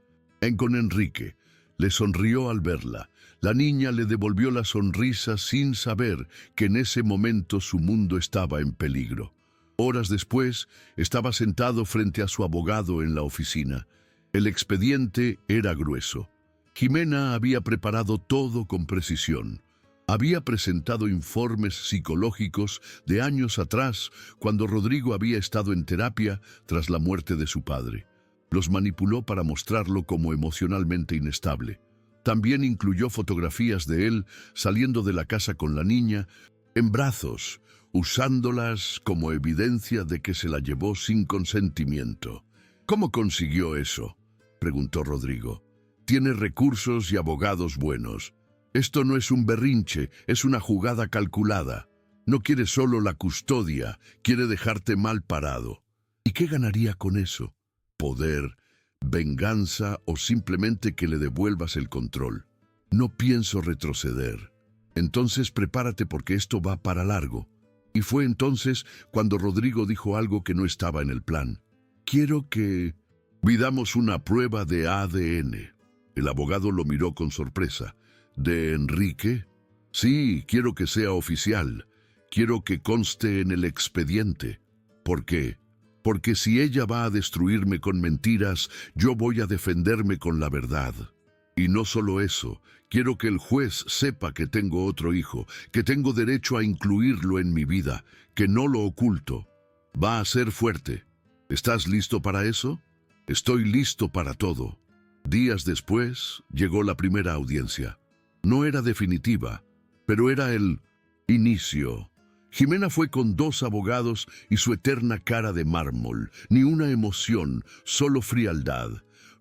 [SPEAKER 1] Con Enrique. Le sonrió al verla. La niña le devolvió la sonrisa sin saber que en ese momento su mundo estaba en peligro. Horas después, estaba sentado frente a su abogado en la oficina. El expediente era grueso. Jimena había preparado todo con precisión. Había presentado informes psicológicos de años atrás, cuando Rodrigo había estado en terapia tras la muerte de su padre. Los manipuló para mostrarlo como emocionalmente inestable. También incluyó fotografías de él saliendo de la casa con la niña, en brazos, usándolas como evidencia de que se la llevó sin consentimiento. «¿Cómo consiguió eso?», preguntó Rodrigo. «Tiene recursos y abogados buenos». Esto no es un berrinche, es una jugada calculada. No quiere solo la custodia, quiere dejarte mal parado. ¿Y qué ganaría con eso? Poder, venganza o simplemente que le devuelvas el control. No pienso retroceder. Entonces prepárate porque esto va para largo. Y fue entonces cuando Rodrigo dijo algo que no estaba en el plan. Quiero que pidamos una prueba de ADN. El abogado lo miró con sorpresa. ¿De Enrique? Sí, quiero que sea oficial. Quiero que conste en el expediente. ¿Por qué? Porque si ella va a destruirme con mentiras, yo voy a defenderme con la verdad. Y no solo eso, quiero que el juez sepa que tengo otro hijo, que tengo derecho a incluirlo en mi vida, que no lo oculto. Va a ser fuerte. ¿Estás listo para eso? Estoy listo para todo. Días después, llegó la primera audiencia. No era definitiva, pero era el inicio. Jimena fue con 2 abogados y su eterna cara de mármol, ni una emoción, solo frialdad.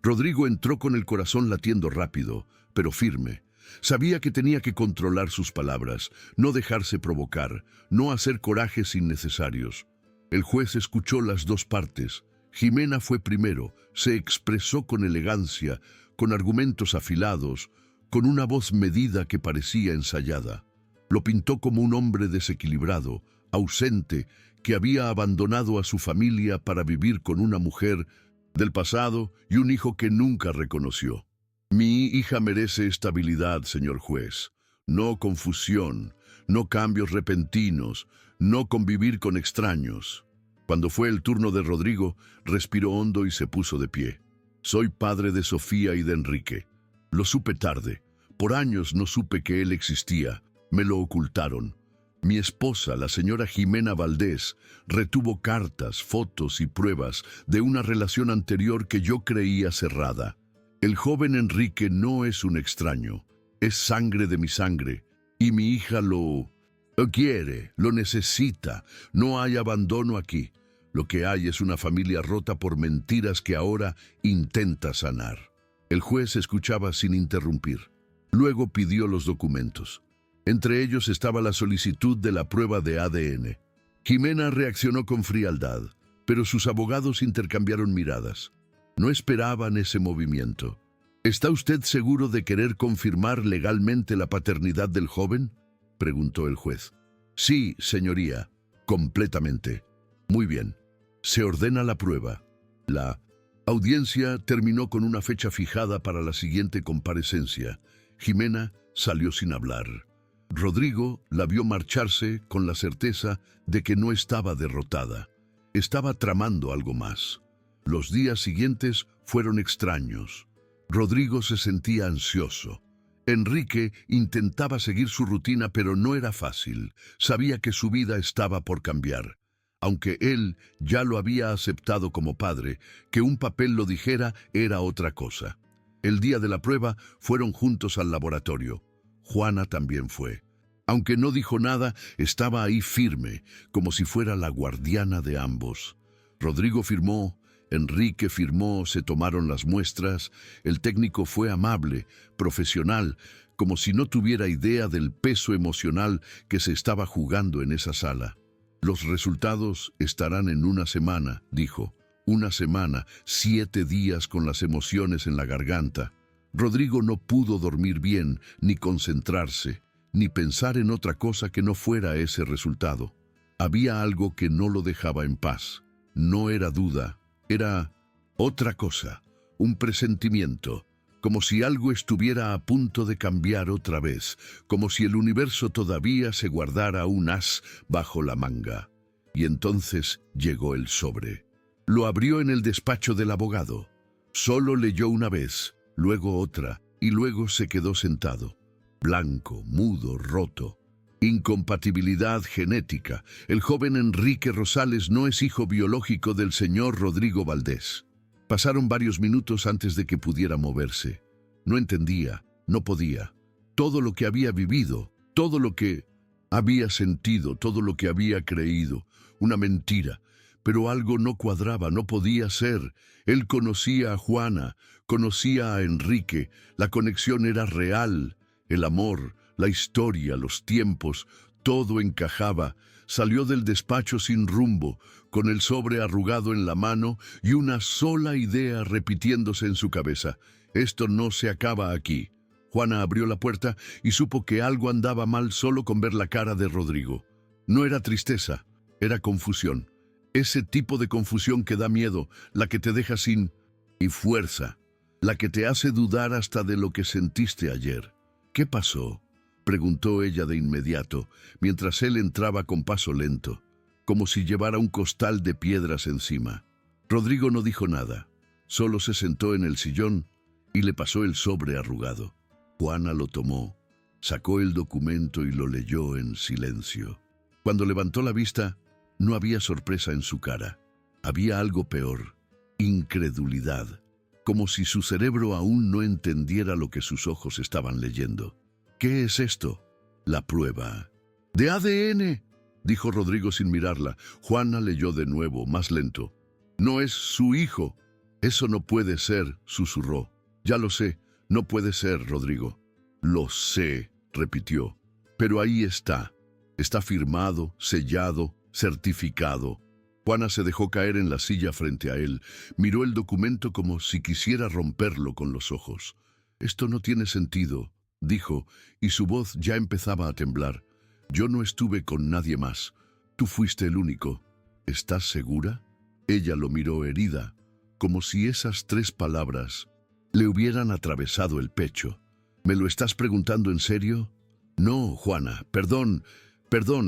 [SPEAKER 1] Rodrigo entró con el corazón latiendo rápido, pero firme. Sabía que tenía que controlar sus palabras, no dejarse provocar, no hacer corajes innecesarios. El juez escuchó las 2 partes. Jimena fue primero, se expresó con elegancia, con argumentos afilados, con una voz medida que parecía ensayada. Lo pintó como un hombre desequilibrado, ausente, que había abandonado a su familia para vivir con una mujer del pasado y un hijo que nunca reconoció. Mi hija merece estabilidad, señor juez. No confusión, no cambios repentinos, no convivir con extraños. Cuando fue el turno de Rodrigo, respiró hondo y se puso de pie. Soy padre de Sofía y de Enrique. Lo supe tarde. Por años no supe que él existía. Me lo ocultaron. Mi esposa, la señora Jimena Valdés, retuvo cartas, fotos y pruebas de una relación anterior que yo creía cerrada. El joven Enrique no es un extraño, es sangre de mi sangre, y mi hija lo quiere, lo necesita. No hay abandono aquí. Lo que hay es una familia rota por mentiras que ahora intenta sanar. El juez escuchaba sin interrumpir. Luego pidió los documentos. Entre ellos estaba la solicitud de la prueba de ADN. Jimena reaccionó con frialdad, pero sus abogados intercambiaron miradas. No esperaban ese movimiento. ¿Está usted seguro de querer confirmar legalmente la paternidad del joven?, preguntó el juez. Sí, señoría, completamente. Muy bien. Se ordena la prueba. La audiencia terminó con una fecha fijada para la siguiente comparecencia. Jimena salió sin hablar. Rodrigo la vio marcharse con la certeza de que no estaba derrotada. Estaba tramando algo más. Los días siguientes fueron extraños. Rodrigo se sentía ansioso. Enrique intentaba seguir su rutina, pero no era fácil. Sabía que su vida estaba por cambiar. Aunque él ya lo había aceptado como padre, que un papel lo dijera era otra cosa. El día de la prueba fueron juntos al laboratorio. Juana también fue. Aunque no dijo nada, estaba ahí firme, como si fuera la guardiana de ambos. Rodrigo firmó, Enrique firmó, se tomaron las muestras. El técnico fue amable, profesional, como si no tuviera idea del peso emocional que se estaba jugando en esa sala. Los resultados estarán en una semana, dijo. Una semana, 7 días con las emociones en la garganta. Rodrigo no pudo dormir bien, ni concentrarse, ni pensar en otra cosa que no fuera ese resultado. Había algo que no lo dejaba en paz. No era duda, era otra cosa, un presentimiento, como si algo estuviera a punto de cambiar otra vez, como si el universo todavía se guardara un as bajo la manga. Y entonces llegó el sobre. Lo abrió en el despacho del abogado. Solo leyó una vez, luego otra, y luego se quedó sentado. Blanco, mudo, roto. Incompatibilidad genética. El joven Enrique Rosales no es hijo biológico del señor Rodrigo Valdés. Pasaron varios minutos antes de que pudiera moverse. No entendía, no podía. Todo lo que había vivido, todo lo que había sentido, todo lo que había creído, una mentira. Pero algo no cuadraba, no podía ser. Él conocía a Juana, conocía a Enrique, la conexión era real. El amor, la historia, los tiempos, todo encajaba. Salió del despacho sin rumbo, con el sobre arrugado en la mano y una sola idea repitiéndose en su cabeza. Esto no se acaba aquí. Juana abrió la puerta y supo que algo andaba mal solo con ver la cara de Rodrigo. No era tristeza, era confusión. Ese tipo de confusión que da miedo, la que te deja sin fuerza, la que te hace dudar hasta de lo que sentiste ayer. ¿Qué pasó?, preguntó ella de inmediato, mientras él entraba con paso lento, como si llevara un costal de piedras encima. Rodrigo no dijo nada, solo se sentó en el sillón y le pasó el sobre arrugado. Juana lo tomó, sacó el documento y lo leyó en silencio. Cuando levantó la vista, no había sorpresa en su cara. Había algo peor, incredulidad, como si su cerebro aún no entendiera lo que sus ojos estaban leyendo. ¿Qué es esto? La prueba. ¡De ADN!, dijo Rodrigo sin mirarla. Juana leyó de nuevo, más lento. «No es su hijo». «Eso no puede ser», susurró. «Ya lo sé, no puede ser, Rodrigo». «Lo sé», repitió. «Pero ahí está. Está firmado, sellado, certificado». Juana se dejó caer en la silla frente a él. Miró el documento como si quisiera romperlo con los ojos. «Esto no tiene sentido», dijo, y su voz ya empezaba a temblar. «Yo no estuve con nadie más. Tú fuiste el único. ¿Estás segura?». Ella lo miró herida, como si esas 3 palabras le hubieran atravesado el pecho. «¿Me lo estás preguntando en serio?». «No, Juana, perdón,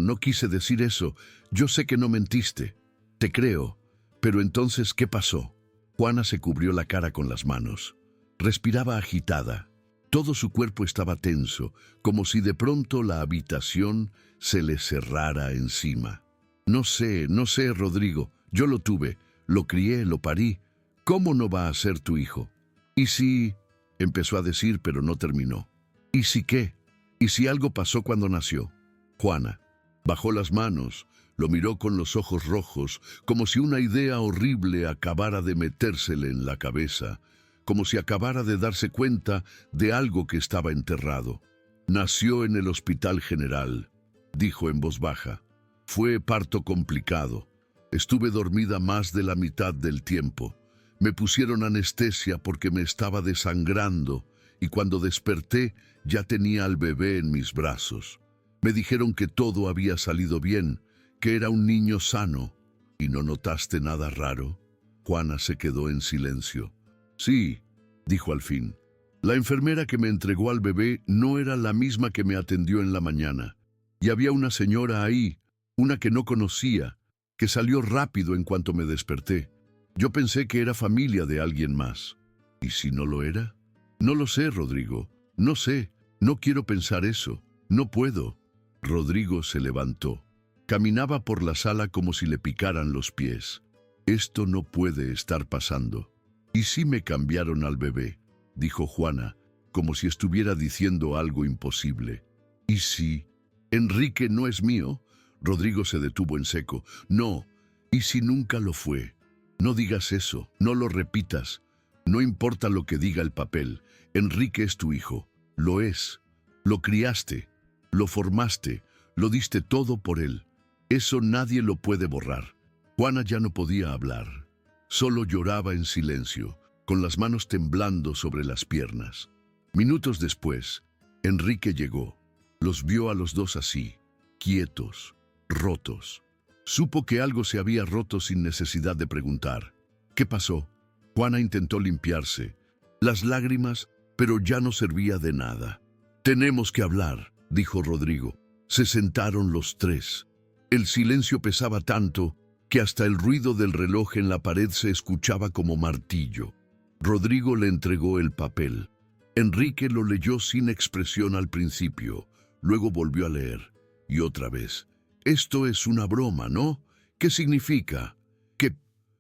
[SPEAKER 1] no quise decir eso. Yo sé que no mentiste. Te creo. Pero entonces, ¿qué pasó?». Juana se cubrió la cara con las manos. Respiraba agitada. Todo su cuerpo estaba tenso, como si de pronto la habitación se le cerrara encima. No sé, Rodrigo. Yo lo tuve, lo crié, lo parí. ¿Cómo no va a ser tu hijo? ¿Y si...?», empezó a decir, pero no terminó. «¿Y si qué? ¿Y si algo pasó cuando nació?». Juana bajó las manos, lo miró con los ojos rojos, como si una idea horrible acabara de metérsele en la cabeza, como si acabara de darse cuenta de algo que estaba enterrado. «Nació en el Hospital General», dijo en voz baja. «Fue parto complicado. Estuve dormida más de la mitad del tiempo. Me pusieron anestesia porque me estaba desangrando y cuando desperté ya tenía al bebé en mis brazos. Me dijeron que todo había salido bien, que era un niño sano. ¿Y no notaste nada raro?». Juana se quedó en silencio. «Sí», dijo al fin. «La enfermera que me entregó al bebé no era la misma que me atendió en la mañana. Y había una señora ahí, una que no conocía, que salió rápido en cuanto me desperté. Yo pensé que era familia de alguien más». «¿Y si no lo era?». «No lo sé, Rodrigo. No sé. No quiero pensar eso. No puedo». Rodrigo se levantó. Caminaba por la sala como si le picaran los pies. «Esto no puede estar pasando». «¿Y si me cambiaron al bebé?», dijo Juana, como si estuviera diciendo algo imposible. «¿Y si...?». «Enrique no es mío». Rodrigo se detuvo en seco. «No. ¿Y si nunca lo fue?». «No digas eso, no lo repitas. No importa lo que diga el papel. Enrique es tu hijo. Lo es. Lo criaste, lo formaste, lo diste todo por él. Eso nadie lo puede borrar». Juana ya no podía hablar. Solo lloraba en silencio, con las manos temblando sobre las piernas. Minutos después, Enrique llegó. Los vio a los dos así, quietos, rotos. Supo que algo se había roto sin necesidad de preguntar. «¿Qué pasó?». Juana intentó limpiarse las lágrimas, pero ya no servía de nada. «Tenemos que hablar», dijo Rodrigo. Se sentaron los 3. El silencio pesaba tanto que hasta el ruido del reloj en la pared se escuchaba como martillo. Rodrigo le entregó el papel. Enrique lo leyó sin expresión al principio, luego volvió a leer. Y otra vez. «Esto es una broma, ¿no? ¿Qué significa?». «Que...».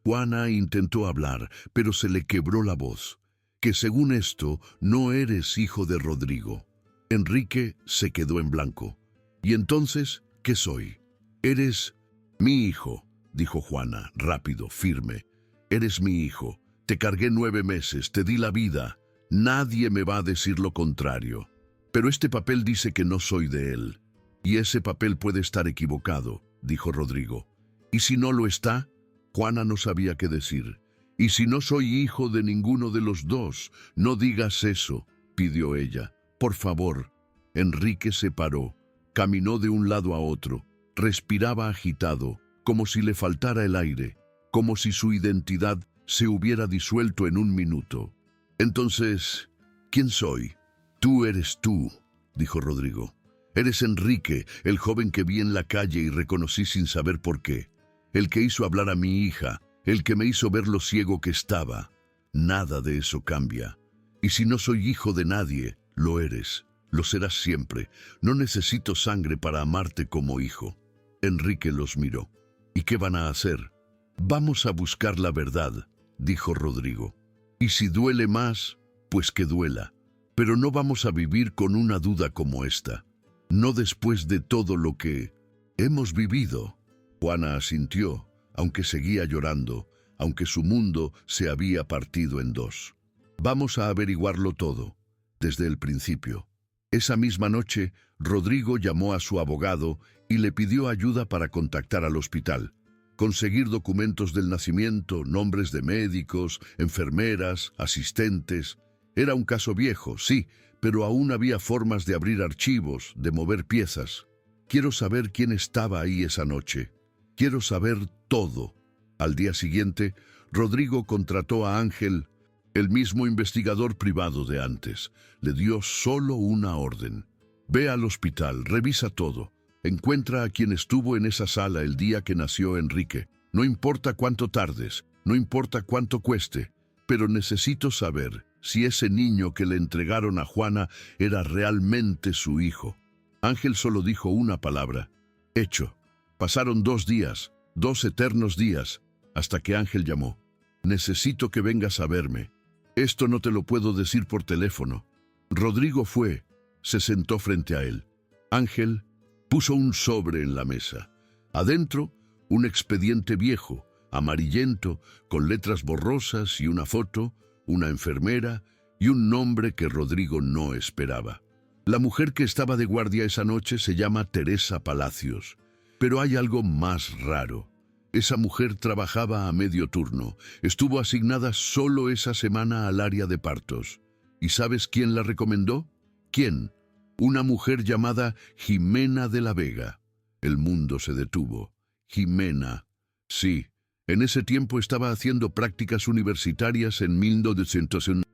[SPEAKER 1] Juana intentó hablar, pero se le quebró la voz. «Que según esto, no eres hijo de Rodrigo». Enrique se quedó en blanco. «¿Y entonces qué soy?». «Eres mi hijo», dijo Juana, rápido, firme. «Eres mi hijo. Te cargué 9 meses, te di la vida. Nadie me va a decir lo contrario». Pero este papel dice que no soy de él. Y ese papel puede estar equivocado, dijo Rodrigo. ¿Y si no lo está? Juana no sabía qué decir. «Y si no soy hijo de ninguno de los dos, no digas eso», pidió ella. «Por favor». Enrique se paró, caminó de un lado a otro, respiraba agitado, como si le faltara el aire, como si su identidad se hubiera disuelto en un minuto. «Entonces, ¿quién soy?» «Tú eres tú», dijo Rodrigo. «Eres Enrique, el joven que vi en la calle y reconocí sin saber por qué. El que hizo hablar a mi hija, el que me hizo ver lo ciego que estaba. Nada de eso cambia. Y si no soy hijo de nadie, lo eres, lo serás siempre. No necesito sangre para amarte como hijo». Enrique los miró. «¿Y qué van a hacer?» «Vamos a buscar la verdad», dijo Rodrigo. «Y si duele más, pues que duela. Pero no vamos a vivir con una duda como esta. No después de todo lo que hemos vivido». Juana asintió, aunque seguía llorando, aunque su mundo se había partido en dos. «Vamos a averiguarlo todo, desde el principio». Esa misma noche, Rodrigo llamó a su abogado y le pidió ayuda para contactar al hospital, conseguir documentos del nacimiento, nombres de médicos, enfermeras, asistentes. Era un caso viejo, sí, pero aún había formas de abrir archivos, de mover piezas. «Quiero saber quién estaba ahí esa noche. Quiero saber todo». Al día siguiente, Rodrigo contrató a Ángel, el mismo investigador privado de antes. Le dio solo una orden: «Ve al hospital, revisa todo. Encuentra a quien estuvo en esa sala el día que nació Enrique. No importa cuánto tardes, no importa cuánto cueste, pero necesito saber si ese niño que le entregaron a Juana era realmente su hijo». Ángel solo dijo una palabra: «Hecho». Pasaron 2 días, 2 eternos días, hasta que Ángel llamó. «Necesito que vengas a verme. Esto no te lo puedo decir por teléfono». Rodrigo fue, se sentó frente a él. Ángel puso un sobre en la mesa. Adentro, un expediente viejo, amarillento, con letras borrosas y una foto, una enfermera y un nombre que Rodrigo no esperaba. La mujer que estaba de guardia esa noche se llama Teresa Palacios. Pero hay algo más raro. Esa mujer trabajaba a medio turno. Estuvo asignada solo esa semana al área de partos. ¿Y sabes quién la recomendó? ¿Quién? Una mujer llamada Jimena de la Vega. El mundo se detuvo. Jimena. Sí, en ese tiempo estaba haciendo prácticas universitarias en 1901.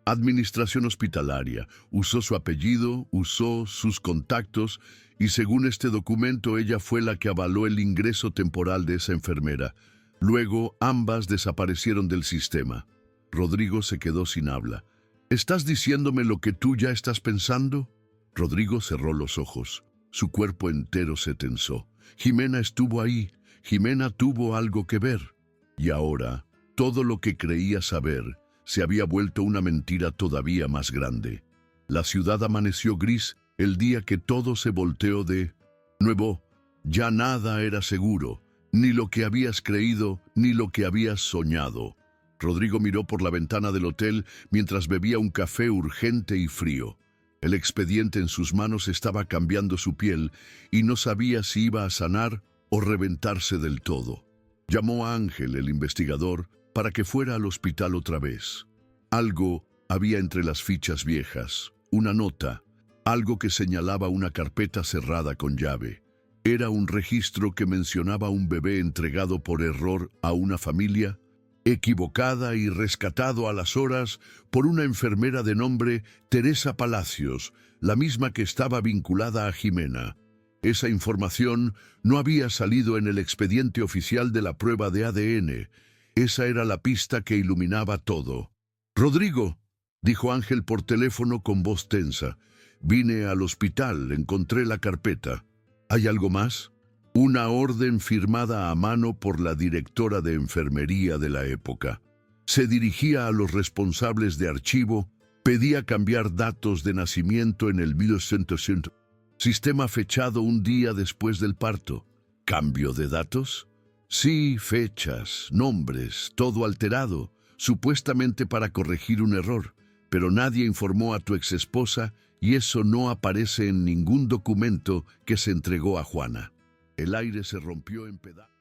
[SPEAKER 1] Administración hospitalaria. Usó su apellido, usó sus contactos, y según este documento ella fue la que avaló el ingreso temporal de esa enfermera. Luego ambas desaparecieron del sistema. Rodrigo se quedó sin habla. ¿Estás diciéndome lo que tú ya estás pensando? Rodrigo cerró los ojos. Su cuerpo entero se tensó. Jimena estuvo ahí. Jimena tuvo algo que ver. Y ahora, todo lo que creía saber se había vuelto una mentira todavía más grande. La ciudad amaneció gris el día que todo se volteó de nuevo. Ya nada era seguro, ni lo que habías creído, ni lo que habías soñado. Rodrigo miró por la ventana del hotel mientras bebía un café urgente y frío. El expediente en sus manos estaba cambiando su piel y no sabía si iba a sanar o reventarse del todo. Llamó a Ángel, el investigador, para que fuera al hospital otra vez. Algo había entre las fichas viejas, una nota, algo que señalaba una carpeta cerrada con llave. Era un registro que mencionaba un bebé entregado por error a una familia equivocada y rescatado a las horas por una enfermera de nombre Teresa Palacios, la misma que estaba vinculada a Jimena. Esa información no había salido en el expediente oficial de la prueba de ADN. Esa era la pista que iluminaba todo. «Rodrigo», dijo Ángel por teléfono con voz tensa. «Vine al hospital, encontré la carpeta. ¿Hay algo más?» Una orden firmada a mano por la directora de enfermería de la época. Se dirigía a los responsables de archivo, pedía cambiar datos de nacimiento en el 1900. Sistema fechado un día después del parto. ¿Cambio de datos? Sí, fechas, nombres, todo alterado, supuestamente para corregir un error. pero nadie informó a tu exesposa y eso no aparece en ningún documento que se entregó a Juana. El aire se rompió en pedazos.